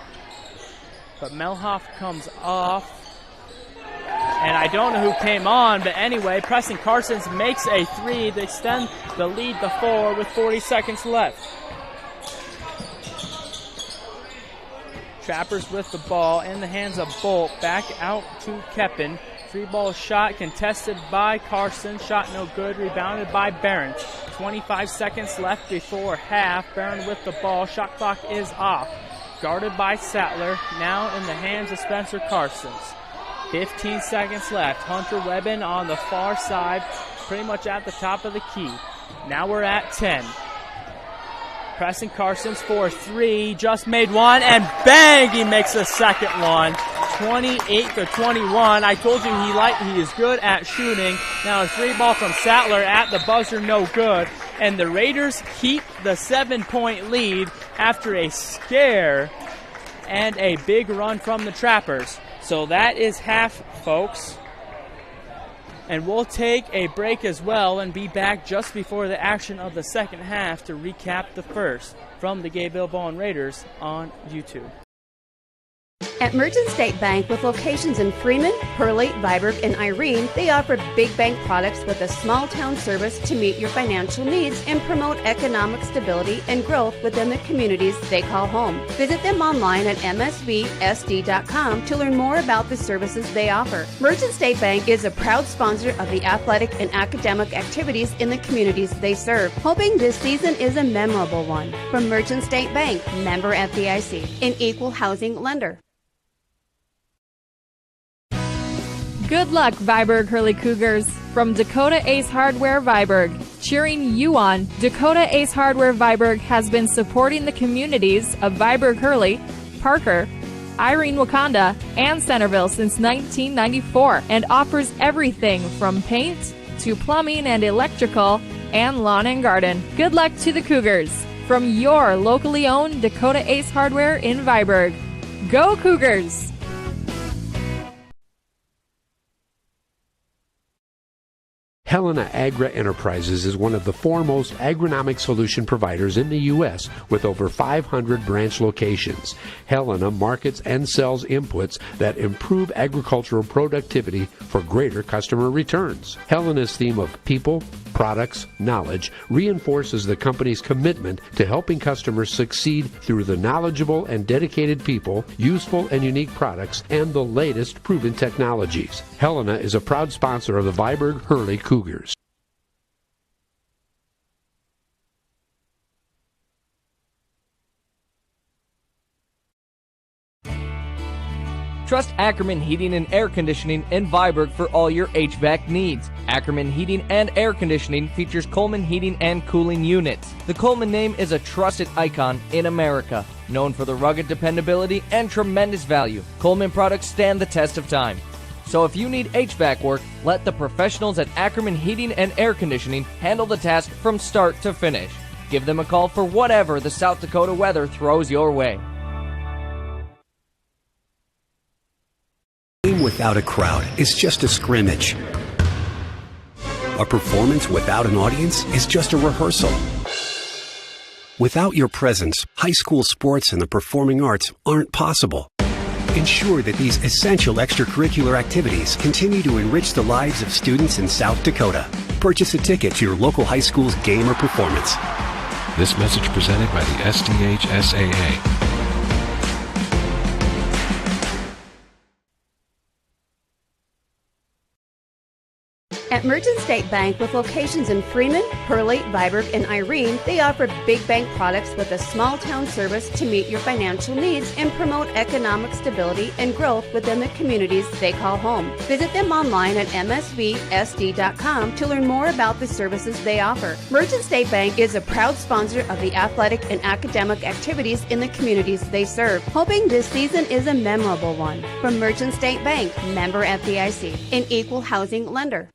Speaker 1: but Melhoff comes off. And I don't know who came on, but anyway, Preston Carsons makes a three to extend the lead to 4 with 40 seconds left. Trappers with the ball in the hands of Bolt. Back out to Keppen. 3-ball shot contested by Carson. Shot no good. Rebounded by Barron. 25 seconds left before half. Barron with the ball. Shot clock is off. Guarded by Sattler. Now in the hands of Spencer Carsons. 15 seconds left. Hunter Webbin on the far side. Pretty much at the top of the key. Now we're at 10. Preston Carsons for 3, just made one, and bang, he makes the second one. 28-21. I told you he is good at shooting. Now a 3-ball from Sattler at the buzzer, no good. And the Raiders keep the 7-point lead after a scare and a big run from the Trappers. So that is half, folks. And we'll take a break as well and be back just before the action of the second half to recap the first from the Gayville-Volin Raiders on YouTube.
Speaker 2: At Merchant State Bank, with locations in Freeman, Hurley, Viborg, and Irene, they offer big bank products with a small town service to meet your financial needs and promote economic stability and growth within the communities they call home. Visit them online at msvsd.com to learn more about the services they offer. Merchant State Bank is a proud sponsor of the athletic and academic activities in the communities they serve, hoping this season is a memorable one. From Merchant State Bank, member FDIC, an equal housing lender.
Speaker 4: Good luck, Viborg Hurley Cougars. From Dakota Ace Hardware Viborg, cheering you on, Dakota Ace Hardware Viborg has been supporting the communities of Viborg Hurley, Parker, Irene Wakanda, and Centerville since 1994 and offers everything from paint to plumbing and electrical and lawn and garden. Good luck to the Cougars. From your locally owned Dakota Ace Hardware in Viborg. Go Cougars!
Speaker 8: Helena Agra Enterprises is one of the foremost agronomic solution providers in the U.S. with over 500 branch locations. Helena markets and sells inputs that improve agricultural productivity for greater customer returns. Helena's theme of people, products, knowledge reinforces the company's commitment to helping customers succeed through the knowledgeable and dedicated people, useful and unique products, and the latest proven technologies. Helena is a proud sponsor of the Viborg Hurley Cougars.
Speaker 5: Trust Ackerman Heating and Air Conditioning in Viborg for all your HVAC needs. Ackerman Heating and Air Conditioning features Coleman Heating and Cooling Units. The Coleman name is a trusted icon in America. Known for the rugged dependability and tremendous value, Coleman products stand the test of time. So if you need HVAC work, let the professionals at Ackerman Heating and Air Conditioning handle the task from start to finish. Give them a call for whatever the South Dakota weather throws your way.
Speaker 6: A game without a crowd is just a scrimmage. A performance without an audience is just a rehearsal. Without your presence, high school sports and the performing arts aren't possible. Ensure that these essential extracurricular activities continue to enrich the lives of students in South Dakota. Purchase a ticket to your local high school's game or performance.
Speaker 7: This message presented by the SDHSAA.
Speaker 2: At Merchant State Bank, with locations in Freeman, Hurley, Viborg, and Irene, they offer big bank products with a small town service to meet your financial needs and promote economic stability and growth within the communities they call home. Visit them online at msvsd.com to learn more about the services they offer. Merchant State Bank is a proud sponsor of the athletic and academic activities in the communities they serve, hoping this season is a memorable one. From Merchant State Bank, member FDIC, an equal housing lender.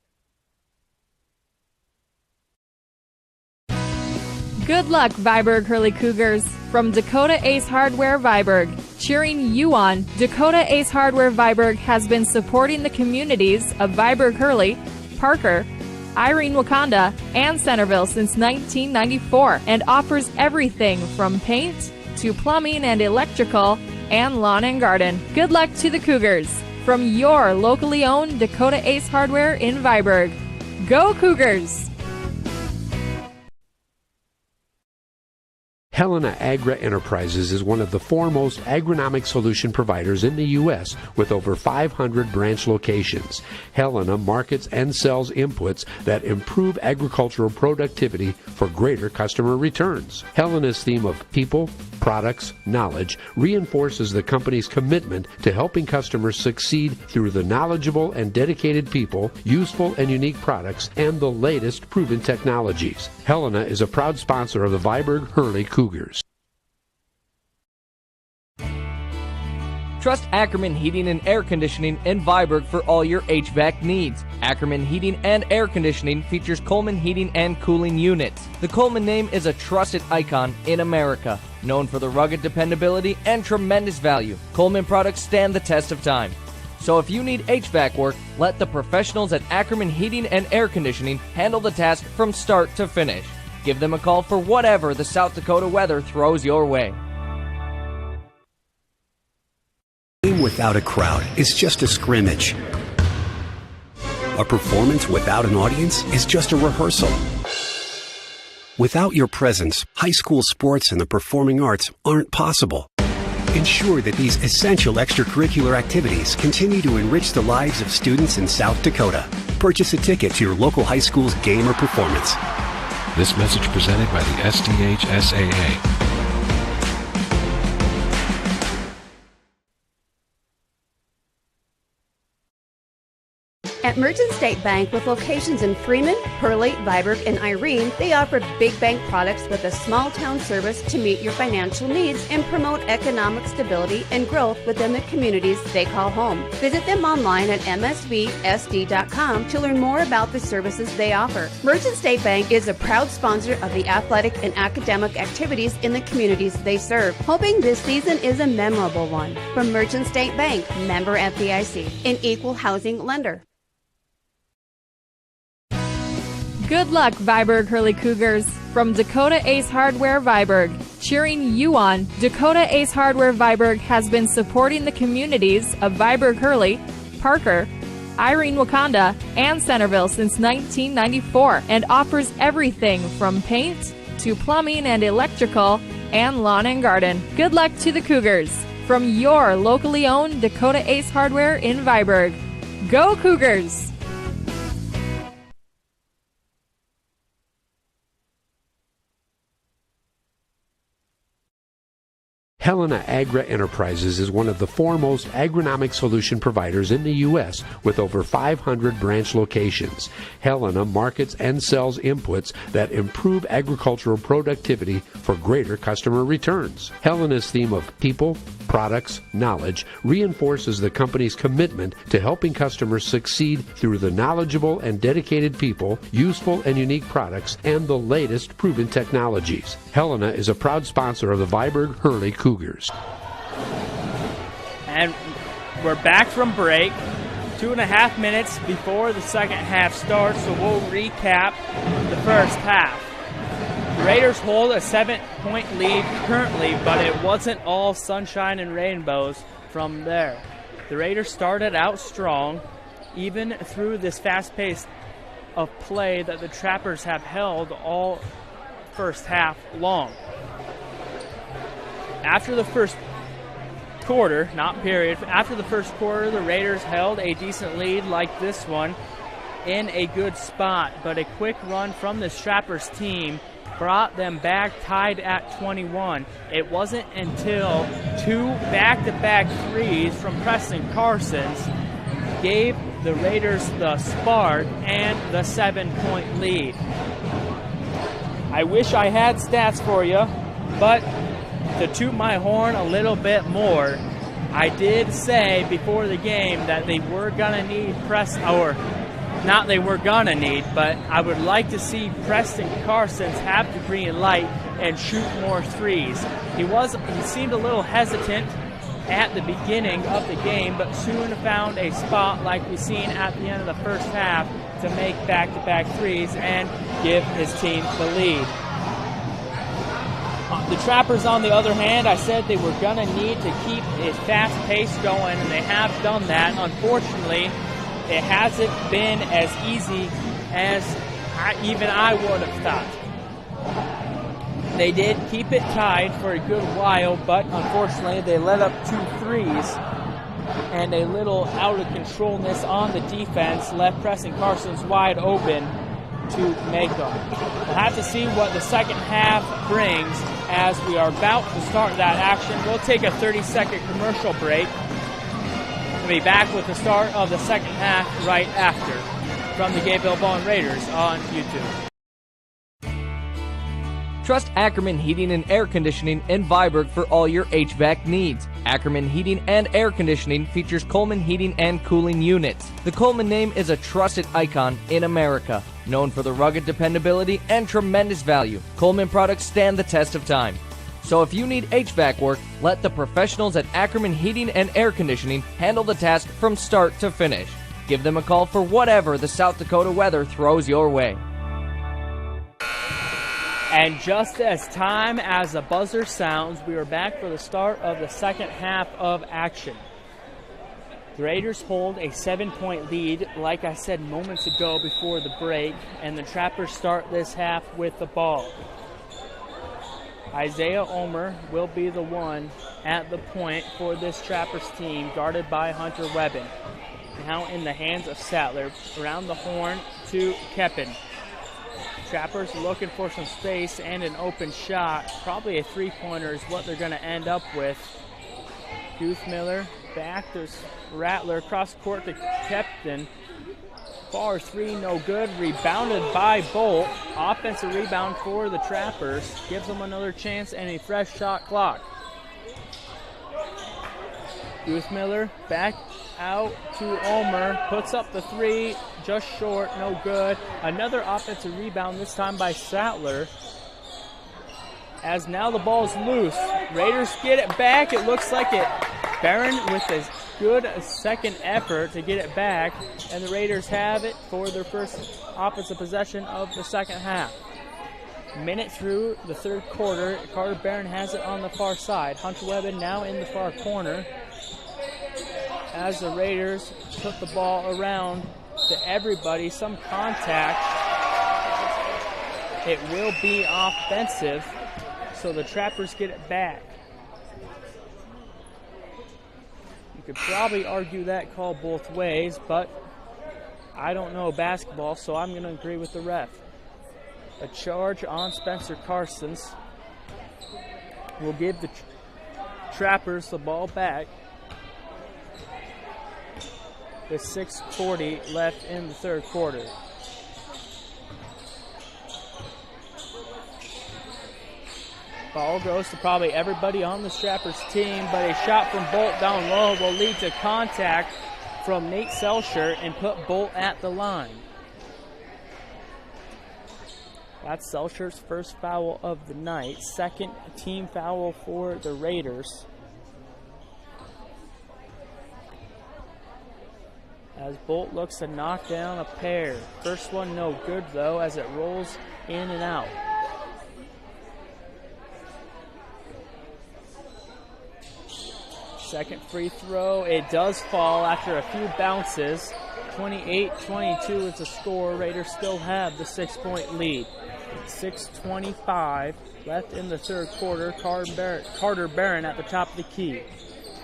Speaker 4: Good luck, Viborg Hurley Cougars. From Dakota Ace Hardware Viborg, cheering you on, Dakota Ace Hardware Viborg has been supporting the communities of Viborg Hurley, Parker, Irene Wakanda, and Centerville since 1994 and offers everything from paint to plumbing and electrical and lawn and garden. Good luck to the Cougars. from your locally owned Dakota Ace Hardware in Viborg. Go Cougars!
Speaker 8: Helena Agra Enterprises is one of the foremost agronomic solution providers in the U.S. with over 500 branch locations. Helena markets and sells inputs that improve agricultural productivity for greater customer returns. Helena's theme of people, products, knowledge reinforces the company's commitment to helping customers succeed through the knowledgeable and dedicated people, useful and unique products, and the latest proven technologies. Helena is a proud sponsor of the Viborg-Hurley Cougars.
Speaker 5: Trust Ackerman Heating and Air Conditioning in Viborg for all your HVAC needs. Ackerman Heating and Air Conditioning features Coleman Heating and Cooling Units. The Coleman name is a trusted icon in America. Known for the rugged dependability and tremendous value, Coleman products stand the test of time. So if you need HVAC work, let the professionals at Ackerman Heating and Air Conditioning handle the task from start to finish. Give them a call for whatever the South Dakota weather throws your way.
Speaker 6: A game without a crowd is just a scrimmage. A performance without an audience is just a rehearsal. Without your presence, high school sports and the performing arts aren't possible. Ensure that these essential extracurricular activities continue to enrich the lives of students in South Dakota. Purchase a ticket to your local high school's game or performance.
Speaker 7: This message presented by the SDHSAA.
Speaker 2: At Merchant State Bank, with locations in Freeman, Hurley, Viborg, and Irene, they offer big bank products with a small-town service to meet your financial needs and promote economic stability and growth within the communities they call home. Visit them online at msvsd.com to learn more about the services they offer. Merchant State Bank is a proud sponsor of the athletic and academic activities in the communities they serve, hoping this season is a memorable one. From Merchant State Bank, member FDIC, an equal housing lender.
Speaker 4: Good luck, Viborg-Hurley Cougars. From Dakota Ace Hardware Viborg, cheering you on, Dakota Ace Hardware Viborg has been supporting the communities of Viborg-Hurley, Parker, Irene, Wakanda, and Centerville since 1994 and offers everything from paint to plumbing and electrical and lawn and garden. Good luck to the Cougars. From your locally owned Dakota Ace Hardware in Viborg. Go Cougars!
Speaker 8: Helena Agra Enterprises is one of the foremost agronomic solution providers in the U.S. with over 500 branch locations. Helena markets and sells inputs that improve agricultural productivity for greater customer returns. Helena's theme of people, products, knowledge reinforces the company's commitment to helping customers succeed through the knowledgeable and dedicated people, useful and unique products, and the latest proven technologies. Helena is a proud sponsor of the Viborg-Hurley Cougars.
Speaker 1: And we're back from break, 2.5 minutes before the second half starts, so we'll recap the first half. The Raiders hold a 7-point lead currently, but it wasn't all sunshine and rainbows from there. The Raiders started out strong, even through this fast pace of play that the Trappers have held all first half long. After the first quarter, not period, after the first quarter, the Raiders held a decent lead like this one in a good spot, but a quick run from the Trappers team brought them back tied at 21. It wasn't until two back-to-back threes from Preston Carsons gave the Raiders the spark and the 7-point lead. I wish I had stats for you, but to toot my horn a little bit more, I did say before the game that they were going to need not they were going to need, but I would like to see Preston Carsons have the green light and shoot more threes. He seemed a little hesitant at the beginning of the game, but soon found a spot like we've seen at the end of the first half to make back-to-back threes and give his team the lead. The Trappers, on the other hand, I said they were going to need to keep a fast pace going, and they have done that. Unfortunately, it hasn't been as easy as even I would have thought. They did keep it tied for a good while, but unfortunately they let up 2 threes, and a little out of controlness on the defense left Preston Carson's wide open to make them. We'll have to see what the second half brings as we are about to start that action. We'll take a 30-second commercial break. We'll be back with the start of the second half right after from the Gayville-Volin Raiders on YouTube.
Speaker 5: Trust Ackerman Heating and Air Conditioning in Viborg for all your HVAC needs. Ackerman Heating and Air Conditioning features Coleman heating and cooling units. The Coleman name is a trusted icon in America. Known for the rugged dependability and tremendous value, Coleman products stand the test of time. So if you need HVAC work, let the professionals at Ackerman Heating and Air Conditioning handle the task from start to finish. Give them a call for whatever the South Dakota weather throws your way.
Speaker 1: And just as time as the buzzer sounds, we are back for the start of the second half of action. The Raiders hold a 7-point lead, like I said moments ago before the break, and the Trappers start this half with the ball. Isaiah Omer will be the one at the point for this Trappers team, guarded by Hunter Webben. Now in the hands of Sattler, around the horn to Keppen. Trappers looking for some space and an open shot. Probably a three-pointer is what they're going to end up with. Guthmiller back. There's Rattler across court to Kepton. Far three, no good. Rebounded by Bolt. Offensive rebound for the Trappers. Gives them another chance and a fresh shot clock. Guthmiller back out to Omer. Puts up the three. Just short, no good. Another offensive rebound, this time by Sattler. As now the ball is loose. Raiders get it back. It looks like it. Barron with a good second effort to get it back. And the Raiders have it for their first offensive possession of the second half. Minute through the third quarter. Carter Barron has it on the far side. Hunter Webben now in the far corner. As the Raiders put the ball around to everybody, some contact. It will be offensive, so the Trappers get it back. You could probably argue that call both ways, but I don't know basketball, so I'm going to agree with the ref. A charge on Spencer Carsons will give the Trappers the ball back. With 6:40 left in the third quarter. Ball goes to probably everybody on the Trappers team, but a shot from Bolt down low will lead to contact from Nate Selshert and put Bolt at the line. That's Selshert's first foul of the night, second team foul for the Raiders. As Bolt looks to knock down a pair. First one no good though as it rolls in and out. Second free throw, it does fall after a few bounces. 28-22 is the score. Raiders still have the 6-point lead. 6:25 left in the third quarter. Carter Barron at the top of the key.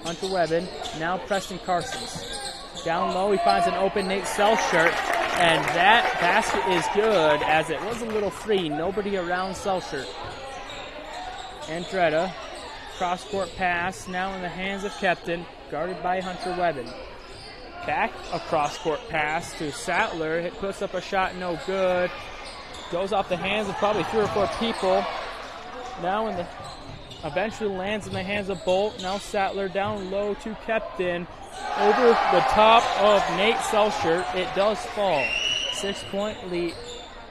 Speaker 1: Hunter Webben, now Preston Carsons. Down low, he finds an open Nate Selshert, and that basket is good as it was a little free. Nobody around Selshert. Andretta, cross-court pass, now in the hands of Kepton, guarded by Hunter Webben. Back a cross-court pass to Sattler. It puts up a shot, no good. Goes off the hands of probably 3 or 4 people. Now eventually lands in the hands of Bolt. Now Sattler down low to Kepton. Over the top of Nate Selshert, it does fall. 6-point lead,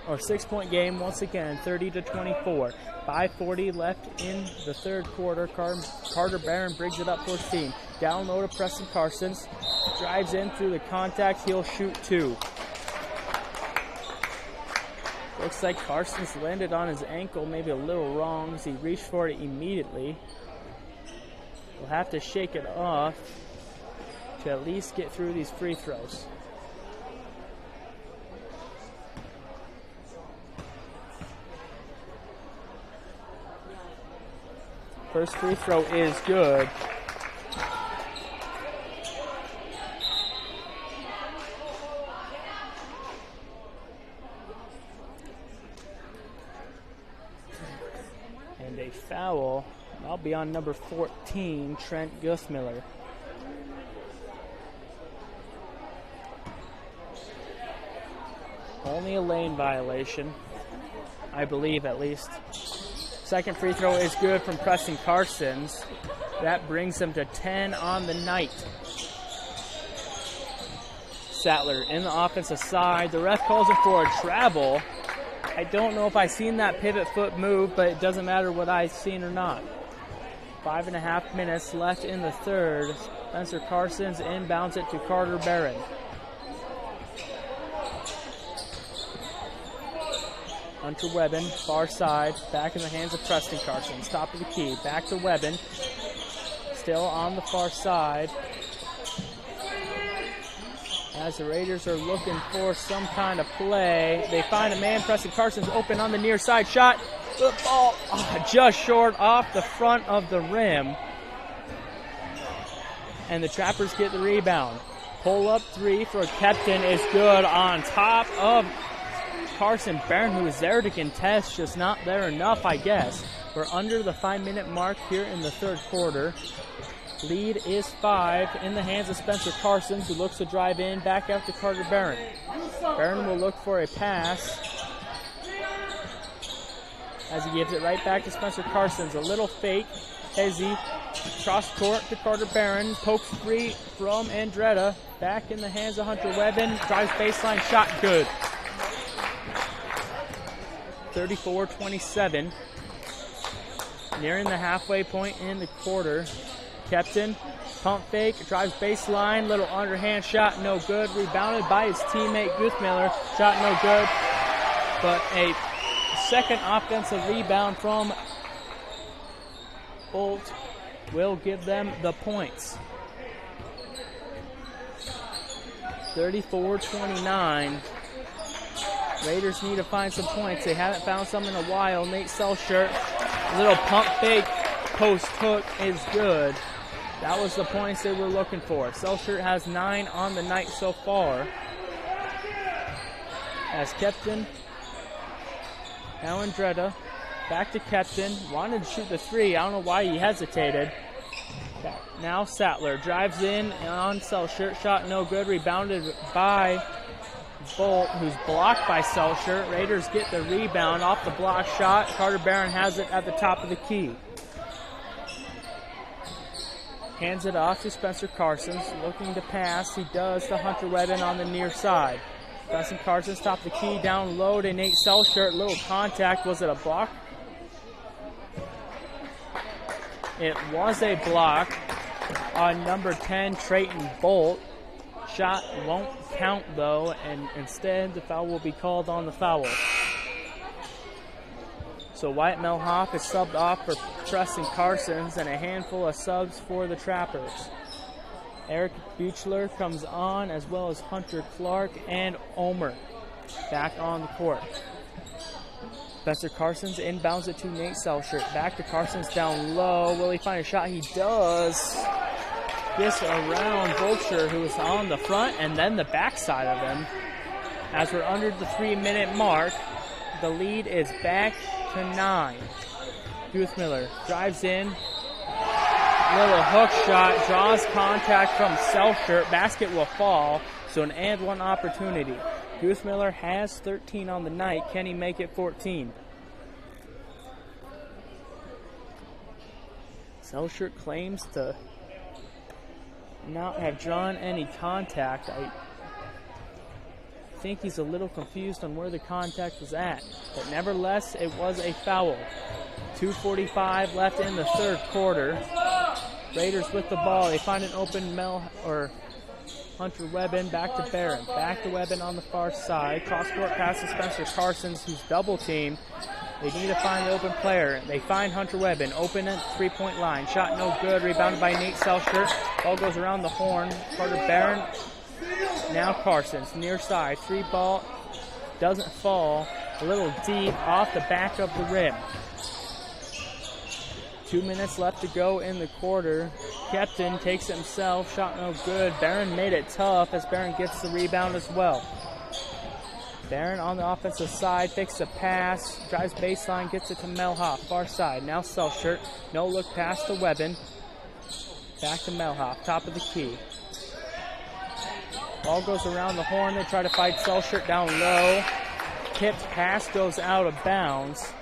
Speaker 1: or 6-point game once again, 30-24. 5:40 left in the third quarter. Carter Barron brings it up for his team. Down low to Preston Carsons. Drives in through the contact. He'll shoot 2. Looks like Carson's landed on his ankle, maybe a little wrong as he reached for it immediately. We'll have to shake it off to at least get through these free throws. First free throw is good. And a foul. That'll be on number 14, Trent Guthmiller. Only a lane violation, I believe at least. Second free throw is good from Preston Carsons. That brings him to 10 on the night. Sattler in the offensive side. The ref calls him for a travel. I don't know if I seen that pivot foot move, but it doesn't matter what I've seen or not. 5.5 minutes left in the third. Spencer Carsons inbounds it to Carter Barron. Hunter Webben, far side, back in the hands of Preston Carsons. Top of the key, back to Webben. Still on the far side. As the Raiders are looking for some kind of play, they find a man. Preston Carsons open on the near side shot. The ball just short off the front of the rim. And the Trappers get the rebound. Pull up three for Kepton is good on top of Carson Barron, who is there to contest, just not there enough, I guess. We're under the 5-minute mark here in the third quarter. Lead is 5 in the hands of Spencer Carsons, who looks to drive in, back out to Carter Barron. Barron will look for a pass as he gives it right back to Spencer Carsons. A little fake. Hezzy cross court to Carter Barron. Pokes free from Andretta. Back in the hands of Hunter Webben. Drives baseline shot good. 34-27. Nearing the halfway point in the quarter. Kepton, pump fake, drives baseline, little underhand shot, no good. Rebounded by his teammate Guthmiller, shot no good. But a second offensive rebound from Bolt will give them the points. 34-29. Raiders need to find some points. They haven't found some in a while. Nate Selshert, little pump fake, post hook is good. That was the points they were looking for. Selshert has 9 on the night so far. As Kepton, now Andretta, back to Kepton, wanted to shoot the three. I don't know why he hesitated. Now Sattler drives in on Selshert, shot no good, rebounded by Bolt, who's blocked by Selshert. Raiders get the rebound off the block shot. Carter Barron has it at the top of the key. Hands it off to Spencer Carsons, looking to pass. He does to Hunter Webben on the near side. Spencer Carsons top the key, down low to Nate Selshert. Little contact. Was it a block? It was a block on number 10, Trayton Bolt. Shot won't count though, and instead the foul will be called on the foul. So Wyatt Melhoff is subbed off for Preston Carsons, and a handful of subs for the Trappers. Eric Buechler comes on, as well as Hunter Clark and Omer back on the court. Spencer Carsons inbounds it to Nate Selshert. Back to Carsons down low. Will he find a shot? He does. This around Vulture, who is on the front and then the backside of him. As we're under the 3-minute mark, the lead is back to 9. Guthmiller drives in. Little hook shot, draws contact from Selshert. Basket will fall, so an and one opportunity. Guthmiller has 13 on the night. Can he make it 14? Selshert claims to not have drawn any contact. I think he's a little confused on where the contact was at, but nevertheless, it was a foul. 2:45 left in the third quarter. Raiders with the ball. They find an open Hunter Webbin back to Barron. Back to Webbin on the far side. Cross-court pass to Spencer Carsons, who's double-teamed. They need to find the open player. They find Hunter Webbin. Open at three-point line. Shot no good. Rebounded by Nate Selshert. Ball goes around the horn. Carter Barron. Now Carsons. Near side. Three ball. Doesn't fall. A little deep off the back of the rim. 2 minutes left to go in the quarter. Kepton takes it himself. Shot no good. Barron made it tough as Barron gets the rebound as well. Barron on the offensive side, fakes a pass, drives baseline, gets it to Melhoff, far side. Now Selshert, no look pass to Webbin. Back to Melhoff, top of the key. Ball goes around the horn, they try to fight Selshert down low. Tipped pass goes out of bounds.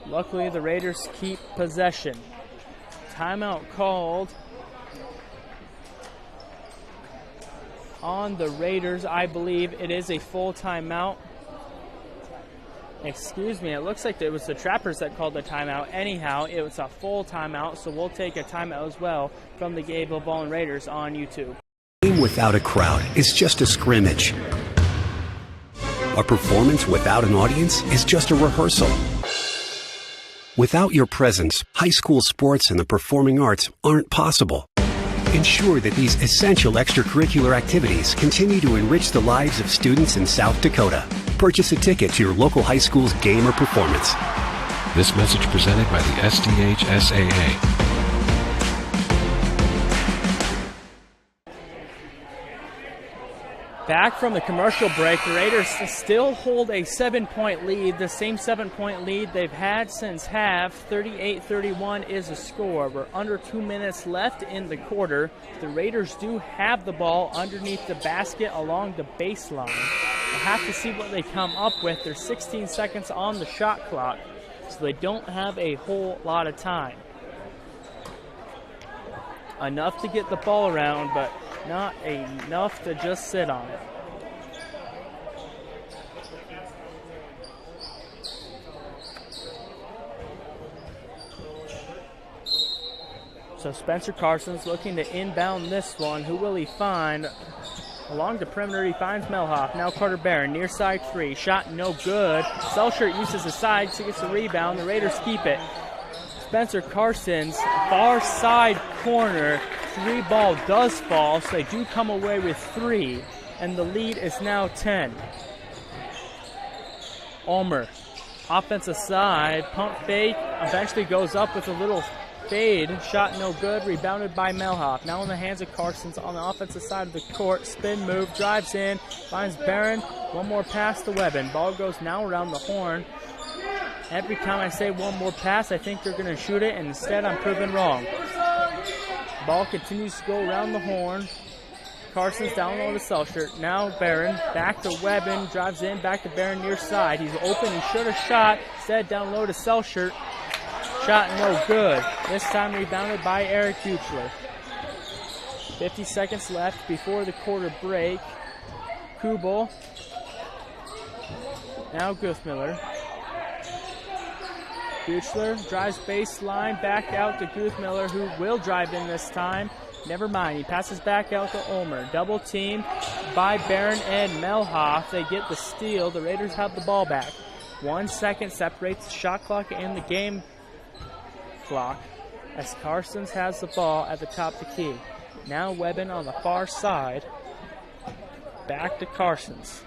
Speaker 1: Luckily the Raiders keep possession. Timeout called on the Raiders. I believe it is a full timeout. Excuse me, it looks like it was the Trappers that called the timeout. Anyhow, it was a full timeout, so we'll take a timeout as well from the Gayville-Volin Raiders on YouTube.
Speaker 6: A game without a crowd is just a scrimmage. A performance without an audience is just a rehearsal. Without your presence, high school sports and the performing arts aren't possible. Ensure that these essential extracurricular activities continue to enrich the lives of students in South Dakota. Purchase a ticket to your local high school's game or performance.
Speaker 7: This message presented by the SDHSAA.
Speaker 1: Back from the commercial break, the Raiders still hold a 7-point lead, the same 7-point lead they've had since half. 38-31 is the score. We're under 2 minutes left in the quarter. The Raiders do have the ball underneath the basket along the baseline. We'll have to see what they come up with. There's 16 seconds on the shot clock, so they don't have a whole lot of time. Enough to get the ball around, but not enough to just sit on it. So Spencer Carson's looking to inbound this one. Who will he find? Along the perimeter, he finds Melhoff. Now Carter Barron, near side three. Shot no good. Selshert uses the side, so he gets the rebound. The Raiders keep it. Spencer Carson's far side corner. Three ball does fall, so they do come away with three, and the lead is now 10. Ulmer, offensive side, pump fake, eventually goes up with a little fade. Shot no good, rebounded by Melhoff. Now in the hands of Carsons on the offensive side of the court. Spin move, drives in, finds Barron. One more pass to Webbin. Ball goes now around the horn. Every time I say one more pass, I think they're going to shoot it, and instead I'm proven wrong. Ball continues to go around the horn. Carson's down low to Selshert. Now Barron, back to Webbin, drives in, back to Barron near side. He's open, he should have shot. Instead down low to Selshert. Shot no good. This time rebounded by Eric Buchler. 50 seconds left before the quarter break. Kubel. Now Guthmiller. Buchler drives baseline, back out to Guthmiller, who will drive in this time. Never mind, he passes back out to Ulmer. Double teamed by Barron and Melhoff. They get the steal. The Raiders have the ball back. 1 second separates the shot clock and the game clock as Carsons has the ball at the top of the key. Now Webbin on the far side. Back to Carsons.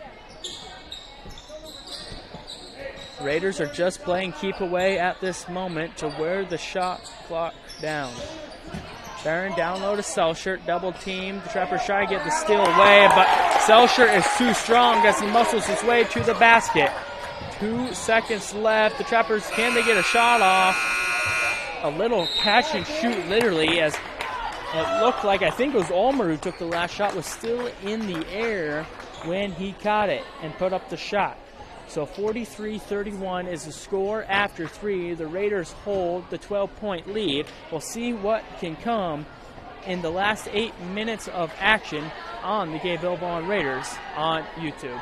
Speaker 1: Raiders are just playing keep away at this moment to wear the shot clock down. Barron down low to Selshert, double team. The Trappers try to get the steal away, but Selshert is too strong as he muscles his way to the basket. 2 seconds left. The Trappers, can they get a shot off? A little catch and shoot literally, as it looked like, I think it was Ulmer who took the last shot, was still in the air when he caught it and put up the shot. So 43-31 is the score after three. The Raiders hold the 12-point lead. We'll see what can come in the last 8 minutes of action on the Gayville-Volin Raiders on YouTube.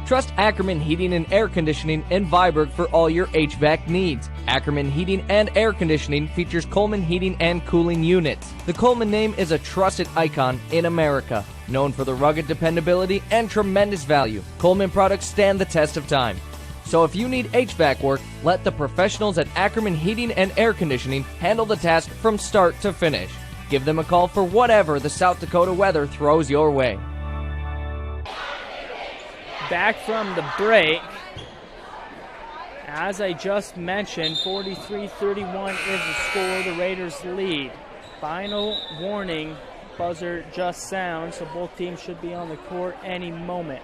Speaker 5: Trust Ackerman Heating and Air Conditioning in Viborg for all your HVAC needs. Ackerman Heating and Air Conditioning features Coleman Heating and Cooling Units. The Coleman name is a trusted icon in America. Known for the rugged dependability and tremendous value, Coleman products stand the test of time. So if you need HVAC work, let the professionals at Ackerman Heating and Air Conditioning handle the task from start to finish. Give them a call for whatever the South Dakota weather throws your way.
Speaker 1: Back from the break, as I just mentioned, 43-31 is the score. The Raiders lead. Final warning buzzer just sounds, so both teams should be on the court any moment.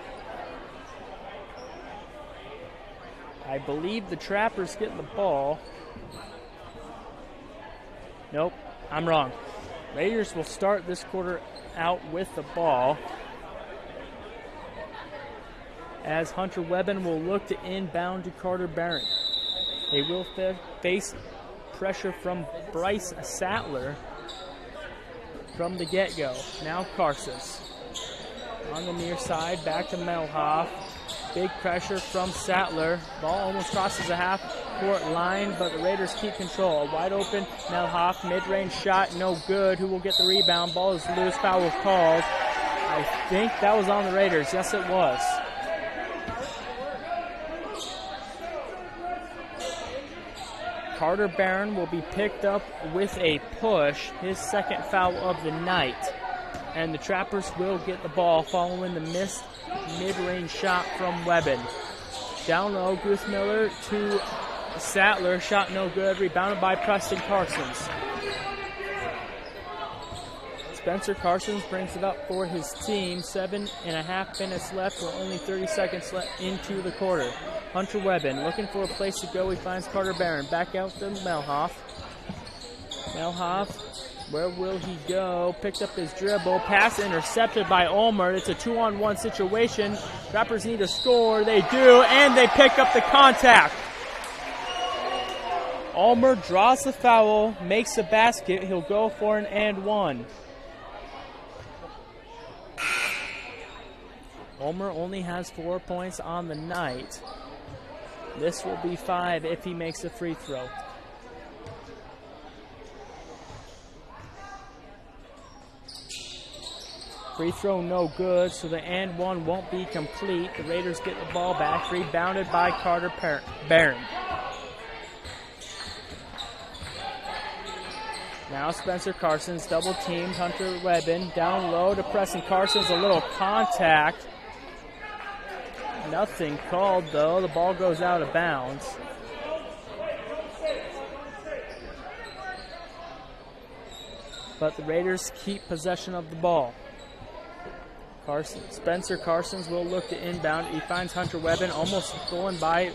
Speaker 1: I believe the Trappers getting the ball. Nope, I'm wrong. Raiders will start this quarter out with the ball, as Hunter Webben will look to inbound to Carter Barron. They will face pressure from Bryce Sattler from the get-go. Now Carsons on the near side, back to Melhoff. Big pressure from Sattler. Ball almost crosses the half-court line, but the Raiders keep control. A wide open Melhoff, mid-range shot, no good. Who will get the rebound? Ball is loose, foul was called. I think that was on the Raiders. Yes, it was. Carter Barron will be picked up with a push, his second foul of the night. And the Trappers will get the ball following the missed mid-range shot from Webben. Down low, Guthmiller to Sattler, shot no good, rebounded by Preston Carsons. Spencer Carsons brings it up for his team. 7.5 minutes left, with only 30 seconds left into the quarter. Hunter Webben looking for a place to go. He finds Carter Barron. Back out to Melhoff. Melhoff, where will he go? Picked up his dribble. Pass intercepted by Ulmer. It's a 2-on-1 situation. Trappers need a score. They do, and they pick up the contact. Ulmer draws the foul, makes the basket. He'll go for an and one. Ulmer only has 4 points on the night. This will be 5 if he makes a free throw. Free throw no good, so the and one won't be complete. The Raiders get the ball back, rebounded by Carter Barron. Now Spencer Carsons double teamed Hunter Webben. Down low to Preston Carsons, a little contact. Nothing called though. The ball goes out of bounds. But the Raiders keep possession of the ball. Spencer Carsons will look to inbound. He finds Hunter Webben, almost stolen by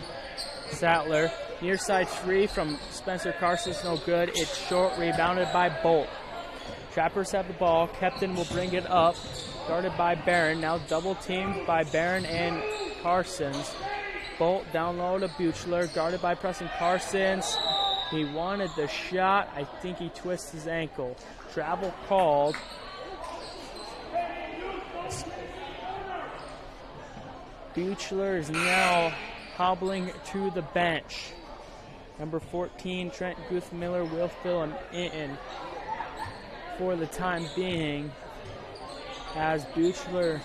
Speaker 1: Sattler. Near side three from Spencer Carsons, no good. It's short, rebounded by Bolt. Trappers have the ball. Kepton will bring it up. Guarded by Barron. Now double teamed by Barron and Carsons. Bolt down low to Buchler. Guarded by Preston Carsons. He wanted the shot. I think he twists his ankle. Travel called. Buchler is now hobbling to the bench. Number 14, Trent Guthmiller, will fill him in for the time being, as Buchler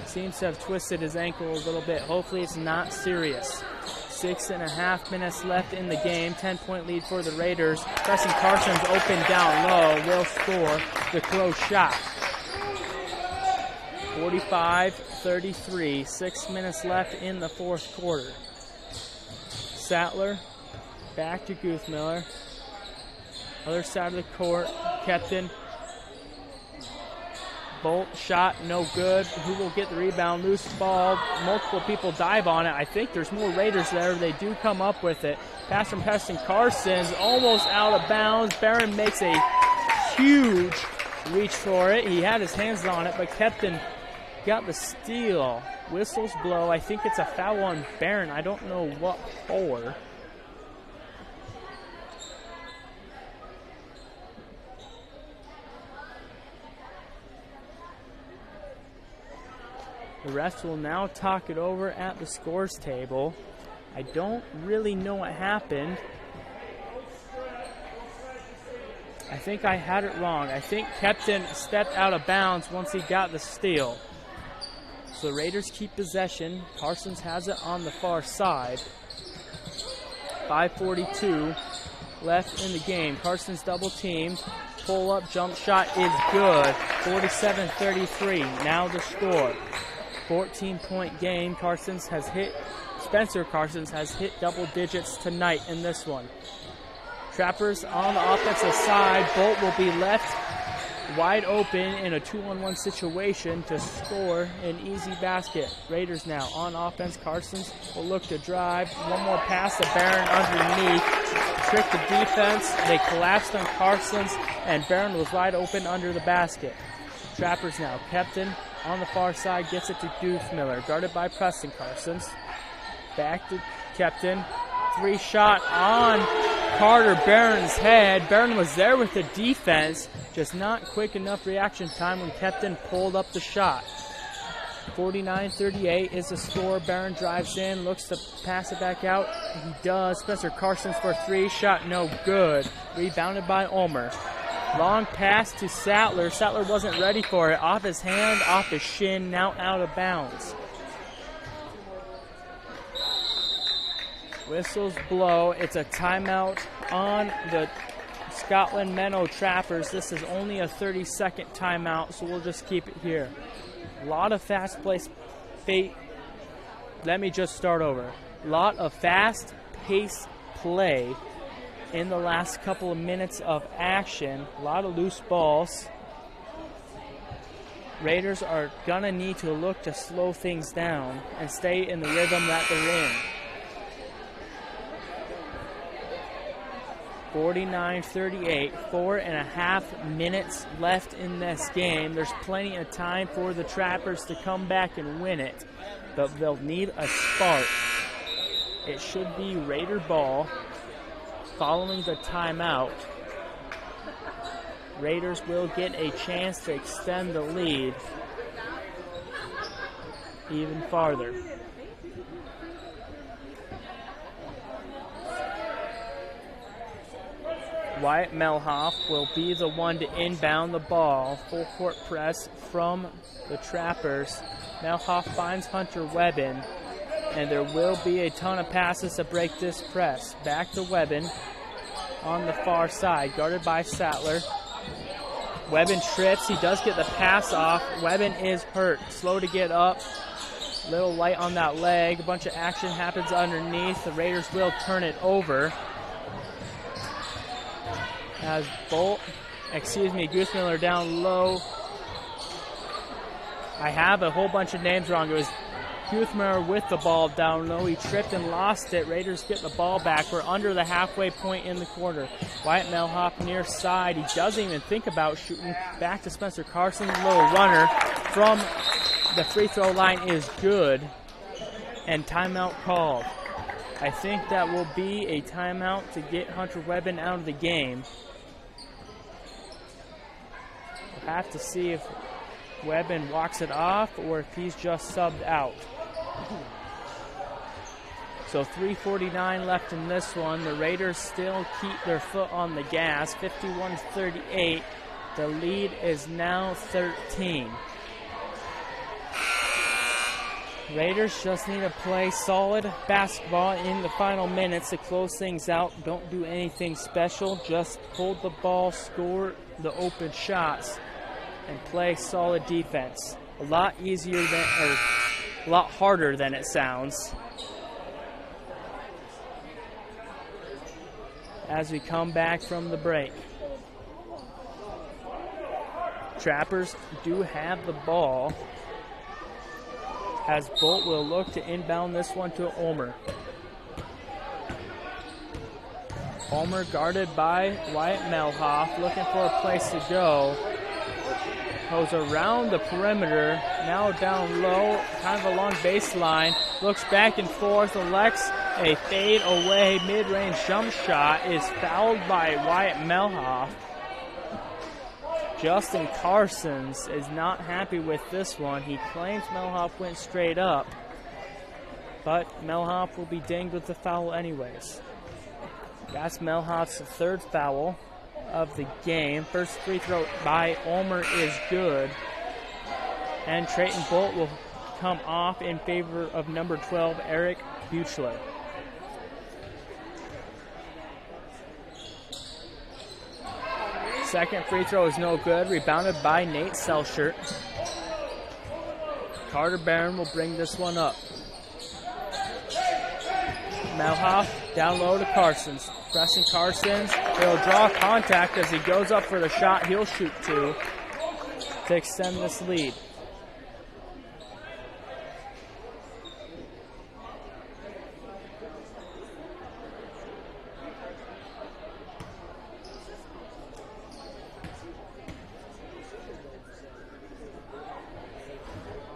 Speaker 1: seems to have twisted his ankle a little bit. Hopefully it's not serious. 6.5 minutes left in the game. 10-point lead for the Raiders. Preston Carsons open down low. Will score the close shot. 45-33. 6 minutes left in the fourth quarter. Sattler back to Guthmiller. Other side of the court. Kepton. Bolt shot no good. Who will get the rebound? Loose ball. Multiple people dive on it. I think there's more Raiders there. They do come up with it. Pass from Preston Carsons, almost out of bounds. Barron makes a huge reach for it. He had his hands on it, but Kepton got the steal. Whistles blow. I think it's a foul on Barron. I don't know what for. The refs will now talk it over at the scores table. I don't really know what happened. I think I had it wrong. I think Kepton stepped out of bounds once he got the steal. So the Raiders keep possession. Carsons has it on the far side. 5:42 left in the game. Carsons double team. Pull up jump shot is good. 47-33. Now the score. 14-point game. Spencer Carsons has hit double digits tonight in this one. Trappers on the offensive side. Bolt will be left wide open in a 2-on-1 situation to score an easy basket. Raiders now on offense. Carsons will look to drive. One more pass to Barron underneath. Trick the defense. They collapsed on Carsons, and Barron was wide open under the basket. Trappers now. Kepton on the far side gets it to Goothmiller. Guarded by Preston Carsons. Back to Kepton. 3-shot on Carter Barron's head. Barron was there with the defense, just not quick enough reaction time when Kepton pulled up the shot. 49-38 is the score. Barron drives in, looks to pass it back out. He does. Spencer Carsons for 3, shot no good. Rebounded by Ulmer. Long pass to Sattler. Sattler wasn't ready for it. Off his hand, off his shin, now out of bounds. Whistles blow. It's a timeout on the Scotland-Menno Trappers. This is only a 30-second timeout, so we'll just keep it here. A lot of fast-paced Let me just start over. A lot of fast-paced play in the last couple of minutes of action. A lot of loose balls. Raiders are going to need to look to slow things down and stay in the rhythm that they're in. 49-38, 4.5 minutes left in this game. There's plenty of time for the Trappers to come back and win it, but they'll need a spark. It should be Raider ball following the timeout. Raiders will get a chance to extend the lead even farther. Wyatt Melhoff will be the one to inbound the ball. Full court press from the Trappers. Melhoff finds Hunter Webben, and there will be a ton of passes to break this press. Back to Webben on the far side, guarded by Sattler. Webben trips. He does get the pass off. Webben is hurt. Slow to get up. Little light on that leg. A bunch of action happens underneath. The Raiders will turn it over. As Goothmiller down low. I have a whole bunch of names wrong. It was Goothmiller with the ball down low. He tripped and lost it. Raiders get the ball back. We're under the halfway point in the quarter. Wyatt Melhoff near side. He doesn't even think about shooting. Back to Spencer Carson. Little runner from the free throw line is good. And timeout called. I think that will be a timeout to get Hunter Webben out of the game. We'll have to see if Webben walks it off or if he's just subbed out. So 3:49 left in this one. The Raiders still keep their foot on the gas. 51-38. The lead is now 13. Raiders just need to play solid basketball in the final minutes to close things out. Don't do anything special. Just hold the ball, score the open shots, and play solid defense. A lot harder than it sounds. As we come back from the break. Trappers do have the ball, as Bolt will look to inbound this one to Ulmer. Ulmer guarded by Wyatt Melhoff, looking for a place to go. Goes around the perimeter, now down low, kind of along baseline. Looks back and forth, elects a fade away mid-range jump shot. Is fouled by Wyatt Melhoff. Justin Carsons is not happy with this one. He claims Melhoff went straight up, but Melhoff will be dinged with the foul anyways. That's Melhoff's third foul of the game. First free throw by Ulmer is good, and Trayton Bolt will come off in favor of number 12, Eric Buchler. Second free throw is no good, rebounded by Nate Selshert. Carter Barron will bring this one up. Melhoff down low to Carsons. Pressing Carsons. He'll draw contact as he goes up for the shot. He'll shoot two to extend this lead.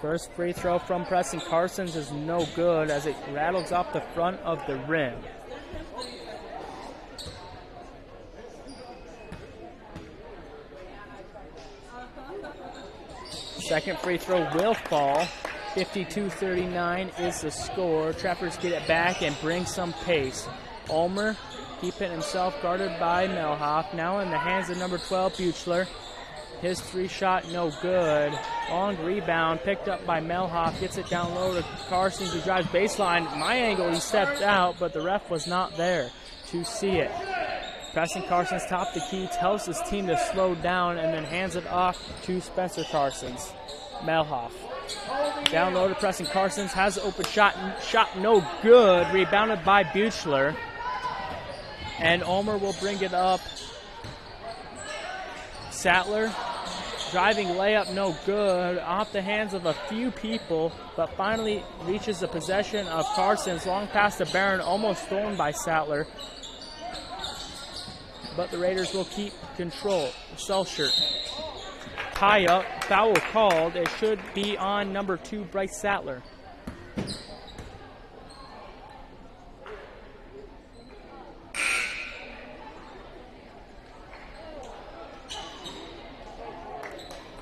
Speaker 1: First free throw from Preston Carsons is no good as it rattles off the front of the rim. Second free throw will fall. 52-39 is the score. Trappers get it back and bring some pace. Ulmer keeping himself guarded by Melhoff. Now in the hands of number 12, Buchler. His three shot no good. Long rebound picked up by Melhoff. Gets it down low to Carsons who drives baseline. My angle, he stepped out, but the ref was not there to see it. Preston Carsons top the key, tells his team to slow down, and then hands it off to Spencer Carsons. Melhoff down low to Preston Carsons, has an open shot no good. Rebounded by Buchler. And Ulmer will bring it up. Sattler, driving layup no good, off the hands of a few people, but finally reaches the possession of Carsons. Long pass to Barron, almost stolen by Sattler. But the Raiders will keep control. Selshert, tie up, foul called. It should be on number 2, Bryce Sattler.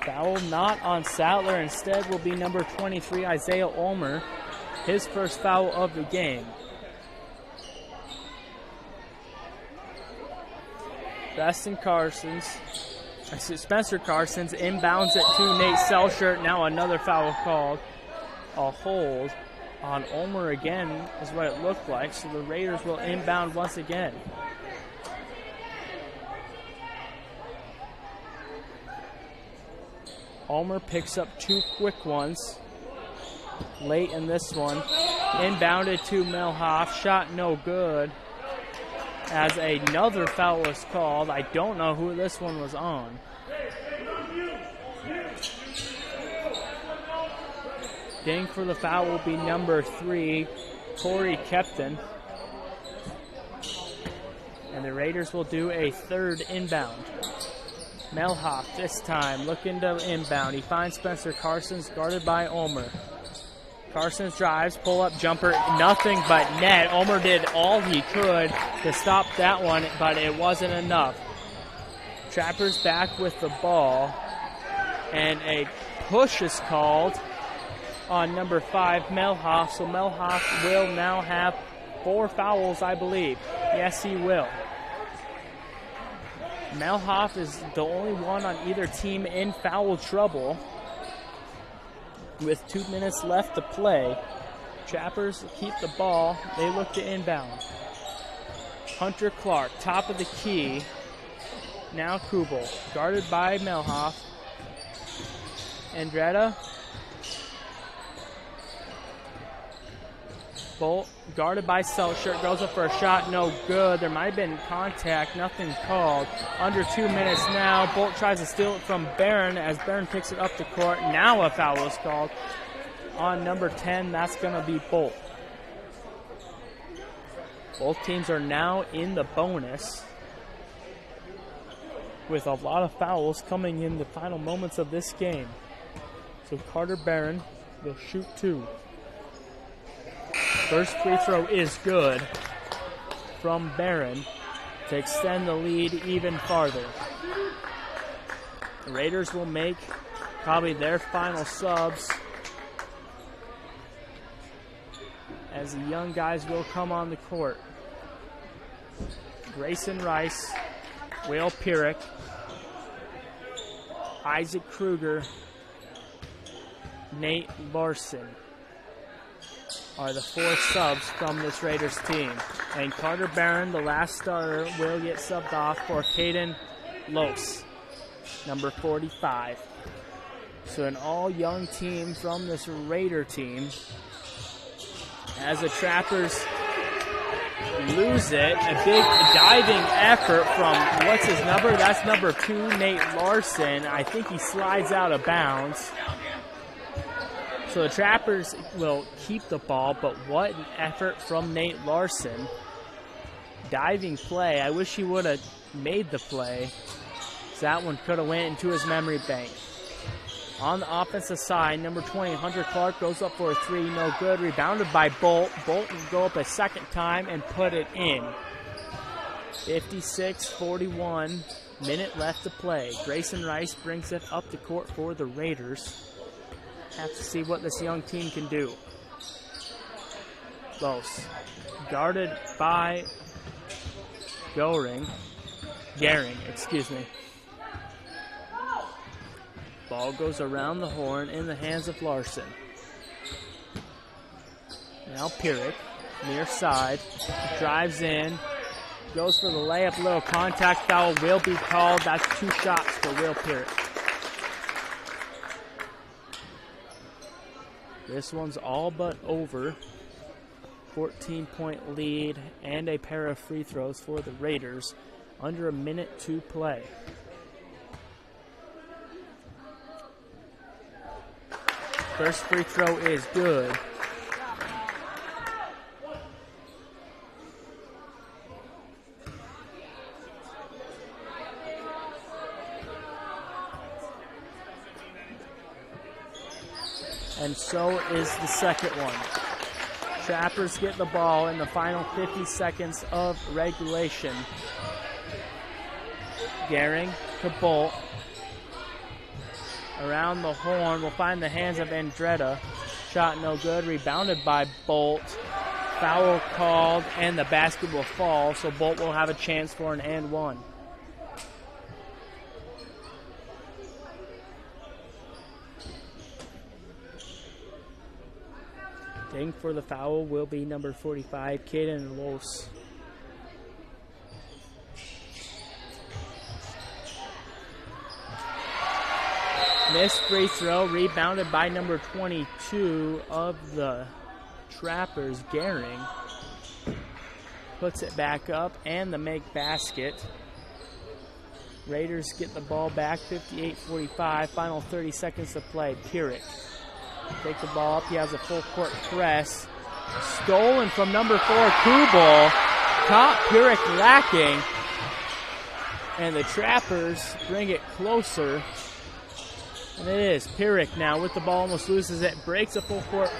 Speaker 1: Foul not on Sattler. Instead will be number 23, Isaiah Ulmer. His first foul of the game. Spencer Carsons inbounds it to Nate Selshert. Now another foul called. A hold on Ulmer again is what it looked like. So the Raiders will inbound once again. Ulmer picks up 2 quick ones late in this one. Inbounded to Melhoff. Shot no good as another foul was called. I don't know who this one was on. Ding for the foul will be number 3, Corey Kepton. And the Raiders will do a third inbound. Melhoff this time looking to inbound. He finds Spencer Carsons guarded by Ulmer. Carsons drives, pull-up jumper, nothing but net. Ulmer did all he could to stop that one, but it wasn't enough. Trappers back with the ball, and a push is called on number 5, Melhoff. So Melhoff will now have 4 fouls, I believe. Yes, he will. Melhoff is the only one on either team in foul trouble. With 2 minutes left to play, Trappers keep the ball. They look to inbound. Hunter Clark, top of the key. Now Kubel, guarded by Melhoff. Andretta. Bolt, guarded by Selshert, goes up for a shot, no good. There might have been contact, nothing called. Under 2 minutes now. Bolt tries to steal it from Barron as Barron picks it up the court. Now a foul is called on number 10. That's going to be Bolt. Both teams are now in the bonus with a lot of fouls coming in the final moments of this game. So Carter Barron will shoot 2. First free throw is good from Barron to extend the lead even farther. The Raiders will make probably their final subs as the young guys will come on the court. Grayson Rice, Will Pierrick, Isaac Kruger, Nate Larson are the 4 subs from this Raiders team. And Carter Barron, the last starter, will get subbed off for Caden Los, number 45. So an all-young team from this Raider team. As the Trappers lose it, a big diving effort from, what's his number? That's number 2, Nate Larson. I think he slides out of bounds. So the Trappers will keep the ball, but what an effort from Nate Larson. Diving play. I wish he would have made the play. So that one could have went into his memory bank. On the offensive side, number 20, Hunter Clark goes up for a 3, no good. Rebounded by Bolt. Bolt will go up a second time and put it in. 56-41, minute left to play. Grayson Rice brings it up the court for the Raiders. Have to see what this young team can do. Close. Guarded by Garing, excuse me. Ball goes around the horn in the hands of Larson. Now Pierrick, near side, drives in, goes for the layup, little contact foul will be called. That's 2 shots for Will Pierrick. This one's all but over. 14-point lead and a pair of free throws for the Raiders. Under a minute to play. First free throw is good. And so is the second one. Trappers get the ball in the final 50 seconds of regulation. Garing to Bolt. Around the horn, we'll find the hands of Andretta. Shot no good, rebounded by Bolt. Foul called, and the basket will fall, so Bolt will have a chance for an and one. Ding for the foul will be number 45, Caden Los. Missed free throw, rebounded by number 22 of the Trappers, Garing. Puts it back up, and the make basket. Raiders get the ball back, 58-45, final 30 seconds to play. Pierrick. Take the ball up, he has a full court press. Stolen from number 4, Kubel. Caught Pierrick lacking. And the Trappers bring it closer. And it is Pierrick now with the ball, almost loses it. Breaks a full court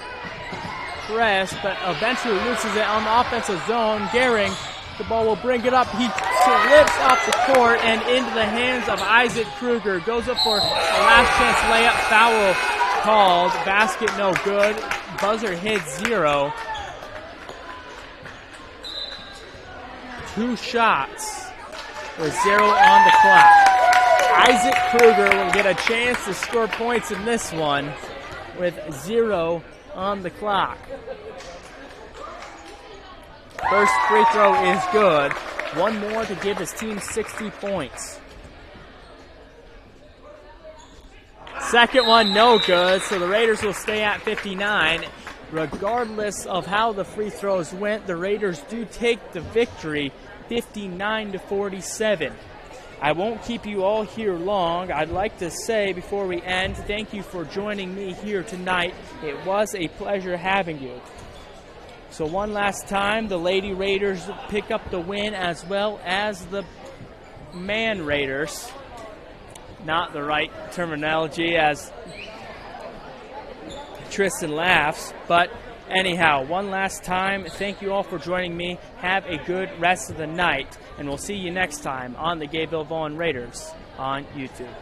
Speaker 1: press, but eventually loses it on the offensive zone. Garing, the ball will bring it up. He slips off the court and into the hands of Isaac Kruger. Goes up for a last chance layup, foul called. Basket no good. Buzzer hit 0. 2 shots with 0 on the clock. Isaac Kruger will get a chance to score points in this one with 0 on the clock. First free throw is good. One more to give his team 60 points. Second one, no good, so the Raiders will stay at 59. Regardless of how the free throws went, the Raiders do take the victory, 59-47. I won't keep you all here long. I'd like to say before we end, thank you for joining me here tonight. It was a pleasure having you. So one last time, the Lady Raiders pick up the win as well as the Man Raiders. Not the right terminology as Tristan laughs, but anyhow, one last time, thank you all for joining me. Have a good rest of the night, and we'll see you next time on the Gayville-Volin Raiders on YouTube.